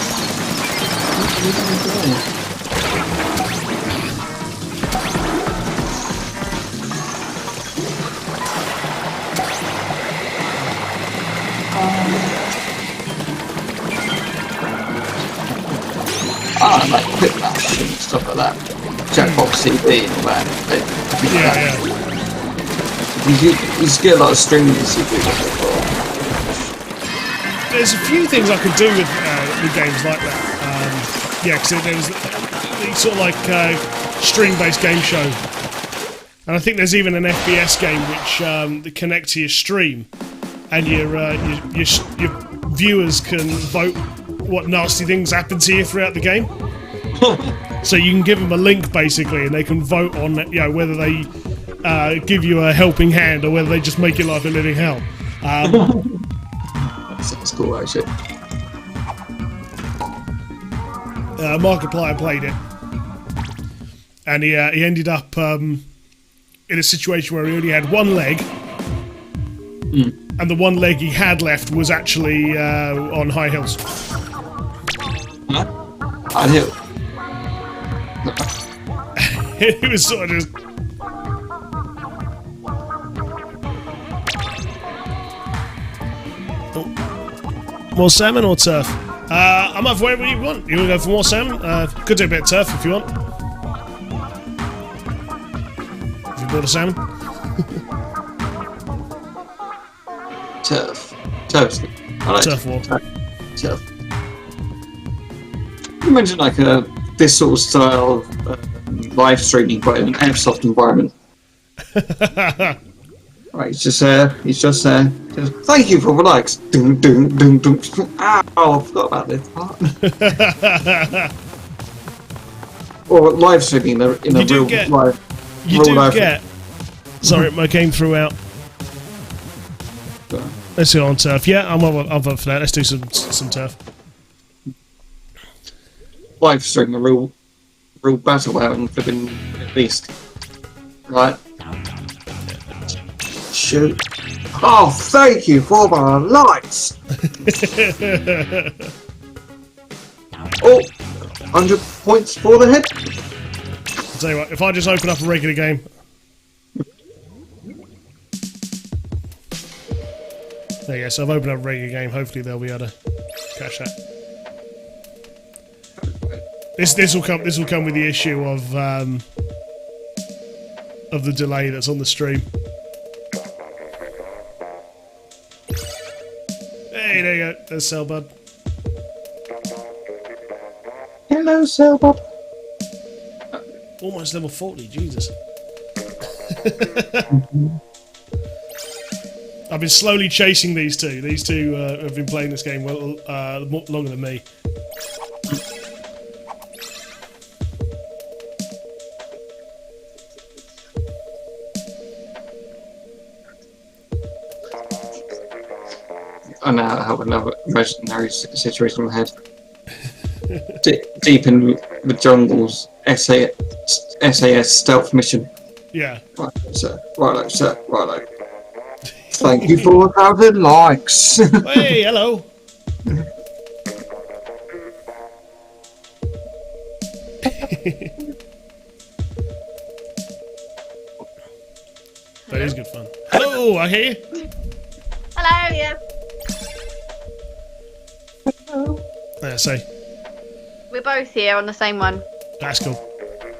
C: Like quick dash and stuff like that. Jackbox TV and all that.
A: Yeah.
C: You just get a lot of strings you do.
A: There's a few things I could do with games like that. Yeah, because there was sort of like string-based game show. And I think there's even an FPS game which connects to your stream. And your viewers can vote what nasty things happen to you throughout the game. So you can give them a link basically, and they can vote on whether they give you a helping hand or whether they just make your life a living hell.
C: Sounds cool, actually.
A: Markiplier played it, and he ended up in a situation where he only had one leg, and the one leg he had left was actually on high heels.
C: Huh? High heel.
A: It was sort of just... Oh. More salmon or turf? I'm up for whatever you want. You want to go for more salmon? Could do a bit of turf if you want. Have you bought a salmon?
C: Turf. Turf's good. I like
A: Turf war.
C: Turf. You mentioned like a this sort of style of live streaming, but in an airsoft environment. Right, he's just there. Thank you for the likes. Doom, doom, doom, doom. Ow, I forgot about this part. Or live streaming in a real live.
A: You do get. Sorry, my game threw out. Let's go on turf. Yeah, I'm up for that. Let's do some turf.
C: Live stream a real battle out and flipping at least. Right. Shoot. Oh, thank you for the lights! Oh, 100 points for the head.
A: I'll tell you what, if I just open up a regular game. There you go, so I've opened up a regular game, hopefully they'll be able to catch that. This will come with the issue of the delay that's on the stream. Hey, there you go. There's Cellbud.
C: Hello, Cellbud.
A: Almost level 40, Jesus. I've been slowly chasing these two. These two have been playing this game longer than me.
C: I now have another imaginary situation in my head. Deep in the jungles, SAS stealth mission.
A: Yeah.
C: Right, sir. Righto, sir. Righto. Thank you for 1,000 likes.
A: Hey, hello. That is good fun. Hello, I hear you.
B: Hello, yeah.
A: Say.
B: We're both here on the same one.
A: That's cool.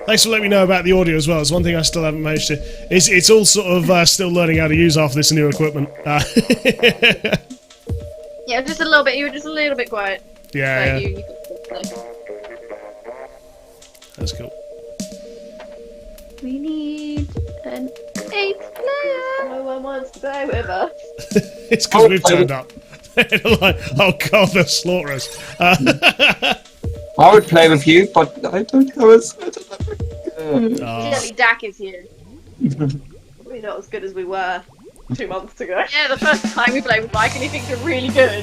A: Thanks for letting me know about the audio as well. It's one thing I still haven't managed to. It's all sort of still learning how to use half this new equipment.
B: Yeah, just a little bit. You were just a little bit quiet.
A: Yeah.
B: But
A: Yeah.
B: you
A: That's cool.
B: We need an 8th player. No one wants to play with us.
A: It's because we've turned up. Like, oh god, they'll slaughter us.
C: I would play with you, but I don't have a...
B: Fortunately, Dak is here. We're not as good as we were 2 months ago. Yeah, the first time we played with Mike and he thinks we're really good.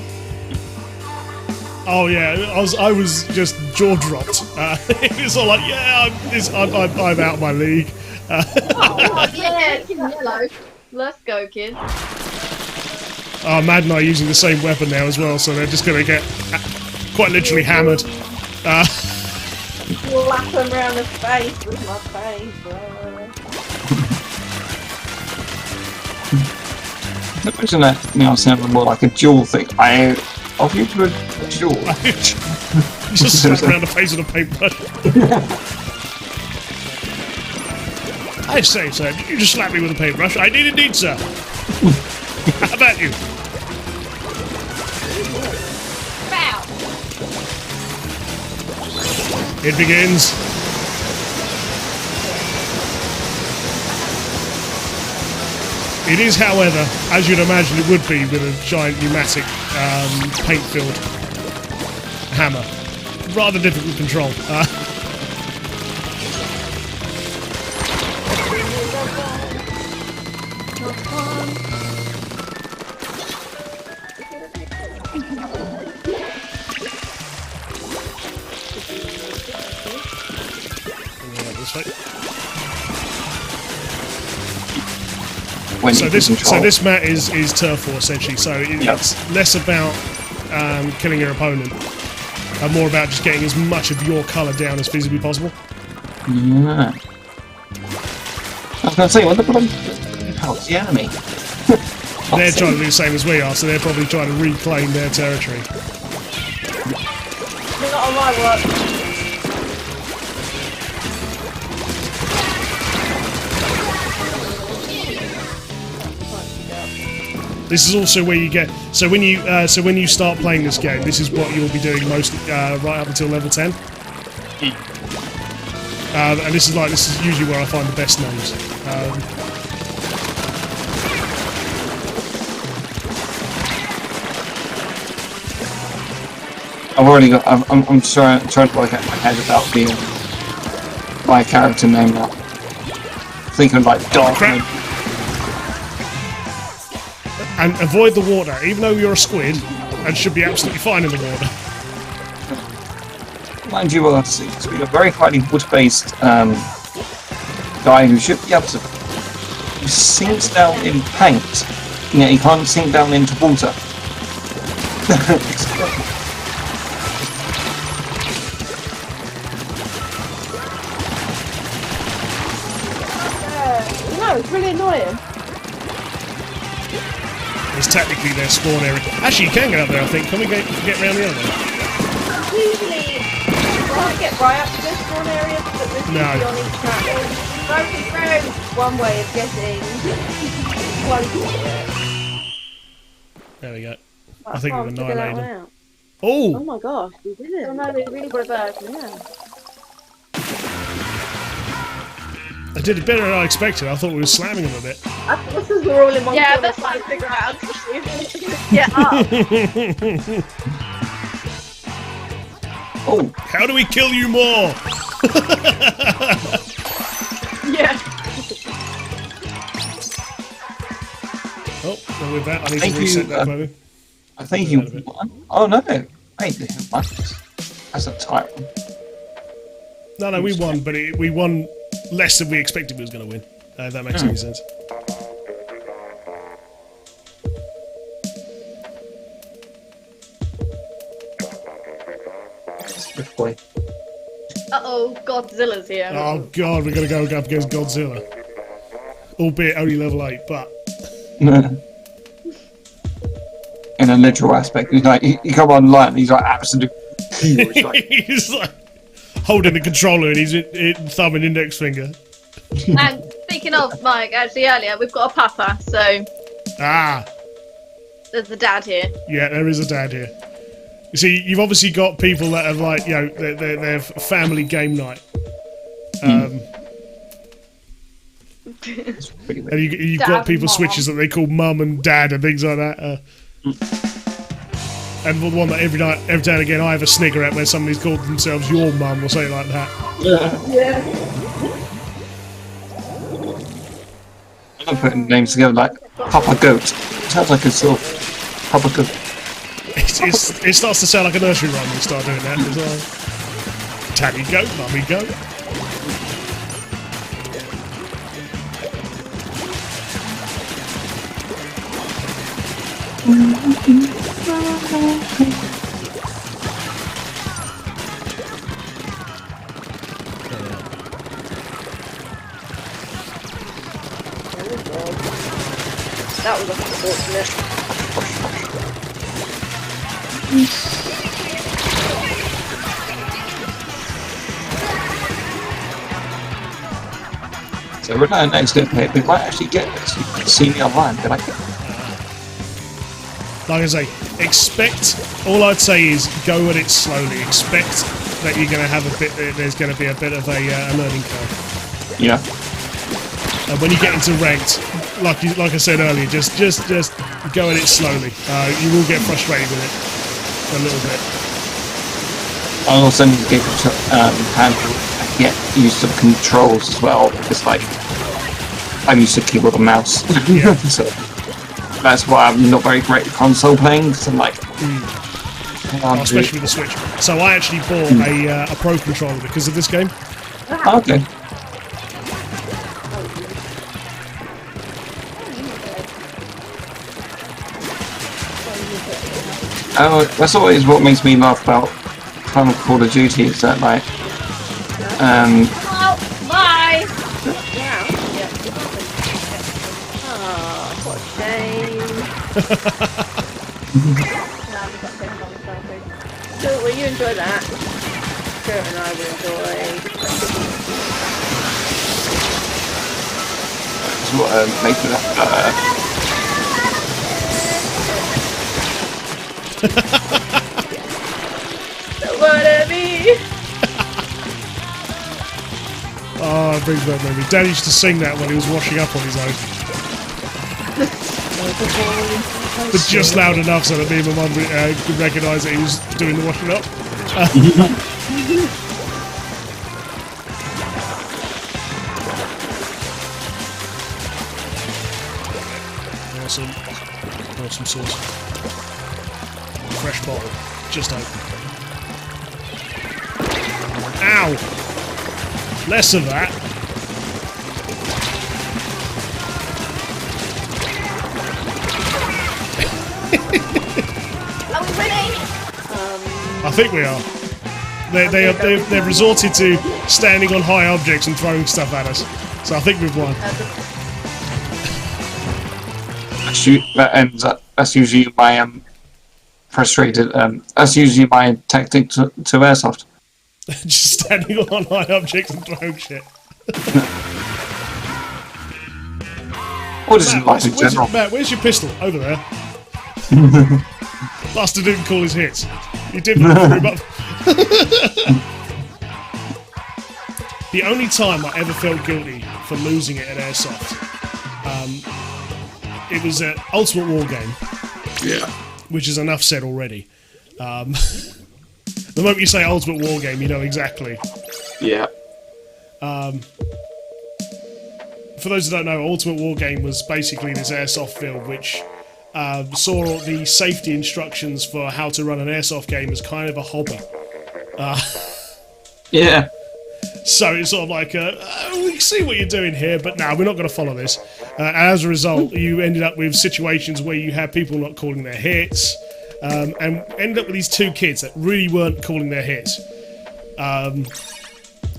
A: Oh yeah, I was just jaw dropped. It was all like, yeah, I'm out of my league.
B: Oh, yeah, hello. Let's go, kid.
A: Oh, Mad and I are using the same weapon now as well, so they're just going to get quite literally hammered.
B: Slap him around the face with my paintbrush.
C: Imagine that now sounding more like a duel thing. I offer you to a duel.
A: Just slap around the face with a paintbrush. I say, sir, did you just slap me with a paintbrush? I did indeed, sir. How about you?
B: Bow.
A: It begins. It is, however, as you'd imagine it would be with a giant pneumatic paint-filled hammer. Rather difficult to control. So this map is turf war essentially. So it's less about killing your opponent and more about just getting as much of your colour down as feasibly possible.
C: Yeah. I was going to say, what the hell's the enemy?
A: They're trying to do the same as we are, so they're probably trying to reclaim their territory.
B: Not on my work.
A: This is also where you get so when you start playing this game, this is what you'll be doing most right up until level 10. And this is usually where I find the best names.
C: I've already got. I'm trying to work out in my head about the my character name now. Thinking like Darkman.
A: And avoid the water, even though you're a squid, and should be absolutely fine in the water.
C: Mind you, it's been a very highly wood-based guy who should be able to. He sinks down in paint. Yeah, he can't sink down into water.
D: No, it's really annoying.
A: It's technically their spawn area. Actually, you can get up there, I think. Can we get around the other way?
D: Usually, you can't get right up to this spawn area, but there's usually on each map. Broken through one way of getting close to it.
A: There we go. I think we've
D: figure that
A: annihilated
D: one
A: them.
D: out.
A: Oh!
D: Oh my gosh, we did it. Oh no, they really got it back. Yeah.
A: I did it better than I expected. I thought we were slamming them a bit.
D: I thought this was we're all in one
B: Yeah,
D: corner
B: that's
D: trying to
B: fine.
D: figure out how to get up.
C: Oh,
A: How do we kill you more?
D: Yeah.
A: Oh, well, with that, I need
C: Thank
A: to
C: you,
A: reset that maybe.
C: I think you won. Oh no, I didn't won. That's a tight one.
A: No, we won, but we won less than we expected we was going to win. If that makes any sense.
C: Good boy.
B: Uh-oh, Godzilla's here.
A: Oh god, we're going to go up against Godzilla. Albeit only level 8, but...
C: In a literal aspect, he's like, you come online, and he's like absolute huge. Like,
A: he's like holding the controller and he's thumb and index finger.
B: And speaking of Mike, actually earlier, we've got a papa, so
A: Ah,
B: there's the dad here.
A: yeah, there is a dad here. You see, you've obviously got people that have like, you know, their family game night. And you've
D: Dad
A: got people
D: and
A: switches that they call mum and dad and things like that. And the one that every now and again I have a snigger at where somebody's called themselves your mum or something like that.
D: Yeah.
C: I'm putting names together like Papa Goat. Sounds like a sort of Papa Goat.
A: It starts to sound like a nursery rhyme when you start doing that as well. Daddy goat, mummy goat.
B: That was unfortunate.
C: So we're not next to pay. We might actually get this. You can see me online, but I can.
A: Like I say, all I'd say is go at it slowly. Expect that you're going to have there's going to be a bit of a learning curve.
C: Yeah.
A: And when you get into ranked, like I said earlier, just go at it slowly. You will get frustrated with it a little bit.
C: I also need to get handle and get used to the controls as well, because like I'm used to keyboard and mouse.
A: Yeah.
C: So that's why I'm not very great at console playing, because I'm like
A: Especially with the Switch. So I actually bought a Pro controller because of this game.
C: okay. Oh, that's always what makes me laugh about Call of Duty, is that like
B: Oh, bye!
D: Yeah. Oh, what a shame. So, will you enjoy that? Kurt and I will enjoy.
C: that's what makes me laugh.
D: Don't wanna be.
A: Oh, it brings back memory. Dad used to sing that when he was washing up on his own. But just loud enough so that me and my mum could recognise that he was doing the washing up. Awesome sauce. Fresh bottle. Just open. Ow! Less of that.
B: Are we winning?
A: I think we are. They've resorted to standing on high objects and throwing stuff at us. So I think we've won.
C: That's usually my frustrated. That's usually my tactic to airsoft.
A: Just standing on high objects and throwing shit.
C: Or just in life in general.
A: Matt, where's your pistol? Over there. Buster didn't call his hits. He did look through him up. The only time I ever felt guilty for losing it at airsoft, it was at Ultimate Wargame.
C: Yeah.
A: Which is enough said already. The moment you say Ultimate Wargame, you know exactly.
C: Yeah.
A: For those who don't know, Ultimate Wargame was basically this airsoft field which saw the safety instructions for how to run an airsoft game as kind of a hobby.
C: Yeah.
A: So it's sort of like, we see what you're doing here, but no, we're not going to follow this. And as a result, you ended up with situations where you had people not calling their hits, and ended up with these two kids that really weren't calling their hits. And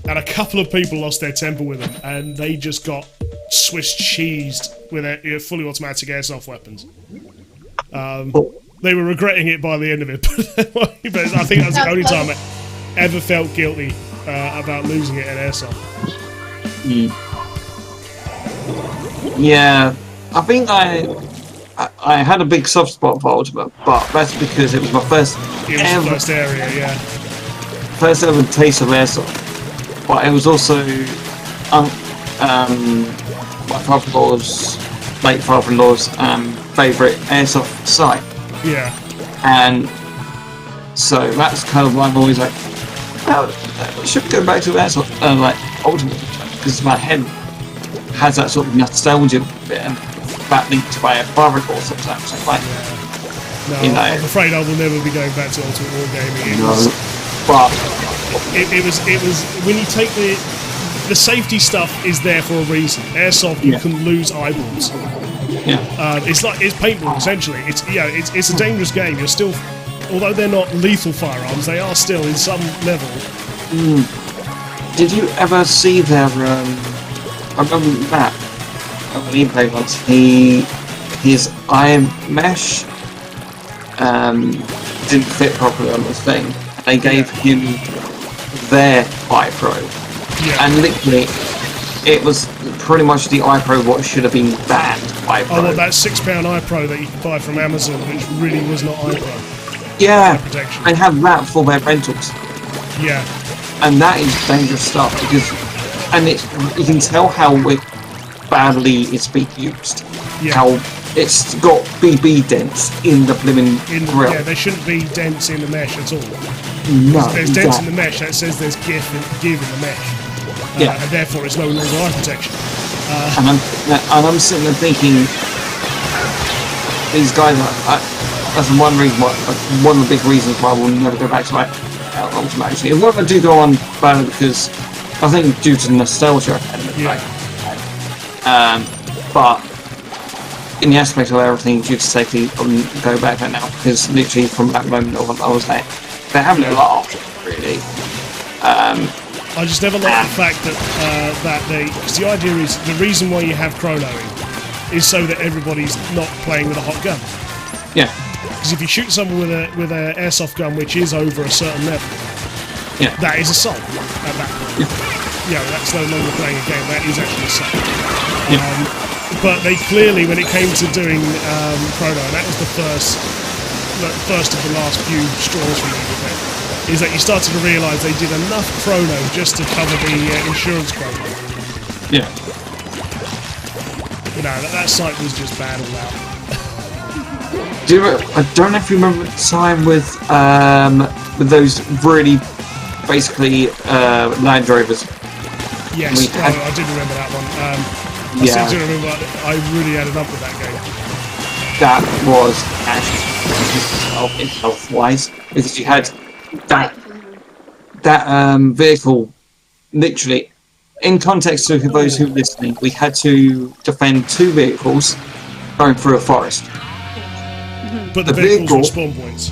A: a couple of people lost their temper with them, and they just got Swiss cheesed with their fully automatic airsoft weapons. They were regretting it by the end of it, but I think that's the only time I ever felt guilty about losing it at airsoft.
C: Yeah, I think I had a big soft spot for Ultimate, but that's because it was my first
A: first area, yeah.
C: First ever taste of airsoft. But it was also my father-in-law's, late father-in-law's favourite airsoft site.
A: Yeah.
C: And so that's kind of why I'm always like, oh, I should go back to airsoft, like Ultimate, because my head has that sort of nostalgia bit, and that linked to my father-in-law sometimes. So like,
A: no,
C: you know,
A: I'm afraid I will never be going back to Ultimate Wargaming.
C: But
A: it was when you take the safety stuff is there for a reason. Airsoft, you can lose eyeballs.
C: Yeah.
A: It's paintball essentially. It's a dangerous game. You're still, although they're not lethal firearms, they are still in some level.
C: Did you ever see their? I remember Matt when he played once. His eye mesh didn't fit properly on the thing. They gave him their iPro, and literally, it was pretty much the iPro what should have been banned. iPro.
A: Oh, well, that £6 iPro that you can buy from Amazon, which really was not iPro.
C: Yeah,
A: protection.
C: and have that for their rentals.
A: Yeah,
C: and that is dangerous stuff because, you can tell how badly it's being used.
A: Yeah.
C: How it's got BB dents in the blimmin' grill.
A: Yeah, there shouldn't be dents in the mesh at all.
C: No,
A: there's dents in the mesh that says there's give in the mesh. And therefore it's no longer eye protection.
C: And I'm sitting there thinking, these guys that's one reason why, one of the big reasons why we'll never go back to Ultimate. Actually, and what I do go on about it because I think due to the nostalgia element, but in the aspect of everything due to safety, I wouldn't go back there now because literally from that moment on, I was like, they're having a lot of options, really.
A: I just never liked the fact that because the idea is the reason why you have chronoing is so that everybody's not playing with a hot gun.
C: Yeah.
A: Because if you shoot someone with an airsoft gun which is over a certain level, that is assault at that point. Yeah, that's no longer playing a game. That is actually assault. But they clearly, when it came to doing chrono, that was the first of the last few straws we needed there. is that you started to realise they did enough chrono just to cover the insurance chrono.
C: Yeah.
A: You know, that site was just bad all out.
C: I don't know if you remember the time with those really basically Land Rovers.
A: Yes, I did remember that one. I seem to remember I really had enough with that game.
C: That was actually health-wise, because you had that vehicle literally. In context to those who are listening, we had to defend 2 vehicles going through a forest.
A: But the vehicles were spawn points.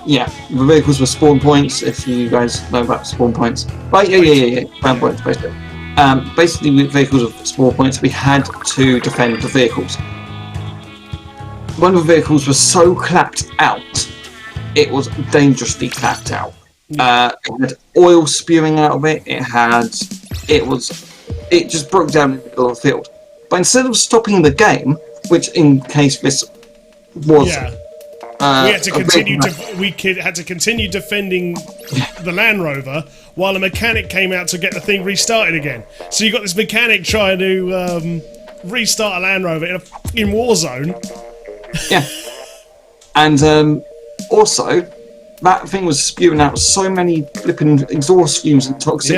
C: Yeah, the vehicles were spawn points, if you guys know about spawn points. Right, yeah. Spawn points, basically. Basically, with vehicles with spawn points, we had to defend the vehicles. One of the vehicles was so clapped out, it was dangerously clapped out. It had oil spewing out of it, it just broke down in the middle of the field. But instead of stopping the game, which in case this was...
A: Yeah. We had to continue defending the Land Rover while a mechanic came out to get the thing restarted again. So you got this mechanic trying to restart a Land Rover in a fucking war zone.
C: Yeah. And also, that thing was spewing out so many flipping exhaust fumes and toxic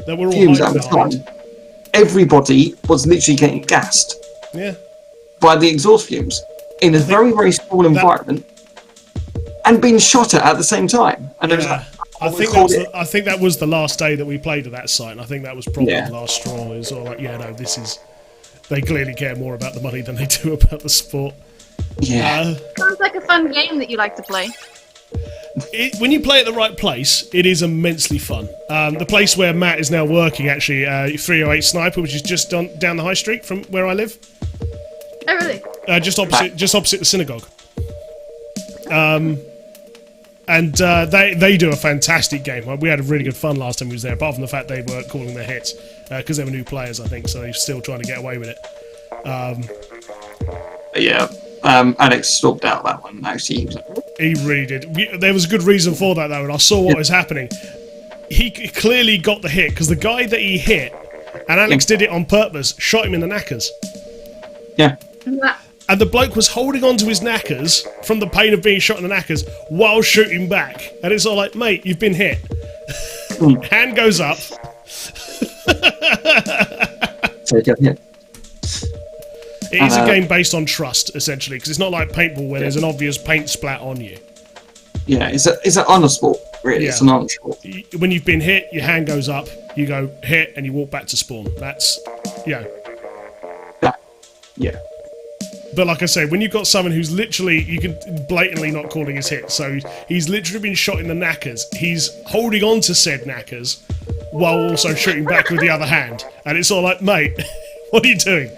A: that were all
C: fumes at the time. Everybody was literally getting gassed by the exhaust fumes in a very, very small environment and being shot at the same time. And it was like,
A: I think that was the last day that we played at that site, and I think that was probably the last straw. It was all like, this is... They clearly care more about the money than they do about the sport.
C: Yeah.
B: Sounds like a fun game that you like to play.
A: When you play at the right place, it is immensely fun. The place where Matt is now working, actually, 308 Sniper, which is just down the high street from where I live.
B: Oh, really?
A: Just opposite the synagogue. And they do a fantastic game. We had a really good fun last time we was there, apart from the fact they weren't calling their hits, because they were new players, I think, so they're still trying to get away with it.
C: Alex stalked out that one, actually.
A: He really did. There was a good reason for that, though, and I saw what was happening. He clearly got the hit, because the guy that he hit, and Alex did it on purpose, shot him in the knackers.
C: Yeah.
A: And the bloke was holding on to his knackers from the pain of being shot in the knackers while shooting back. And it's all like, mate, you've been hit. Hand goes up.
C: Take it,
A: It is a game based on trust, essentially, because it's not like paintball where there's an obvious paint splat on you.
C: Yeah, it's an honor sport, really. Yeah. It's an honor sport.
A: When you've been hit, your hand goes up, you go hit, and you walk back to spawn. That's,
C: Yeah.
A: But like I say, when you've got someone who's literally, you can blatantly not calling his hit, so he's literally been shot in the knackers, he's holding on to said knackers while also shooting back with the other hand. And it's all like, mate, what are you doing?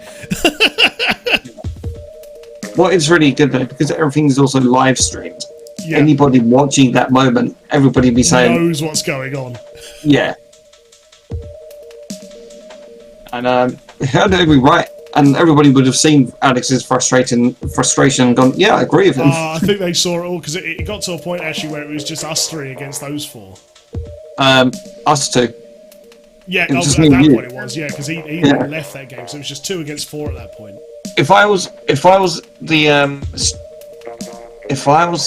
C: What is really good though, because everything is also live streamed.
A: Yeah.
C: Anybody watching that moment, everybody be saying...
A: knows what's going on.
C: Yeah. And I know we're right. And everybody would have seen Alex's frustration and gone, yeah, I agree with him.
A: I think they saw it all, because it got to a point, actually, where it was just us 3 against those 4.
C: Us 2.
A: Yeah, at that point it was, because he left that game, so it was just 2 against 4 at that point.
C: If I was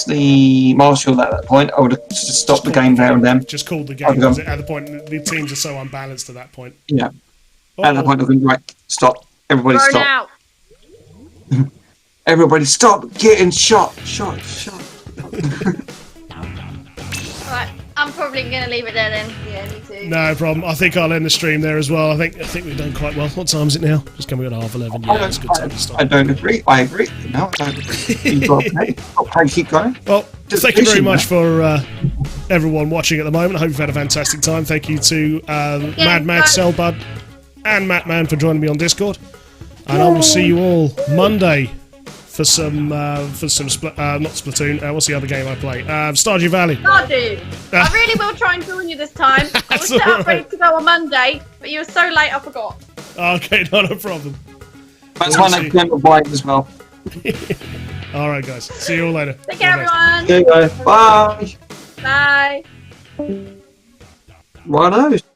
C: the marshal at that point, I would have just stopped the game there and then.
A: Just called the game, because at the point, the teams are so unbalanced at that point.
C: Yeah. At that point, I've been right, stop. Everybody
B: Burn
C: stop.
B: out.
C: Everybody stop getting shot.
B: Right, I'm probably going to leave it there then. Yeah, me too.
A: No problem. I think I'll end the stream there as well. I think we've done quite well. What time is it now? Just coming at 11:30. Yeah, it's a good time to stop.
C: I don't agree. I agree. No, I don't agree. You've got to keep going.
A: Well, thank you very much for everyone watching at the moment. I hope you've had a fantastic time. Thank you to Mad Mad Selbud and Mattman for joining me on Discord. And I will see you all Monday for some not Splatoon. What's the other game I play? Stardew Valley.
B: Stardew. I really will try and join you this time. I was set up ready to go on Monday, but you were so late I forgot.
A: Okay, not a problem.
C: That's one I can avoid as well.
A: Alright guys, see you all later.
B: Take care everyone.
C: Okay guys, bye.
D: Bye.
C: Righto.